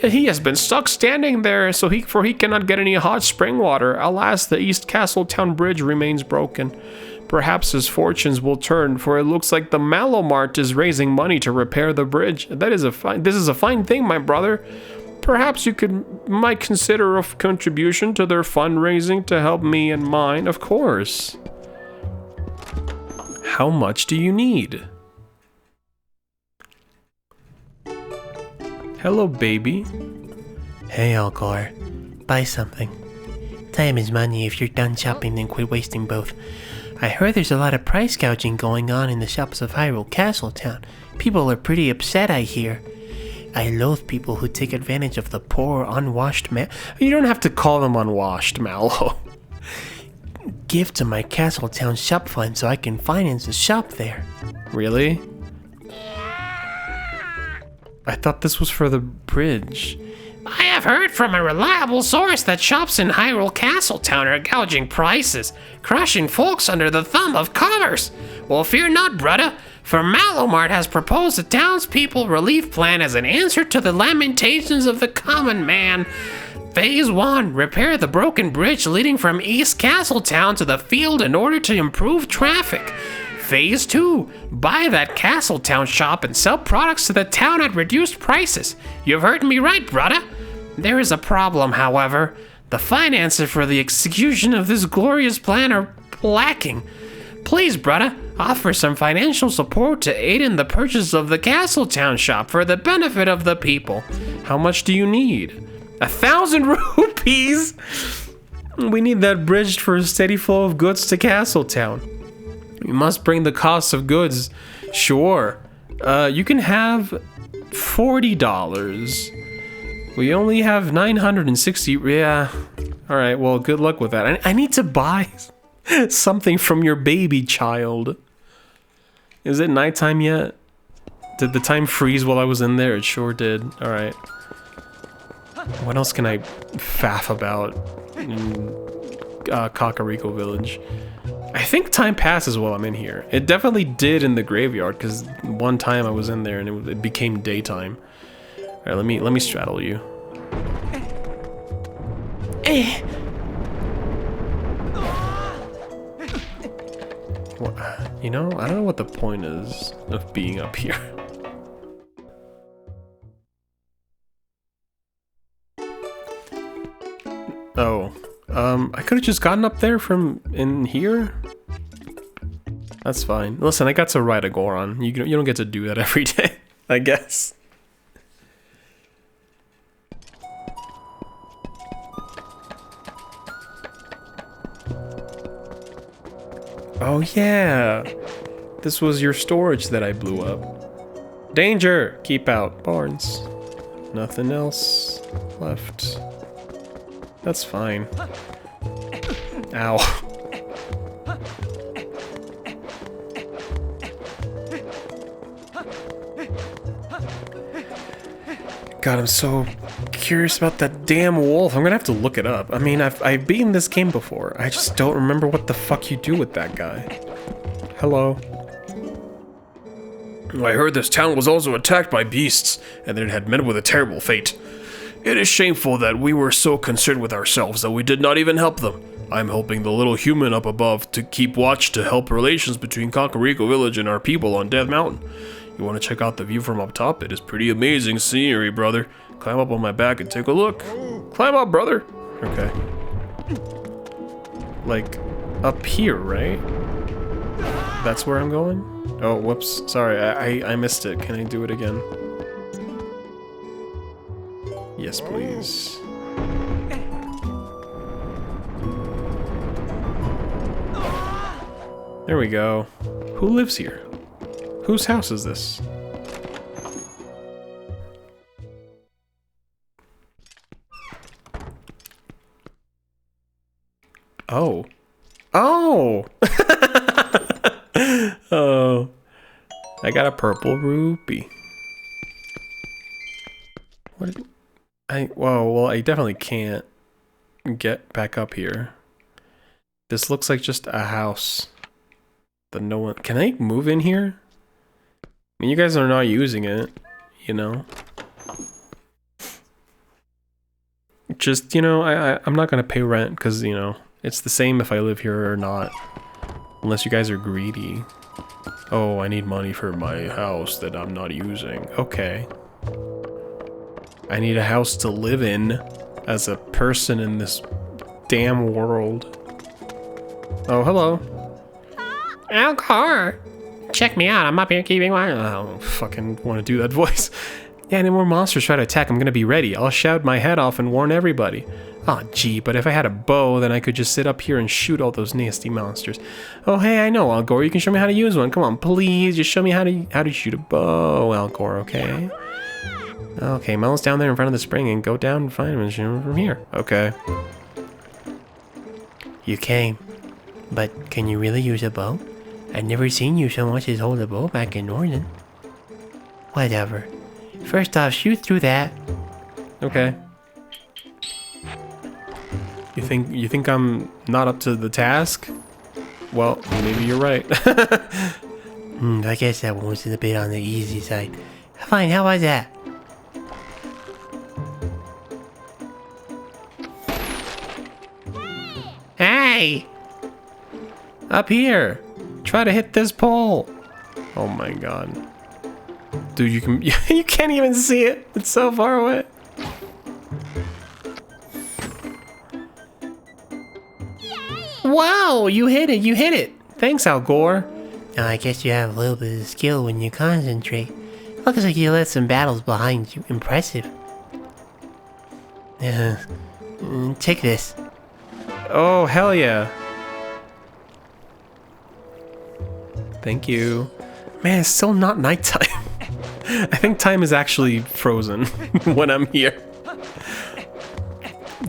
He has been stuck standing there, for he cannot get any hot spring water. Alas, the East Castle Town Bridge remains broken. Perhaps his fortunes will turn, for it looks like the Malomart is raising money to repair the bridge. This is a fine thing, my brother. Perhaps you might consider a contribution to their fundraising to help me and mine, of course. How much do you need? Hello, baby. Hey, Al Gore. Buy something. Time is money. If you're done shopping, then quit wasting both. I heard there's a lot of price gouging going on in the shops of Hyrule Castletown. People are pretty upset, I hear. I loathe people who take advantage of the poor, unwashed man. You don't have to call them unwashed, Mallow. Give to my Castletown shop fund so I can finance a shop there. Really? I thought this was for the bridge. I have heard from a reliable source that shops in Hyrule Castletown are gouging prices, crushing folks under the thumb of commerce. Well, fear not, brother, for Malomart has proposed a townspeople relief plan as an answer to the lamentations of the common man. Phase 1, repair the broken bridge leading from East Castletown to the field in order to improve traffic. Phase 2, buy that Castletown shop and sell products to the town at reduced prices. You've heard me right, brother. There is a problem, however. The finances for the execution of this glorious plan are lacking. Please, brother, offer some financial support to aid in the purchase of the Castletown shop for the benefit of the people. How much do you need? 1,000 rupees? We need that bridge for a steady flow of goods to Castletown. You must bring the cost of goods. Sure. You can have $40. We only have 960. Yeah. All right. Well, good luck with that. I need to buy something from your baby child. Is it nighttime yet? Did the time freeze while I was in there? It sure did. All right. What else can I faff about in Kakariko Village? I think time passes while I'm in here. It definitely did in the graveyard, because one time I was in there and it became daytime. All right, let me straddle you. Well, you know, I don't know what the point is of being up here. Oh, I could have just gotten up there from in here. That's fine. Listen, I got to ride a Goron. You don't get to do that every day, I guess. Oh yeah, this was your storage that I blew up. Danger! Keep out, Barnes. Nothing else left. That's fine. Ow. God, I'm so curious about that damn wolf. I'm gonna have to look it up. I mean, I've beaten this game before. I just don't remember what the fuck you do with that guy. Hello. I heard this town was also attacked by beasts, and that it had met with a terrible fate. It is shameful that we were so concerned with ourselves that we did not even help them. I'm helping the little human up above to keep watch to help relations between Kakariko Village and our people on Death Mountain. You want to check out the view from up top? It is pretty amazing scenery, brother. Climb up on my back and take a look. Climb up, brother. Okay. Like, up here, right? That's where I'm going? Oh, whoops. Sorry, I missed it. Can I do it again? Yes, please. There we go. Who lives here? Whose house is this? Oh. Oh! Oh. I got a purple rupee. What? Whoa, well, I definitely can't get back up here. This looks like just a house that no one... Can I move in here? I mean, you guys are not using it, you know? Just, you know, I'm not gonna pay rent, because, you know, it's the same if I live here or not. Unless you guys are greedy. Oh, I need money for my house that I'm not using. Okay. I need a house to live in as a person in this damn world. Oh, hello. Alcor! Check me out, I'm up here keeping watch. I don't fucking want to do that voice. Yeah, any more monsters try to attack, I'm gonna be ready. I'll shout my head off and warn everybody. Oh, gee, but if I had a bow, then I could just sit up here and shoot all those nasty monsters. Oh, hey, I know, Alcor, you can show me how to use one. Come on, please, just show me how to shoot a bow, Alcor, okay? Okay, Mel's down there in front of the spring and go down and find him and shoot him from here. Okay. You came, but can you really use a bow? I've never seen you so much as hold a bow back in Northern. Whatever. First off, shoot through that. Okay. You think I'm not up to the task? well, maybe you're right. I guess that one was a bit on the easy side. Fine, how was that? Hey! Up here! Try to hit this pole! Oh my god. Dude, you can you can't even see it! It's so far away! Wow, you hit it, you hit it! Thanks, Al Gore. I guess you have a little bit of skill when you concentrate. Looks like you left some battles behind you. Impressive. Take this. Oh, hell yeah. Thank you. Man, it's still not nighttime. I think time is actually frozen when I'm here.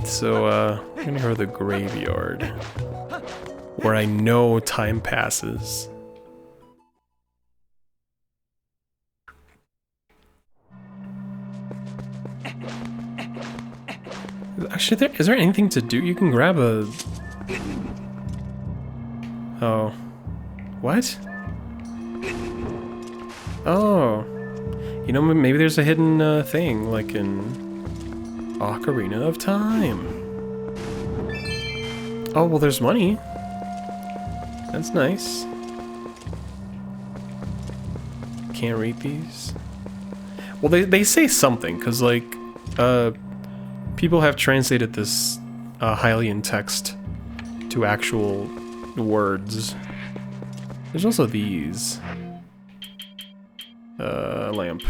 So, I'm gonna go to the graveyard. Where I know time passes. Actually, is there anything to do? You can grab a... Oh. What? Oh. You know, maybe there's a hidden thing, like in Ocarina of Time. Oh, well, there's money. That's nice. Can't read these. Well, they say something, because, like, people have translated this Hylian text to actual words. There's also these. Lamp.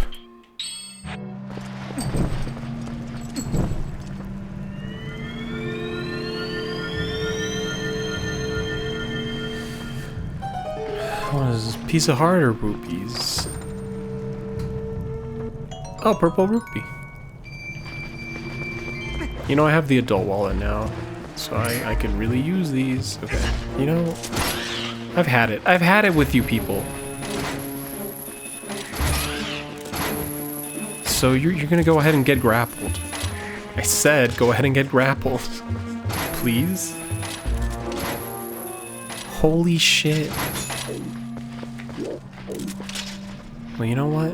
What is this? Piece of heart or rupees? Oh, purple rupee. You know, I have the adult wallet now, so I can really use these. Okay. You know, I've had it. I've had it with you people. So you're gonna go ahead and get grappled. I said go ahead and get grappled. Please? Holy shit. Well, you know what?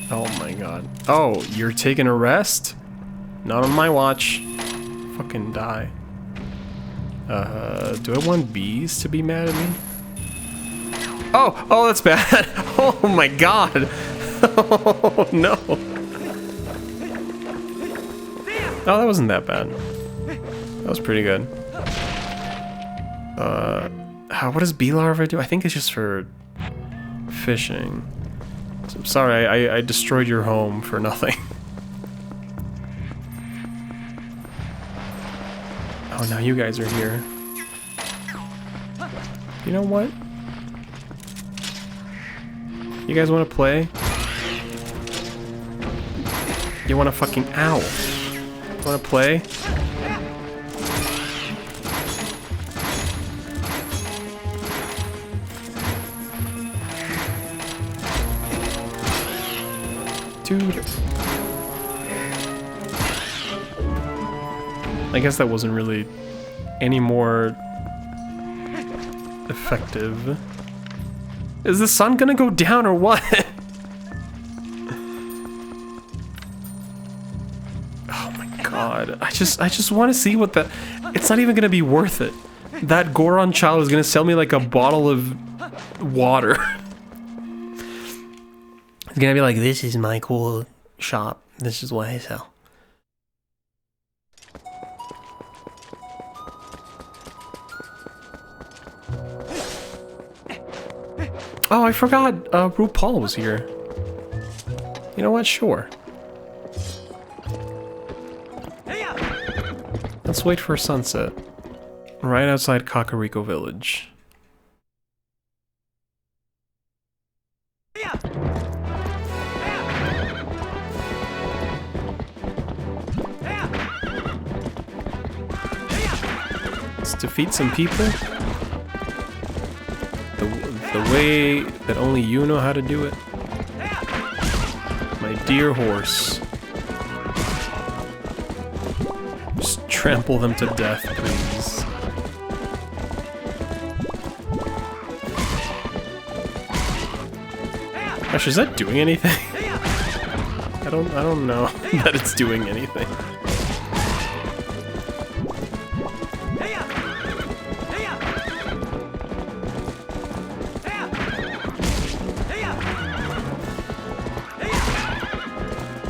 Oh my god. Oh, you're taking a rest? Not on my watch. Fucking die. Do I want bees to be mad at me? Oh, that's bad. Oh my god. Oh no. Oh, that wasn't that bad. That was pretty good. What does bee larva do? I think it's just for fishing. So, sorry, I destroyed your home for nothing. Oh, now you guys are here. You know what? You guys want to play? You want to fucking... Ow. Want to play? Dude. I guess that wasn't really any more effective. Is the sun gonna go down or what? Oh my god. I just want to see what the... It's not even gonna be worth it. That Goron child is gonna sell me like a bottle of water. It's gonna be like, this is my cool shop. This is what I sell. Oh, I forgot RuPaul was here. You know what? Sure. Let's wait for sunset. Right outside Kakariko Village. Let's defeat some people. The way that only you know how to do it. My dear horse. Just trample them to death, please. Gosh, is that doing anything? I don't know that it's doing anything.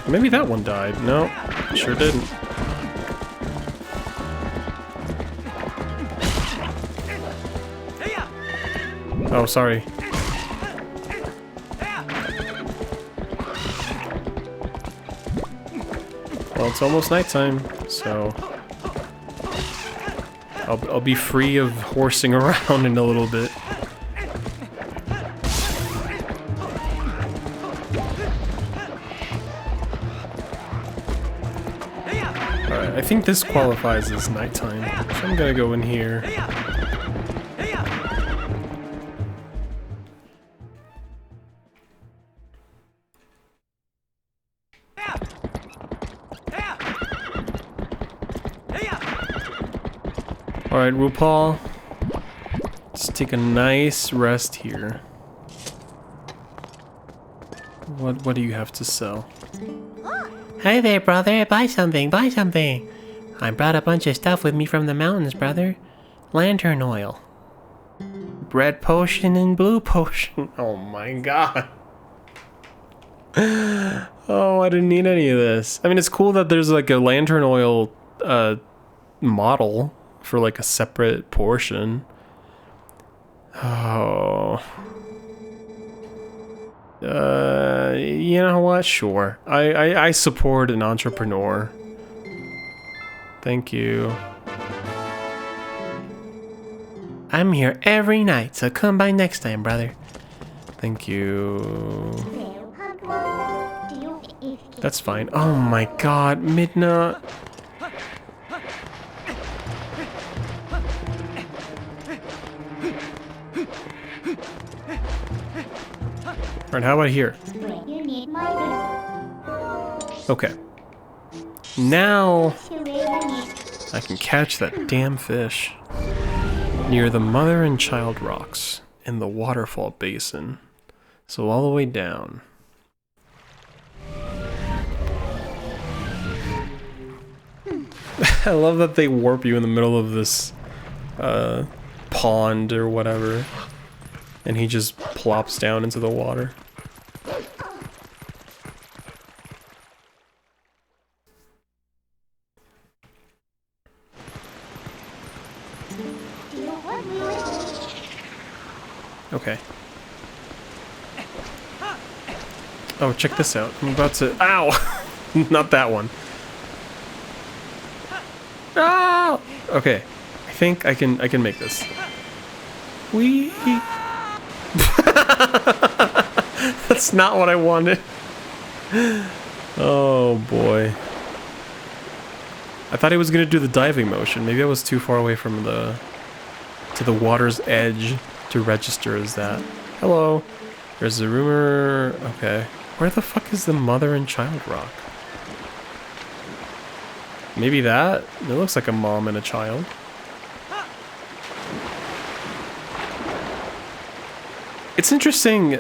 Maybe that one died. No, sure didn't. Oh, sorry. Well, it's almost nighttime, so I'll be free of horsing around in a little bit. Alright, I think this qualifies as nighttime, so I'm gonna go in here. Alright, RuPaul, let's take a nice rest here. What do you have to sell? Hi there, brother. Buy something, buy something. I brought a bunch of stuff with me from the mountains, brother. Lantern oil. Red potion and blue potion. Oh my god. Oh, I didn't need any of this. I mean, it's cool that there's like a lantern oil model for like a separate portion. Oh. You know what? Sure. I support an entrepreneur. Thank you. I'm here every night, so come by next time, brother. Thank you. That's fine. Oh my god, Midna. Alright, how about here? Okay. Now I can catch that damn fish near the mother and child rocks in the waterfall basin. So all the way down. I love that they warp you in the middle of this pond or whatever. And he just plops down into the water. Okay. Oh, check this out. I'm about to... Ow! Not that one. Ah! Okay. I think I can make this. Whee! That's not what I wanted. Oh boy. I thought he was gonna do the diving motion. Maybe I was too far away from the water's edge to register as that. Hello. There's a rumor. Okay. Where the fuck is the mother and child rock? Maybe that? It looks like a mom and a child. It's interesting.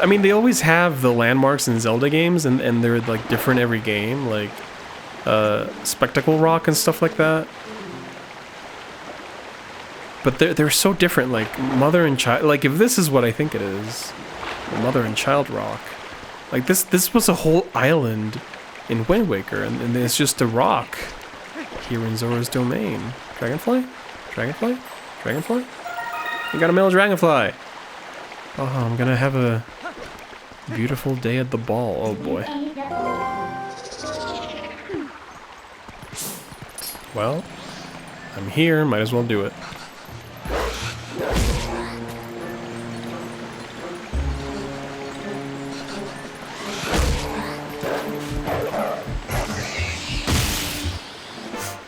I mean, they always have the landmarks in Zelda games, and they're like different every game, like Spectacle Rock and stuff like that. But they're so different, like mother and child. Like if this is what I think it is, the mother and child rock. Like this was a whole island in Wind Waker, and it's just a rock here in Zora's domain. Dragonfly? Dragonfly? Dragonfly? You got a male dragonfly! Oh, I'm gonna have a beautiful day at the ball. Oh boy. Well, I'm here, might as well do it.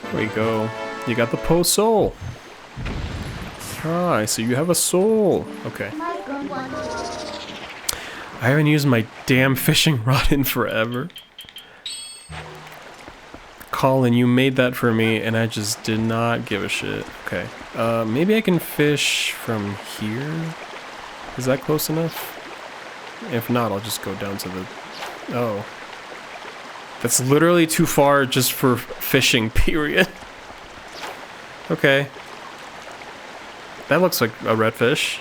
There we go. You got the post soul. Ah, so you have a soul. Okay. I haven't used my damn fishing rod in forever. Colin, you made that for me, and I just did not give a shit. Okay. Maybe I can fish from here? Is that close enough? If not, I'll just go down to the... Oh. That's literally too far just for fishing, period. Okay. That looks like a redfish.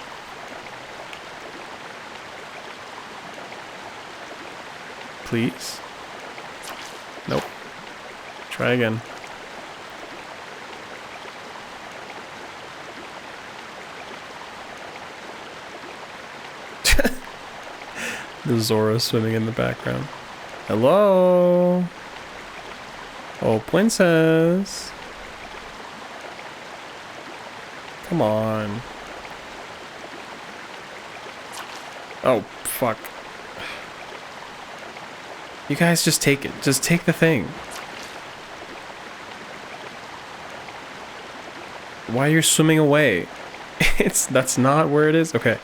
Please? Nope. Try again. The Zora swimming in the background. Hello? Oh, princess. Come on. Oh, fuck. You guys just take it. Just take the thing. Why are you swimming away? That's not where it is? Okay.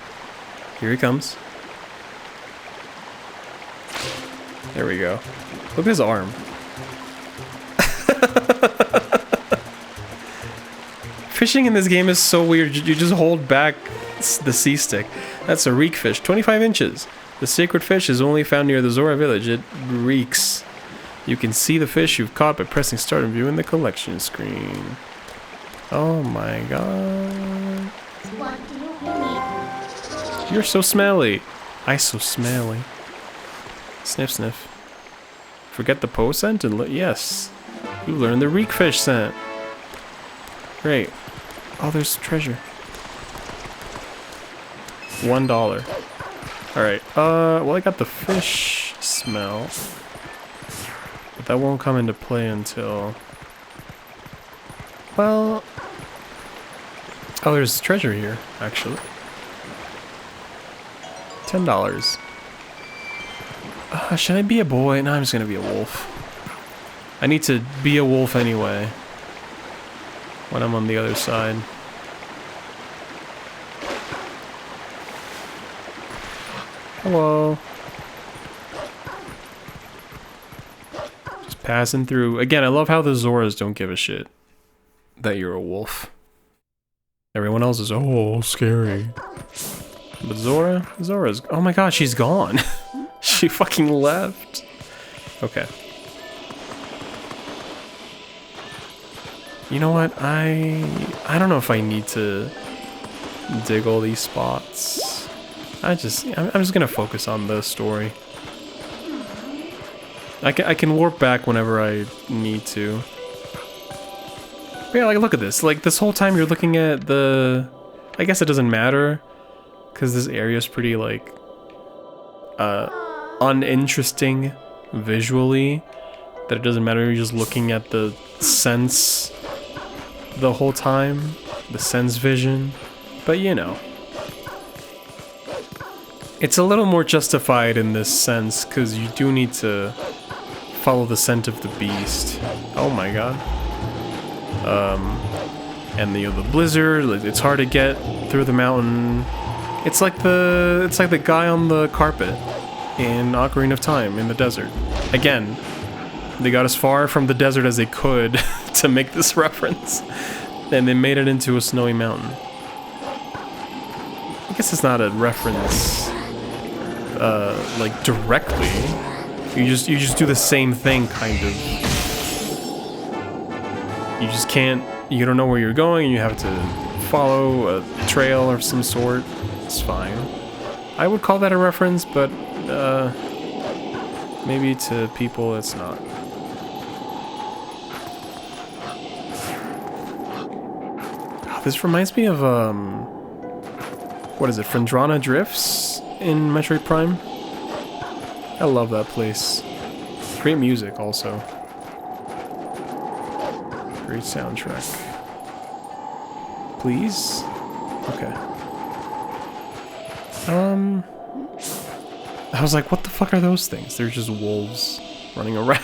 Here he comes. There we go. Look at his arm. Fishing in this game is so weird. You just hold back the sea stick. That's a reek fish, 25 inches. The sacred fish is only found near the Zora village. It reeks. You can see the fish you've caught by pressing start and viewing the collection screen. Oh my god. What do you need? You're so smelly. I so smelly. Sniff, sniff. Forget the Poe scent and yes. You learned the reek fish scent. Great. Oh, there's treasure. $1. Alright, well I got the fish smell. But that won't come into play until... Well... Oh, there's treasure here, actually. $10. Should I be a boy? No, I'm just gonna be a wolf. I need to be a wolf anyway. When I'm on the other side. Hello. Just passing through. Again, I love how the Zoras don't give a shit that you're a wolf. Everyone else is, oh, scary. But Zora's, oh my god, she's gone. She fucking left. Okay. You know what? I don't know if I need to dig all these spots. I'm just gonna focus on the story. I can warp back whenever I need to. But yeah, like look at this. Like this whole time you're looking at the. I guess it doesn't matter, because this area is pretty like uninteresting visually. That it doesn't matter. You're just looking at the sense the whole time, the sense vision. But you know. It's a little more justified in this sense, because you do need to follow the scent of the beast. Oh my god. And the blizzard, it's hard to get through the mountain. It's like the guy on the carpet in Ocarina of Time in the desert. Again, they got as far from the desert as they could to make this reference. And they made it into a snowy mountain. I guess it's not a reference like directly. You just do the same thing kind of. You just can't, you don't know where you're going and you have to follow a trail of some sort. It's fine. I would call that a reference, but maybe to people it's not. Oh, this reminds me of what is it, Frendrana Drifts in Metroid Prime? I love that place. Great music also. Great soundtrack. Please? Okay. I was like, what the fuck are those things? They're just wolves running around.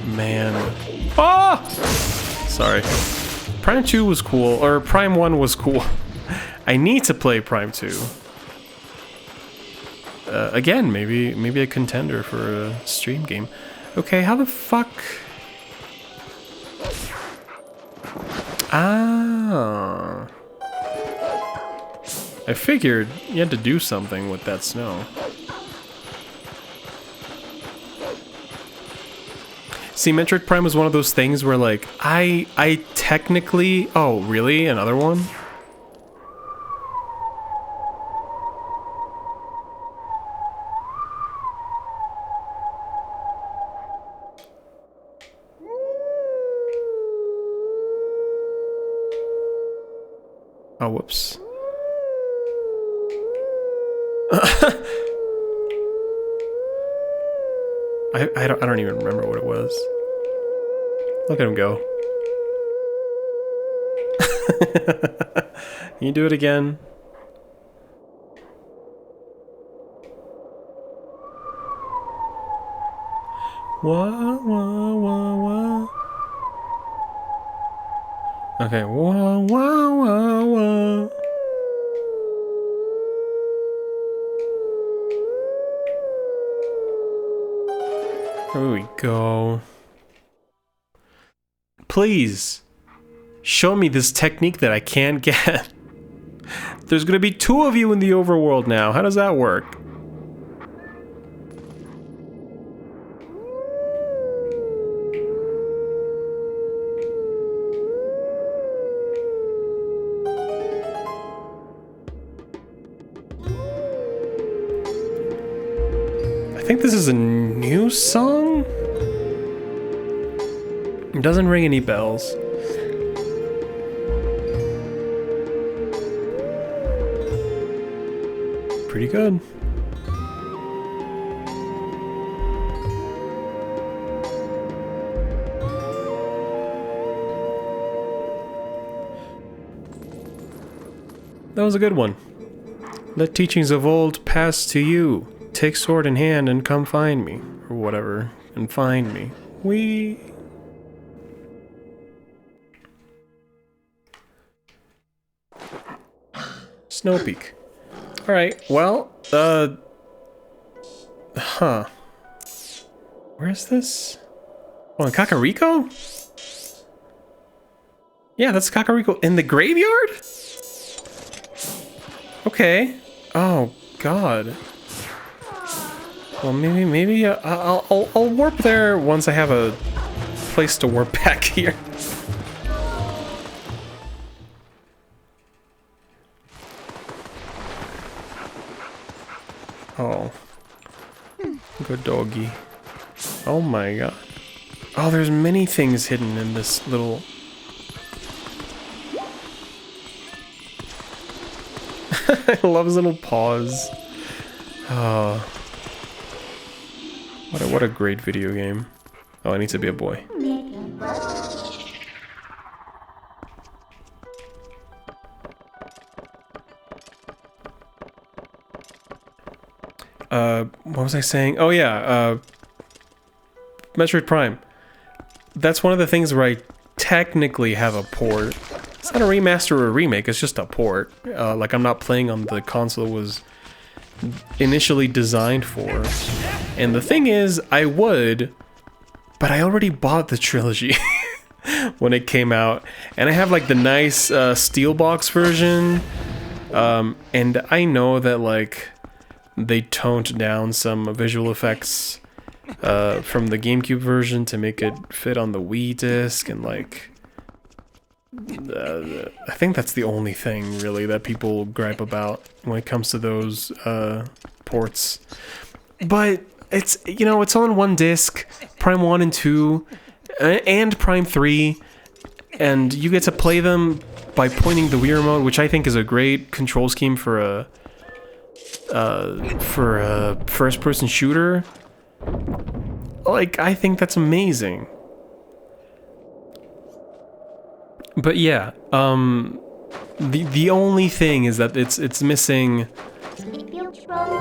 Man. Ah! Sorry. Prime 2 was cool, or Prime 1 was cool. I need to play Prime 2. Again, maybe a contender for a stream game. Okay, how the fuck? Ah. I figured you had to do something with that snow. See, Metroid Prime was one of those things where, like, I technically... Oh, really? Another one? Oh, whoops. I don't even remember what it was. Look at him go. Can you do it again? Wah, wah, wah, wah. Okay, wah, wah, wah, wah. There we go. Please, show me this technique that I can't get. There's gonna be 2 of you in the overworld now. How does that work? I think this is a new song? It doesn't ring any bells. Pretty good. That was a good one. Let teachings of old pass to you. Take sword in hand and come find me. Or whatever. And find me. We... Snow Peak. Alright, well, huh. Where is this? Oh, in Kakariko? Yeah, that's Kakariko in the graveyard? Okay. Oh, God. Well, maybe I'll warp there once I have a place to warp back here. Oh. Good doggy. Oh my god. Oh, there's many things hidden in this little... I love his little paws. Oh. What a great video game. Oh, I need to be a boy. What was I saying? Oh yeah, Metroid Prime. That's one of the things where I technically have a port. It's not a remaster or a remake, it's just a port. Like I'm not playing on the console it was initially designed for. And the thing is, I would, but I already bought the trilogy when it came out. And I have like the nice Steelbox version. And I know that like they toned down some visual effects from the GameCube version to make it fit on the Wii disc, and like I think that's the only thing really that people gripe about when it comes to those ports. But it's, you know, it's on one disc, Prime 1 and 2 and Prime 3, and you get to play them by pointing the Wii remote, which I think is a great control scheme for a first-person shooter. Like, I think that's amazing. But yeah, the only thing is that it's missing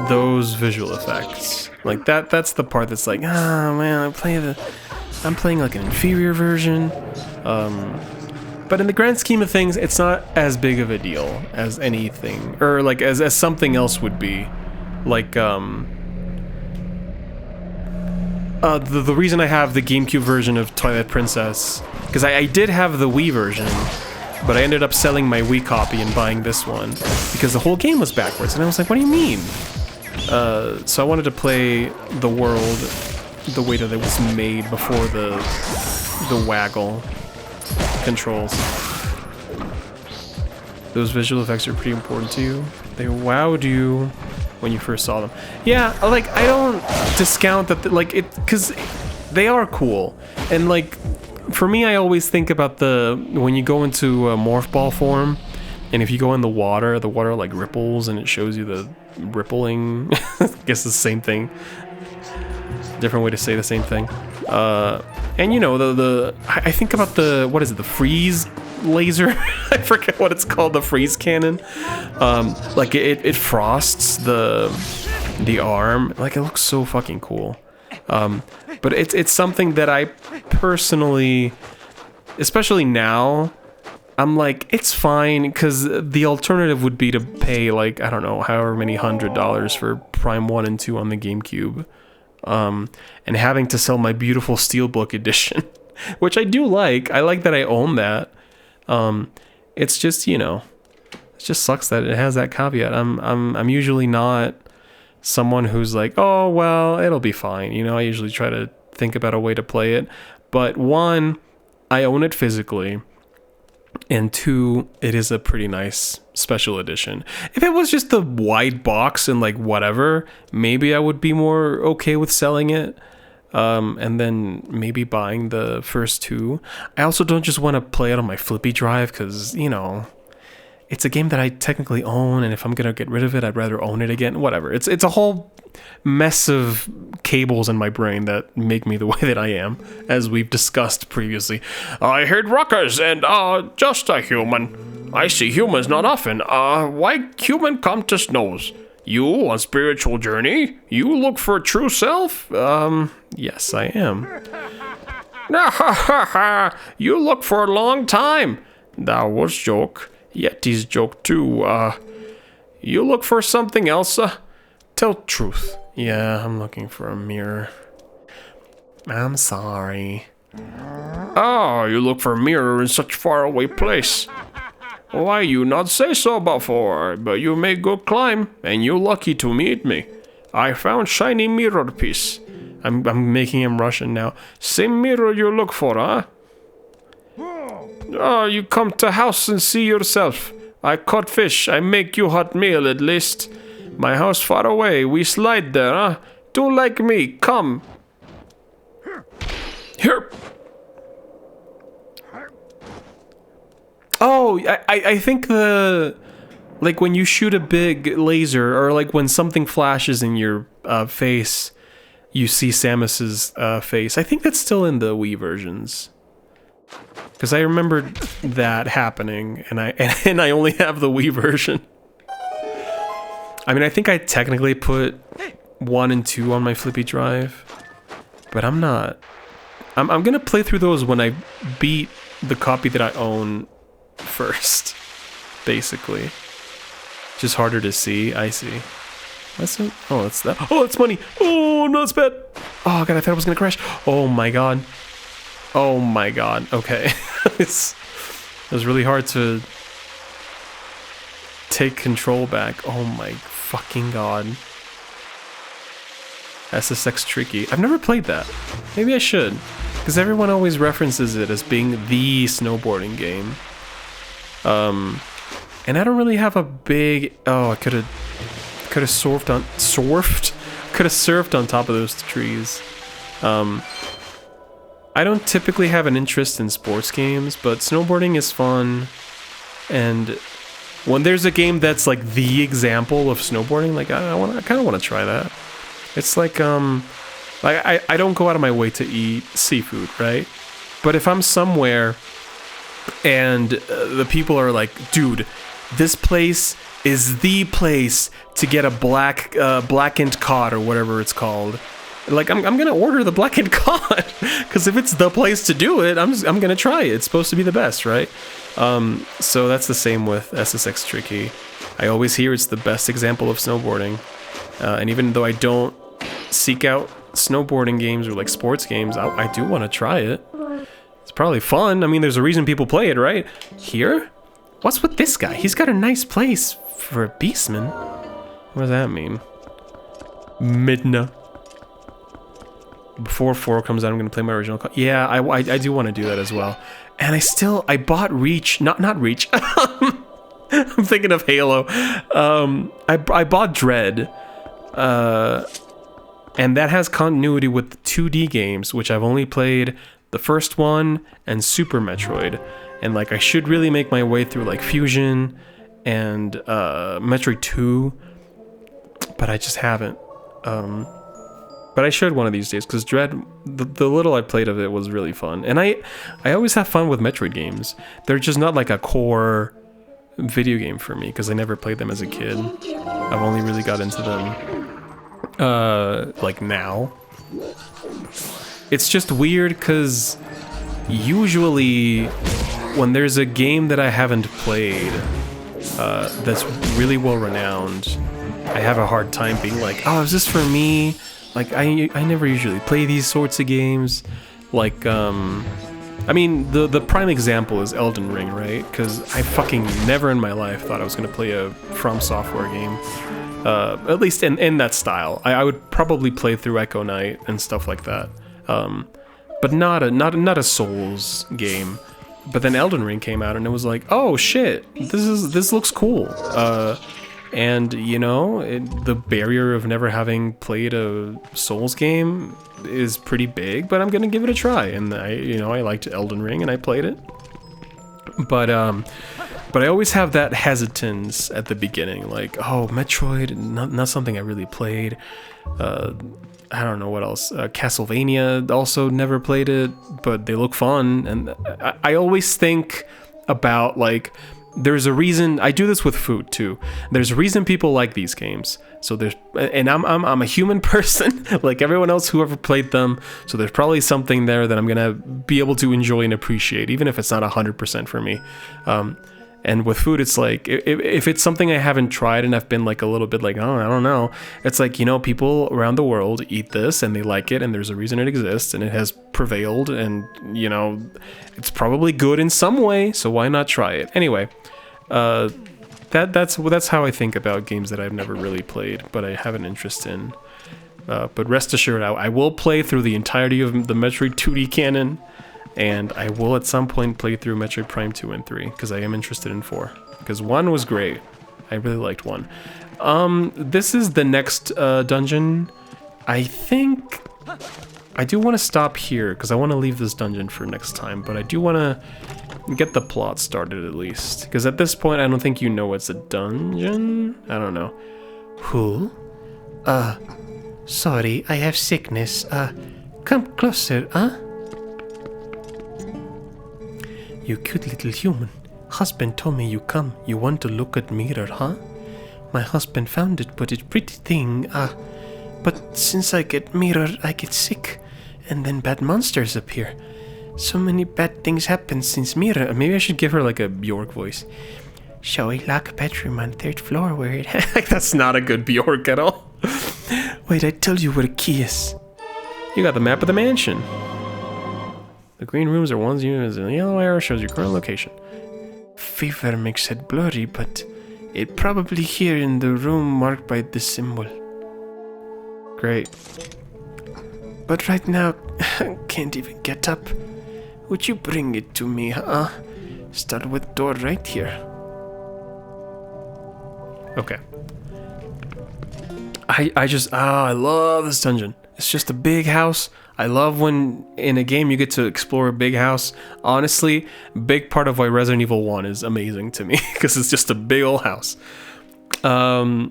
those visual effects. Like that's the part that's like, oh man, I'm playing like an inferior version. But in the grand scheme of things, it's not as big of a deal as anything, or like as something else would be. Like the reason I have the GameCube version of Twilight Princess, because I did have the Wii version, But I ended up selling my Wii copy and buying this one because the whole game was backwards. And I was like, what do you mean? So I wanted to play the world the way that it was made before the waggle controls. Those visual effects are pretty important to you. They wowed you when you first saw them. Yeah, like, I don't discount that, like, it, because they are cool. And, like, for me, I always think about when you go into a morph ball form, and if you go in the water, like, ripples, and it shows you the rippling. I guess it's the same thing. Different way to say the same thing. And, you know, I think about what is it, the freeze laser? I forget what it's called, the freeze cannon. Like it frosts the arm. Like, it looks so fucking cool. But it's something that I personally, especially now, I'm like, it's fine, because the alternative would be to pay, like, I don't know, however many $100 for Prime 1 and 2 on the GameCube. And having to sell my beautiful Steelbook edition, which I do like. I like that I own that. It's just, you know, it just sucks that it has that caveat. I'm usually not someone who's like, oh, well, it'll be fine. You know, I usually try to think about a way to play it. But one, I own it physically. And two, it is a pretty nice special edition. If it was just the wide box and like whatever, maybe I would be more okay with selling it. And then maybe buying the first two. I also don't just want to play it on my flippy drive because, you know, it's a game that I technically own, and if I'm going to get rid of it, I'd rather own it again. Whatever. It's a whole mess of cables in my brain that make me the way that I am, as we've discussed previously. I heard rockers and just a human. I see humans not often. Why human come to snows? You on spiritual journey? You look for true self? Yes, I am. You look for a long time. That was joke. Yeti's joke too. You look for something else? Tell truth. Yeah, I'm looking for a mirror. I'm sorry. Oh, you look for a mirror in such far away place. Why you not say so before? But you make good climb, and you lucky to meet me. I found shiny mirror piece. I'm making him Russian now. Same mirror you look for, huh? Oh, you come to house and see yourself. I caught fish. I make you hot meal at least. My house far away. We slide there, huh? Do like me. Come. Here. Oh, I think like when you shoot a big laser, or like when something flashes in your face, you see Samus's face. I think that's still in the Wii versions. Because I remembered that happening, and I only have the Wii version. I mean, I think I technically put 1 and 2 on my flippy drive, but I'm not. I'm gonna play through those when I beat the copy that I own first, basically. Just harder to see. I see. That's it. Oh, that's that. Oh, it's money. Oh no, it's bad. Oh god, I thought it was gonna crash. Oh my god. Oh my god. Okay. It was really hard to take control back. Oh my fucking god. SSX Tricky. I've never played that. Maybe I should. Because everyone always references it as being the snowboarding game. And I don't really have a big... Oh, I could have surfed on top of those trees. I don't typically have an interest in sports games, but snowboarding is fun. And when there's a game that's like the example of snowboarding, like I kind of want to try that. It's like I don't go out of my way to eat seafood, right? But if I'm somewhere and the people are like, dude, this place is the place to get a blackened cod or whatever it's called. Like, I'm gonna order the blackened cod, because if it's the place to do it, I'm gonna try it. It's supposed to be the best, right? So that's the same with SSX Tricky. I always hear it's the best example of snowboarding, and even though I don't seek out snowboarding games or like sports games, I do want to try it. It's probably fun. I mean, there's a reason people play it, right? Here? What's with this guy? He's got a nice place for a beastman. What does that mean? Midna. Before 4 comes out, I'm gonna play my original. Yeah, I do want to do that as well. And I bought Reach, not Reach. I'm thinking of Halo. I bought Dread, and that has continuity with 2D games, which I've only played the first one and Super Metroid, and like I should really make my way through like Fusion and Metroid 2, but I just haven't. But I should one of these days, because Dread, the little I played of it was really fun. And I always have fun with Metroid games. They're just not like a core video game for me, because I never played them as a kid. I've only really got into them like now. It's just weird, because usually when there's a game that I haven't played that's really well renowned, I have a hard time being like, oh, is this for me? Like, I never usually play these sorts of games. Like, I mean, the prime example is Elden Ring, right? Because I fucking never in my life thought I was going to play a From Software game. At least in that style. I would probably play through Echo Knight and stuff like that. But not a Souls game. But then Elden Ring came out and it was like, oh shit, this looks cool. And, you know, the barrier of never having played a Souls game is pretty big, but I'm gonna give it a try. And I liked Elden Ring and I played it. But I always have that hesitance at the beginning, like, oh, Metroid, not something I really played. I don't know what else. Castlevania, also never played it, but they look fun. And I always think about, like, there's a reason. I do this with food too. There's a reason people like these games. So I'm a human person like everyone else who ever played them. So there's probably something there that I'm gonna be able to enjoy and appreciate, even if it's not 100% for me. And with food, it's like, if it's something I haven't tried and I've been like a little bit like, oh, I don't know. It's like, you know, people around the world eat this and they like it and there's a reason it exists and it has prevailed and, you know, it's probably good in some way, so why not try it? Anyway, that's how I think about games that I've never really played, but I have an interest in. But rest assured, I will play through the entirety of the Metroid 2D canon. And I will at some point play through Metroid Prime 2 and 3, because I am interested in 4. Because 1 was great. I really liked 1. This is the next dungeon. I think I do want to stop here, because I want to leave this dungeon for next time. But I do want to get the plot started at least. Because at this point, I don't think you know it's a dungeon? I don't know. Who? Sorry, I have sickness. Come closer, huh? You cute little human. Husband told me you come. You want to look at mirror, huh? My husband found it, but it's pretty thing. But since I get mirror, I get sick. And then bad monsters appear. So many bad things happen since mirror. Maybe I should give her like a Bjork voice. Shall we lock a bedroom on 3rd floor where it... Like, that's not a good Bjork at all. Wait, I tell you where the key is. You got the map of the mansion. The green rooms are ones you as a yellow arrow shows your current location. Fever makes it blurry, but it probably here in the room marked by the symbol. Great. But right now, can't even get up. Would you bring it to me, huh? Start with door right here. Okay. I love this dungeon. It's just a big house. I love when in a game you get to explore a big house. Honestly, big part of why Resident Evil 1 is amazing to me, because it's just a big old house. NES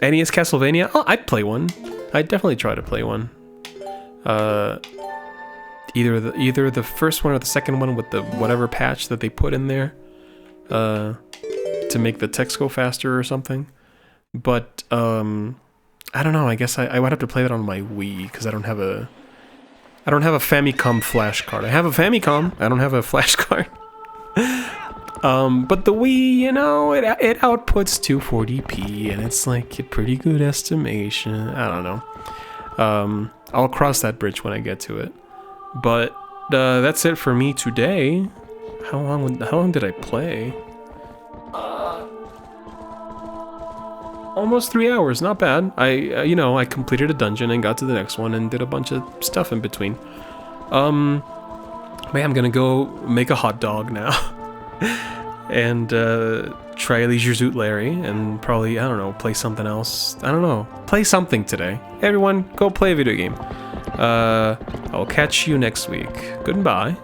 Castlevania? Oh, I'd play one. I'd definitely try to play one. Either the first one or the second one with the whatever patch that they put in there to make the text go faster or something. But I don't know. I guess I would have to play that on my Wii, because I don't have a Famicom flash card. I have a Famicom. I don't have a flash card. But the Wii, you know, it outputs 240p, and it's like a pretty good estimation. I don't know. I'll cross that bridge when I get to it. But that's it for me today. How long did I play? almost 3 hours, not bad. You know, I completed a dungeon and got to the next one and did a bunch of stuff in between. Man, I'm gonna go make a hot dog now. And try Leisure Suit Larry and probably, I don't know, play something else. I don't know. Play something today. Everyone, go play a video game. I'll catch you next week. Goodbye.